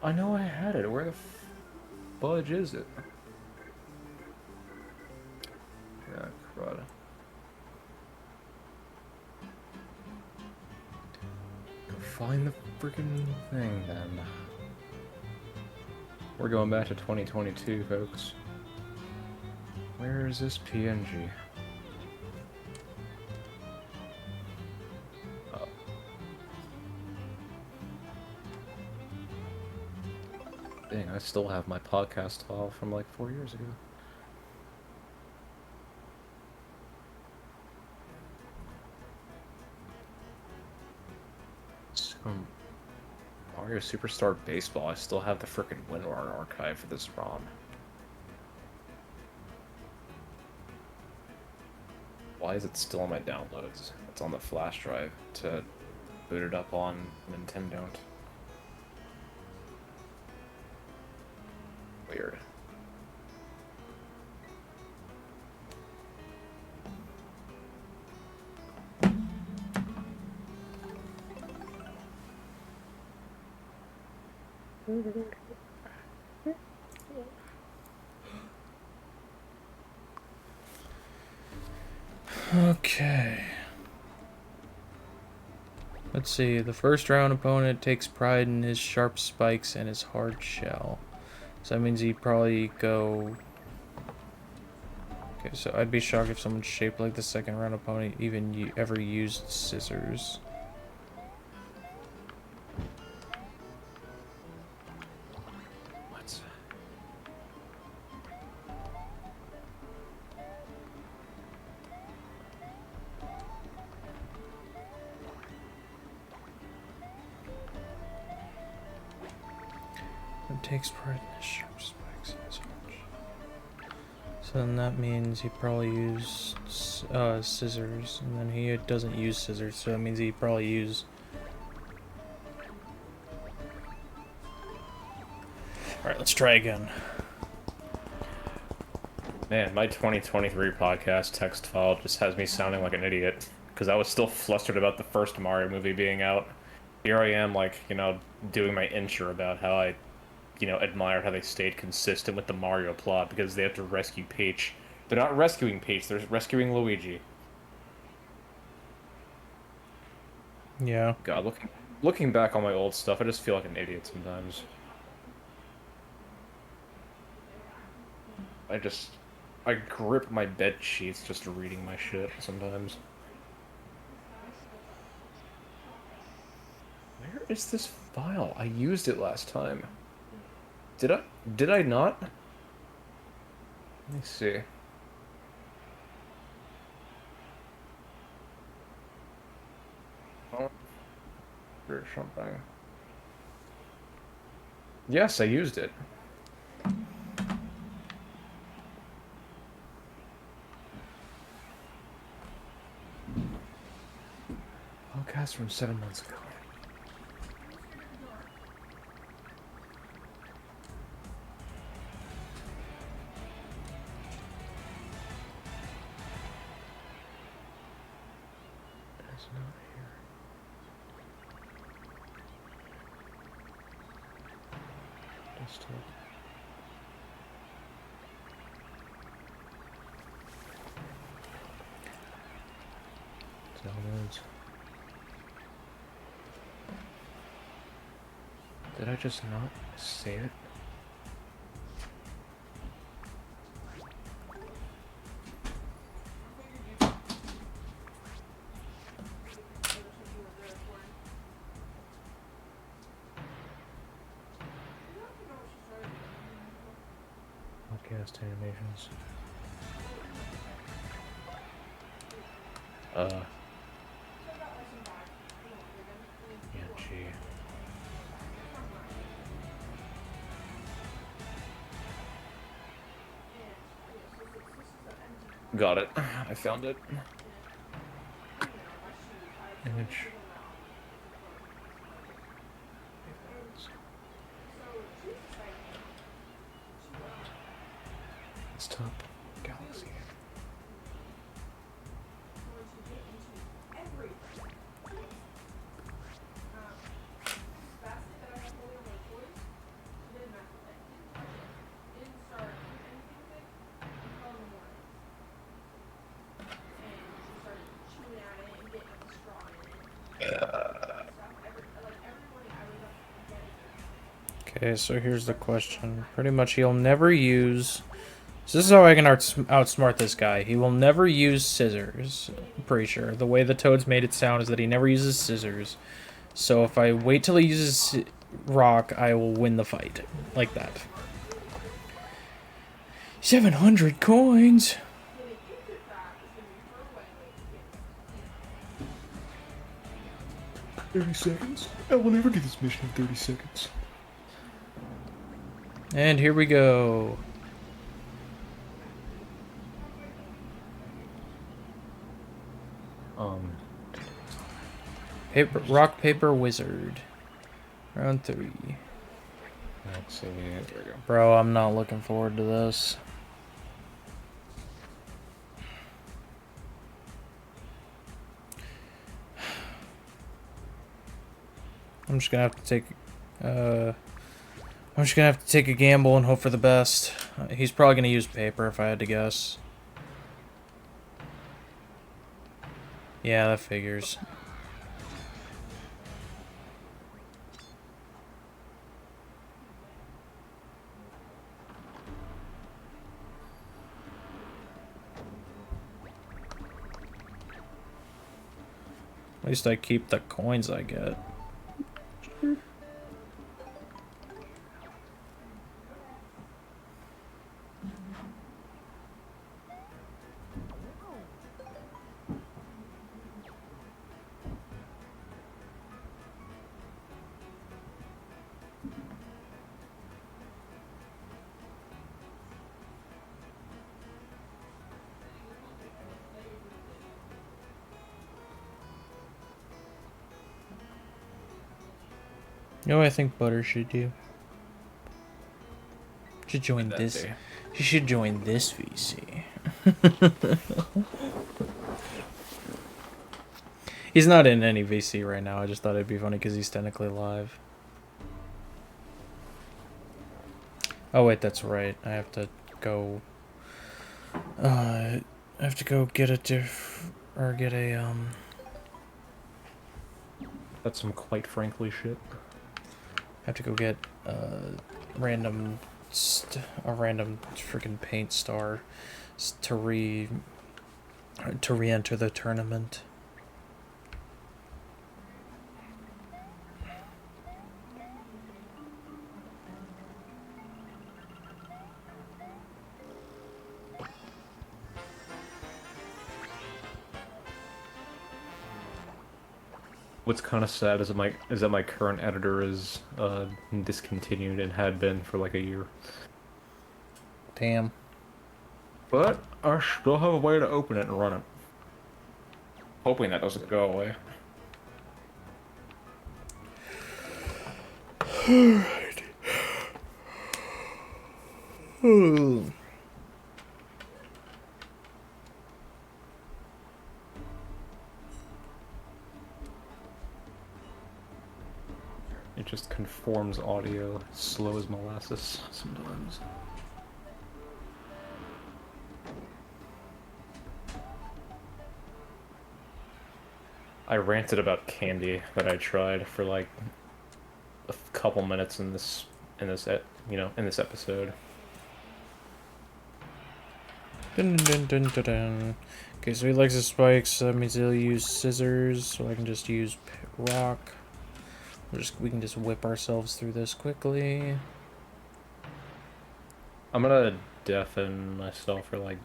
I know I had it. Where the fudge is it? Yeah, crud. Go find the freaking thing then. We're going back to 2022, folks. Where is this PNG? Oh. Dang, I still have my podcast file from like 4 years ago. Mario Superstar Baseball. I still have the frickin' WinRAR archive for this ROM. Why is it still on my downloads? It's on the flash drive to boot it up on Nintendo. Weird. Okay. Let's see. The first round opponent takes pride in his sharp spikes and his hard shell. So that means he'd probably go... Okay, so I'd be shocked if someone shaped like the second round opponent even ever used scissors. Takes pride in his sharp spikes and his hard. So then that means he probably used scissors, and then he doesn't use scissors, so that means he probably used... Alright, let's try again. Man, my 2023 podcast text file just has me sounding like an idiot, because I was still flustered about the first Mario movie being out. Here I am, like, you know, doing my intro about how I admired how they stayed consistent with the Mario plot because they have to rescue Peach. They're not rescuing Peach, they're rescuing Luigi. Yeah. God, looking back on my old stuff, I just feel like an idiot sometimes. I grip my bed sheets just reading my shit sometimes. Where is this file? I used it last time. Did I not? Let me see. Oh, or something. Yes, I used it. Podcast from 7 months ago. Downloads. Did I just not save it? Podcast animations. Yeah, gee. Got it. I found it. Image. Desktop. Galaxy. Okay, so here's the question. Pretty much he'll never use... So this is how I can outsmart this guy. He will never use scissors. I'm pretty sure. The way the Toads made it sound is that he never uses scissors. So if I wait till he uses rock, I will win the fight. Like that. 700 coins! $30. I will never do this mission in 30 seconds. And here we go. Rock, paper, wizard. Round 3. Let's see. There we go. Bro, I'm not looking forward to this. I'm just gonna have to take a gamble and hope for the best. He's probably gonna use paper if I had to guess. Yeah, that figures. At least I keep the coins I get. You know what I think Butter should do? Should join this. She should join this VC. He's not in any VC right now. I just thought it'd be funny because he's technically live. Oh wait, that's right. I have to go. I have to go get a That's some quite frankly shit. I have to go get a random freaking paint star to re-enter the tournament. What's kind of sad is that my current editor is discontinued and had been for like a year. Damn. But I still have a way to open it and run it. Hoping that doesn't go away. Alright. It just conforms audio slow as molasses sometimes. I ranted about candy that I tried for like a couple minutes in this episode. Dun, dun, dun, dun, dun. Okay, so he likes the spikes, so that means he'll use scissors, so I can just use rock. We can just whip ourselves through this quickly. I'm gonna deafen myself for like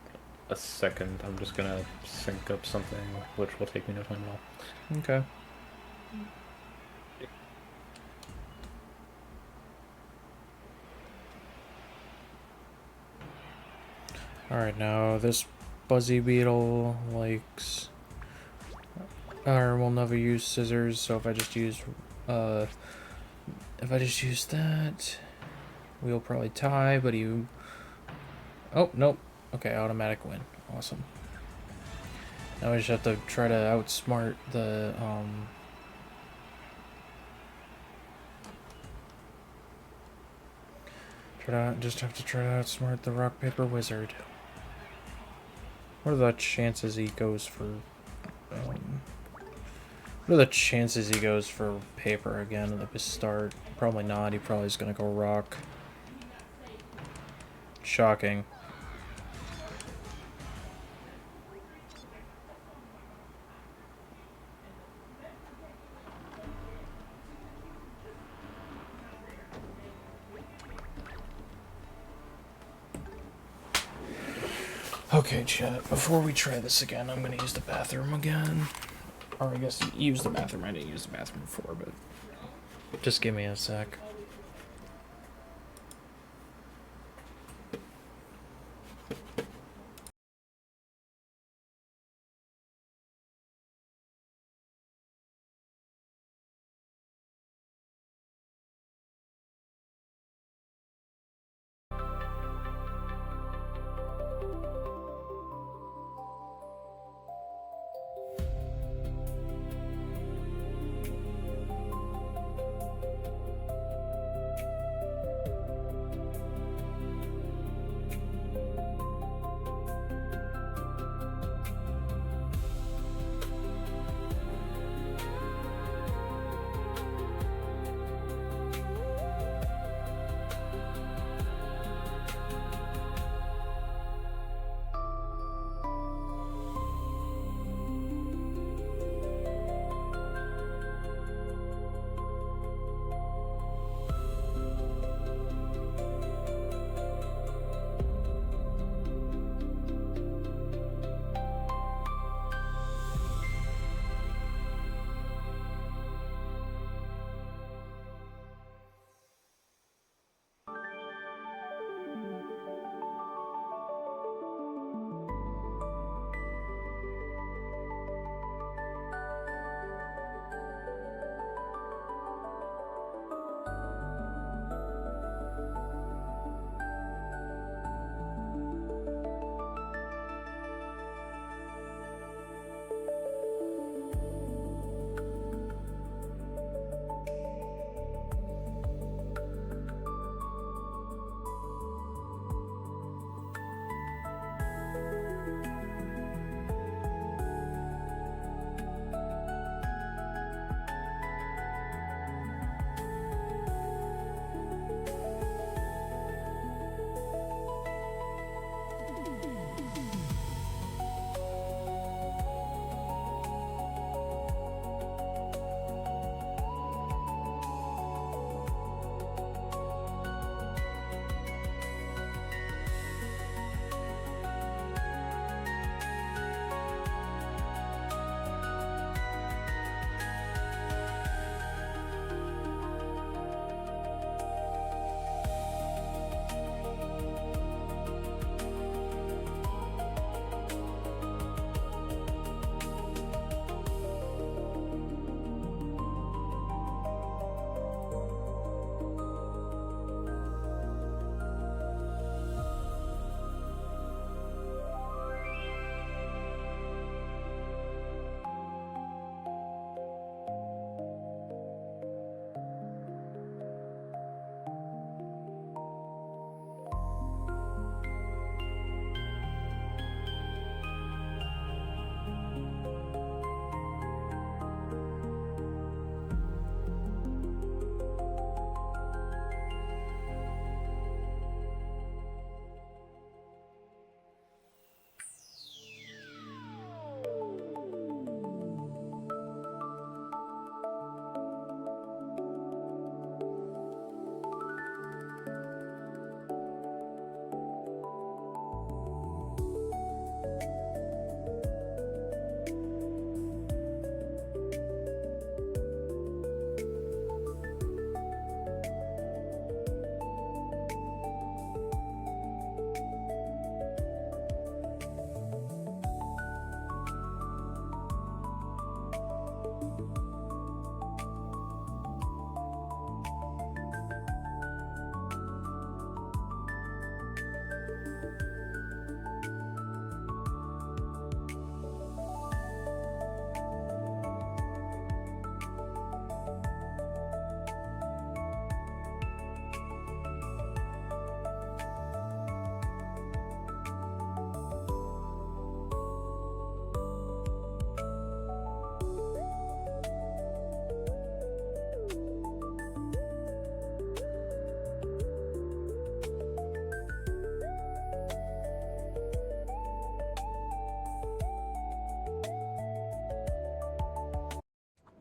a second. I'm just gonna sync up something, which will take me no time at all. Okay. Alright, now this Buzzy Beetle likes... or will never use scissors, so if I just use that, we'll probably tie, but he... Oh, nope. Okay, automatic win. Awesome. Now I just have to try to outsmart the, just have to try to outsmart the rock, paper, wizard. What are the chances he goes for, What are the chances he goes for paper again at the start? Probably not. He probably is gonna go rock. Shocking. Okay, chat, before we try this again, I'm gonna use the bathroom again. Or I guess use the bathroom. I didn't use the bathroom before, but just give me a sec.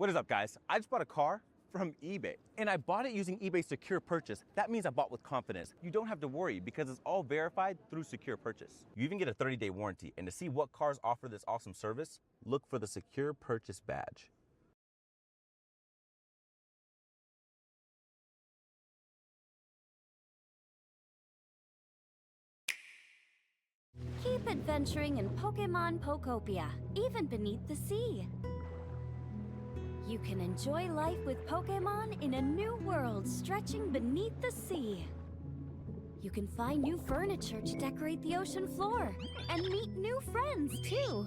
What is up, guys? I just bought a car from eBay, and I bought it using eBay Secure Purchase. That means I bought with confidence. You don't have to worry because it's all verified through Secure Purchase. You even get a 30-day warranty, and to see what cars offer this awesome service, look for the Secure Purchase badge. Keep adventuring in Pokemon Pokopia, even beneath the sea. You can enjoy life with Pokemon in a new world stretching beneath the sea. You can find new furniture to decorate the ocean floor, and meet new friends, too.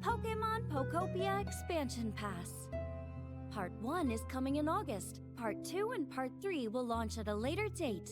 Pokemon Pokopia Expansion Pass. Part 1 is coming in August. Part 2 and Part 3 will launch at a later date.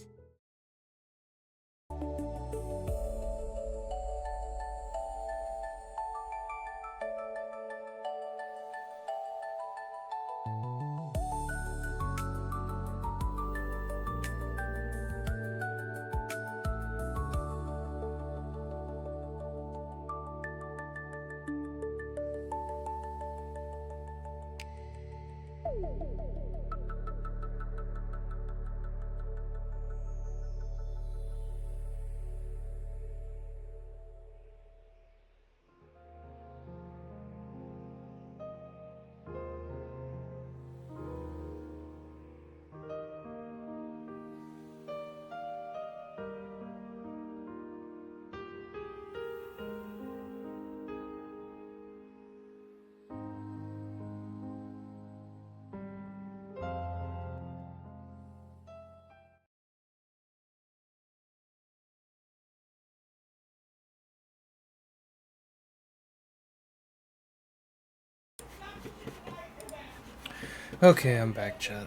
Okay, I'm back, chat.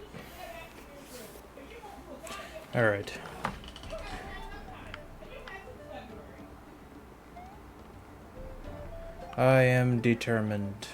Alright. I am determined.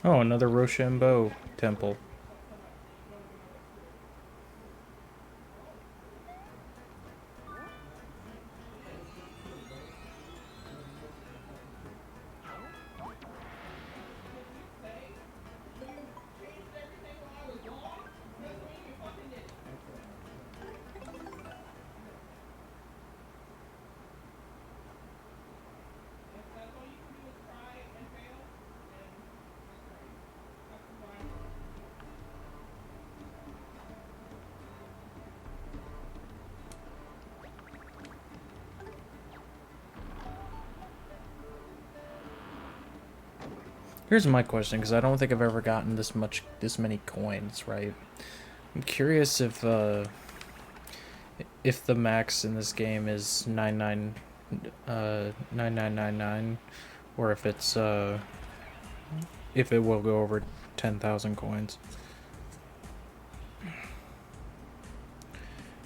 Oh, another Rochambeau temple. Here's my question, because I don't think I've ever gotten this many coins, right? I'm curious if the max in this game is 9999, or if it's if it will go over 10,000 coins.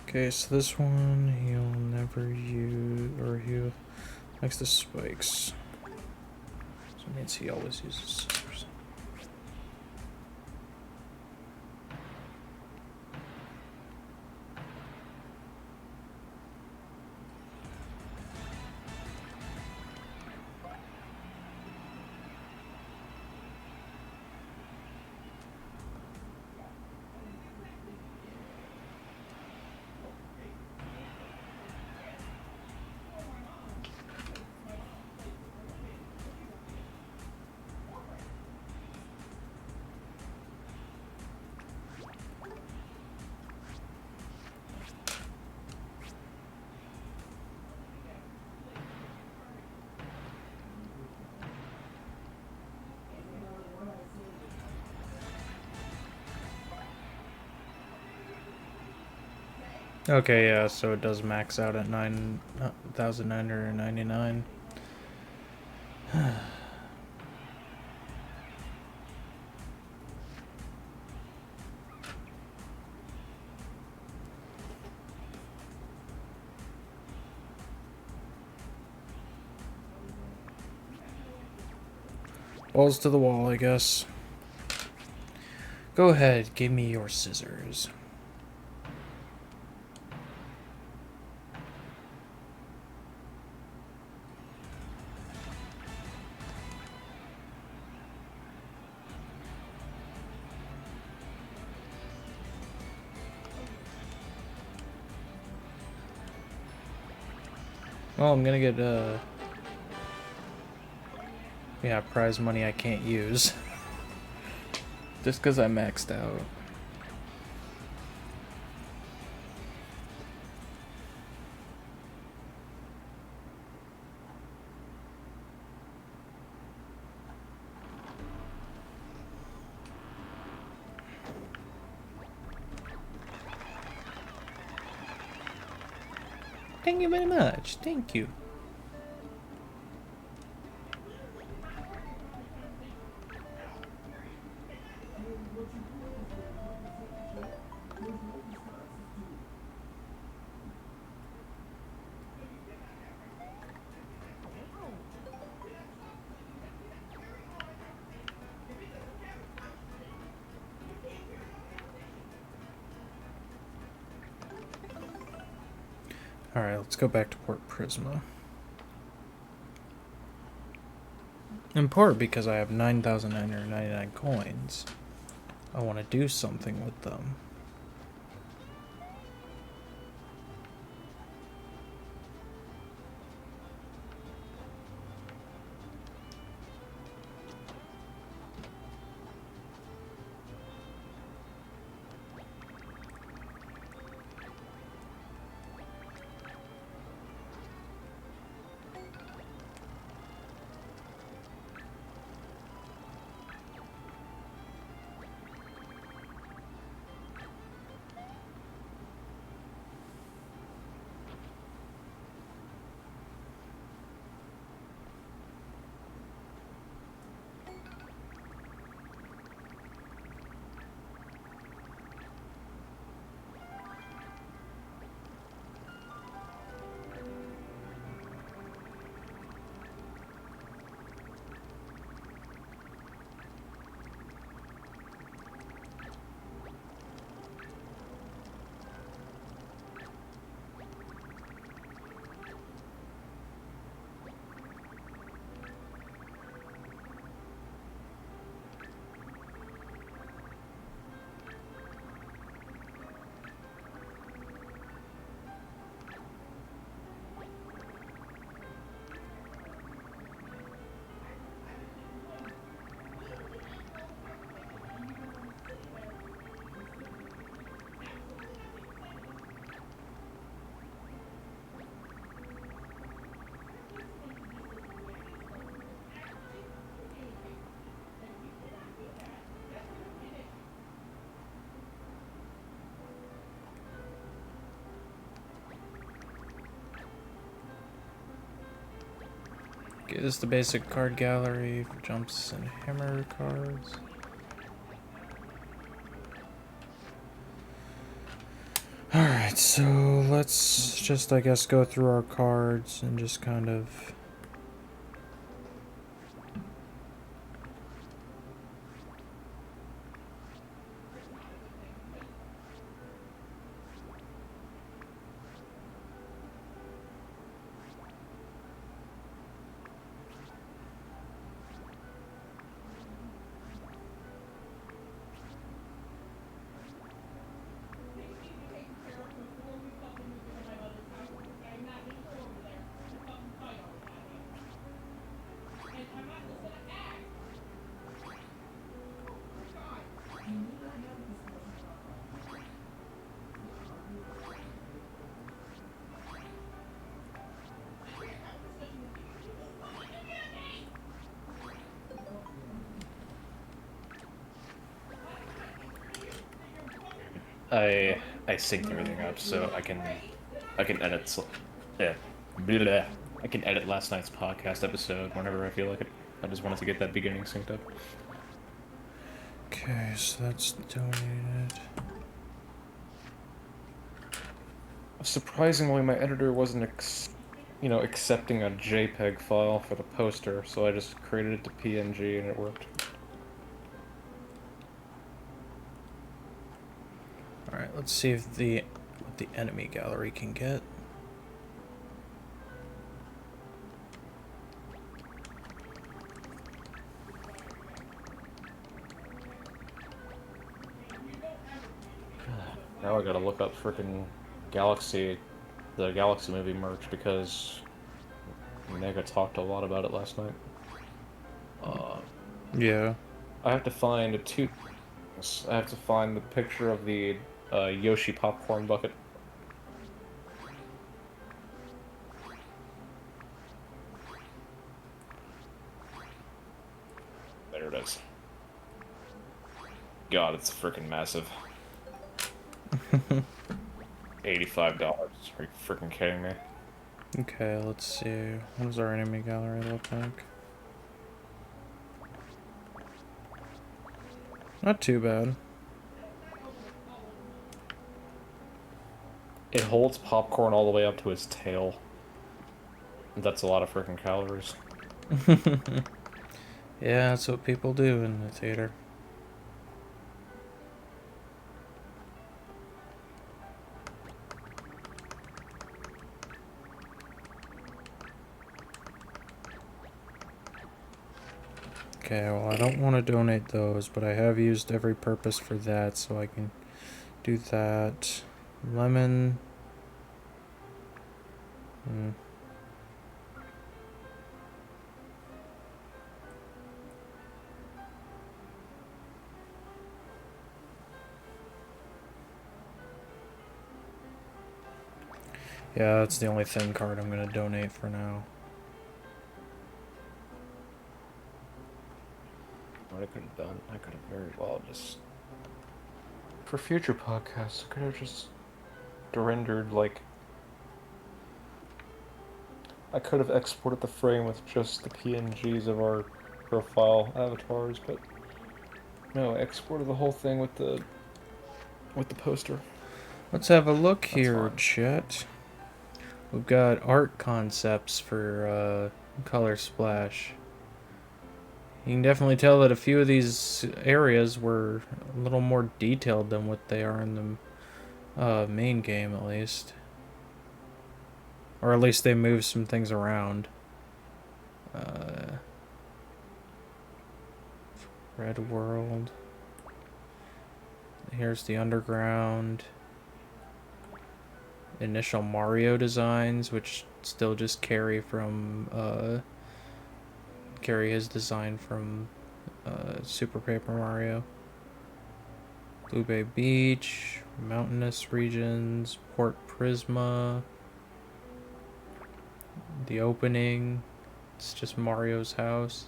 Okay, so this one he'll never use, or he likes the spikes. So it means he always uses scissors. Okay, yeah, so it does max out at 9,999. Balls to the wall, I guess. Go ahead, give me your scissors. Well, I'm gonna get, yeah, prize money I can't use. Just because I maxed out. Thank you very much. Thank you. Alright, let's go back to Port Prisma. In part because I have 9,999 coins. I want to do something with them. Okay, this is the basic card gallery for jumps and hammer cards. Alright, so let's just, I guess, go through our cards and just kind of... I I synced everything up, so I can edit. Yeah, blah, blah. I can edit last night's podcast episode whenever I feel like it. I just wanted to get that beginning synced up. Okay, so that's donated. Surprisingly, my editor wasn't accepting a JPEG file for the poster, so I just created it to PNG and it worked. Alright, let's see if what the enemy gallery can get. Now I gotta look up frickin' the Galaxy movie merch, because Mega talked a lot about it last night. Yeah. I have to find I have to find the picture of the Yoshi popcorn bucket. There it is. God, it's freaking massive. $85. Are you freaking kidding me? Okay, let's see. What does our enemy gallery look like? Not too bad. It holds popcorn all the way up to its tail. That's a lot of freaking calories. Yeah, that's what people do in the theater. Okay, well, I don't want to donate those, but I have used every purpose for that, so I can do that. Lemon. Yeah, that's the only thin card I'm going to donate for now. What I could have done, I could have very well just... For future podcasts, I could have just rendered, like... I could have exported the frame with just the PNGs of our profile avatars, but... No, I exported the whole thing with the poster. Let's have a look That's here, fine. chat. We've got art concepts for Color Splash. You can definitely tell that a few of these areas were a little more detailed than what they are in the main game, at least. Or at least they moved some things around. Red World. Here's the underground. Initial Mario designs, which still just carry his design from Super Paper Mario. Blue Bay Beach, mountainous regions, Port Prisma, the opening. It's just Mario's house.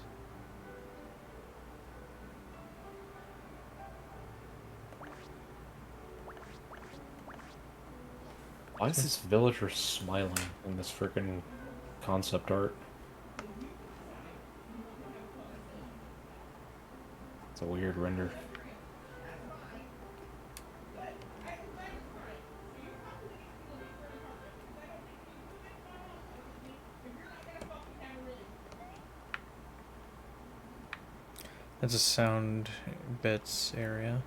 Why is this villager smiling in this freaking concept art? It's a weird render. That's a sound bits area.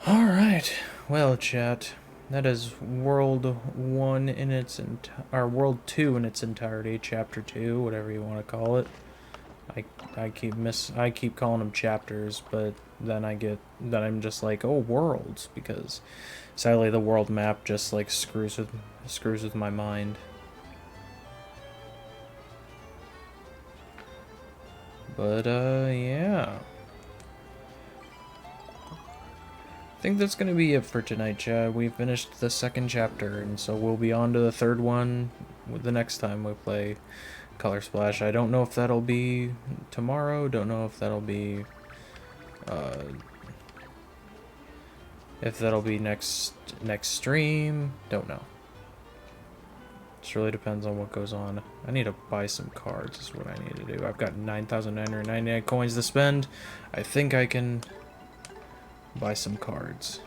Alright, well, chat, that is World 1 in its or World 2 in its entirety, Chapter 2, whatever you want to call it. I keep calling them chapters, but then I'm just like, oh, worlds, because sadly the world map just like screws with my mind. But yeah. I think that's going to be it for tonight, Chad. We finished the second chapter, and so we'll be on to the third one the next time we play Color Splash. I don't know if that'll be tomorrow. Don't know if that'll be If that'll be next stream, don't know. Just really depends on what goes on. I need to buy some cards is what I need to do. I've got 9,999 coins to spend. I think I can buy some cards.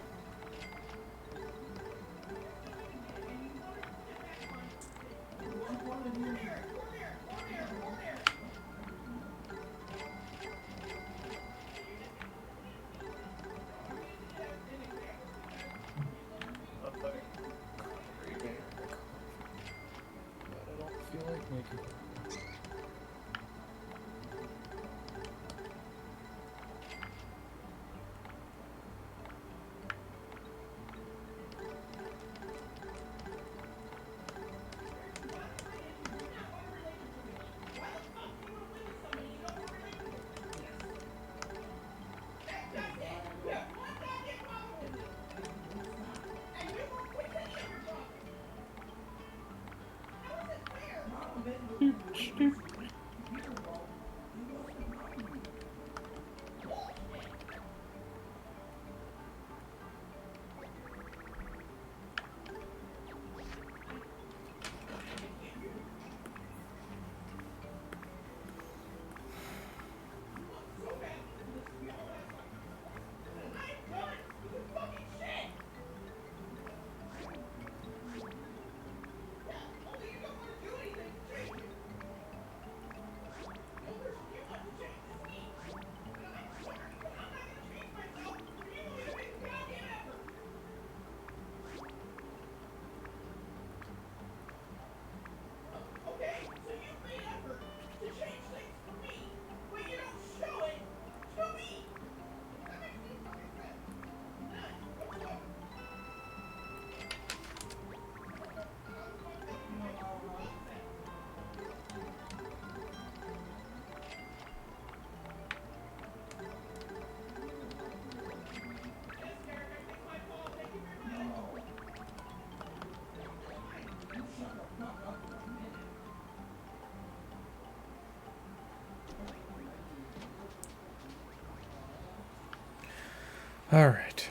Alright.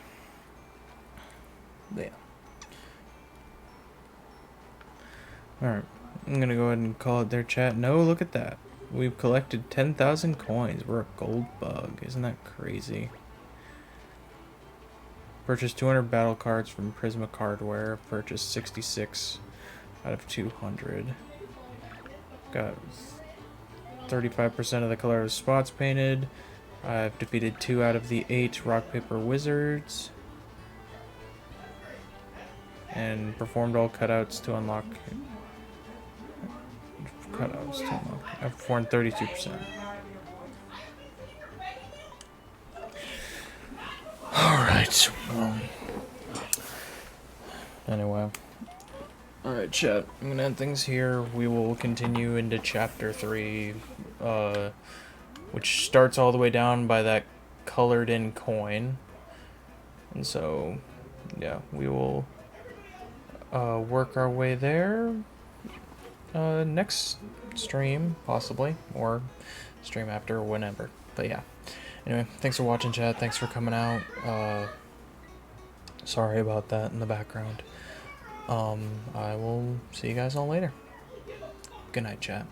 Yeah. Alright. I'm gonna go ahead and call it there, chat. No, look at that. We've collected 10,000 coins. We're a gold bug. Isn't that crazy? Purchased 200 battle cards from Prisma Cardware. Purchased 66 out of 200. Got 35% of the color spots painted. I've defeated 2 out of the 8 rock paper wizards and performed all cutouts to unlock I've performed 32%. Alright, anyway. Alright, chat, I'm gonna end things here. We will continue into chapter 3, which starts all the way down by that colored in coin. And so, yeah, we will work our way there next stream, possibly, or stream after, or whenever. But yeah, anyway, thanks for watching, chat. Thanks for coming out. Sorry about that in the background. I will see you guys all later. Good night, chat.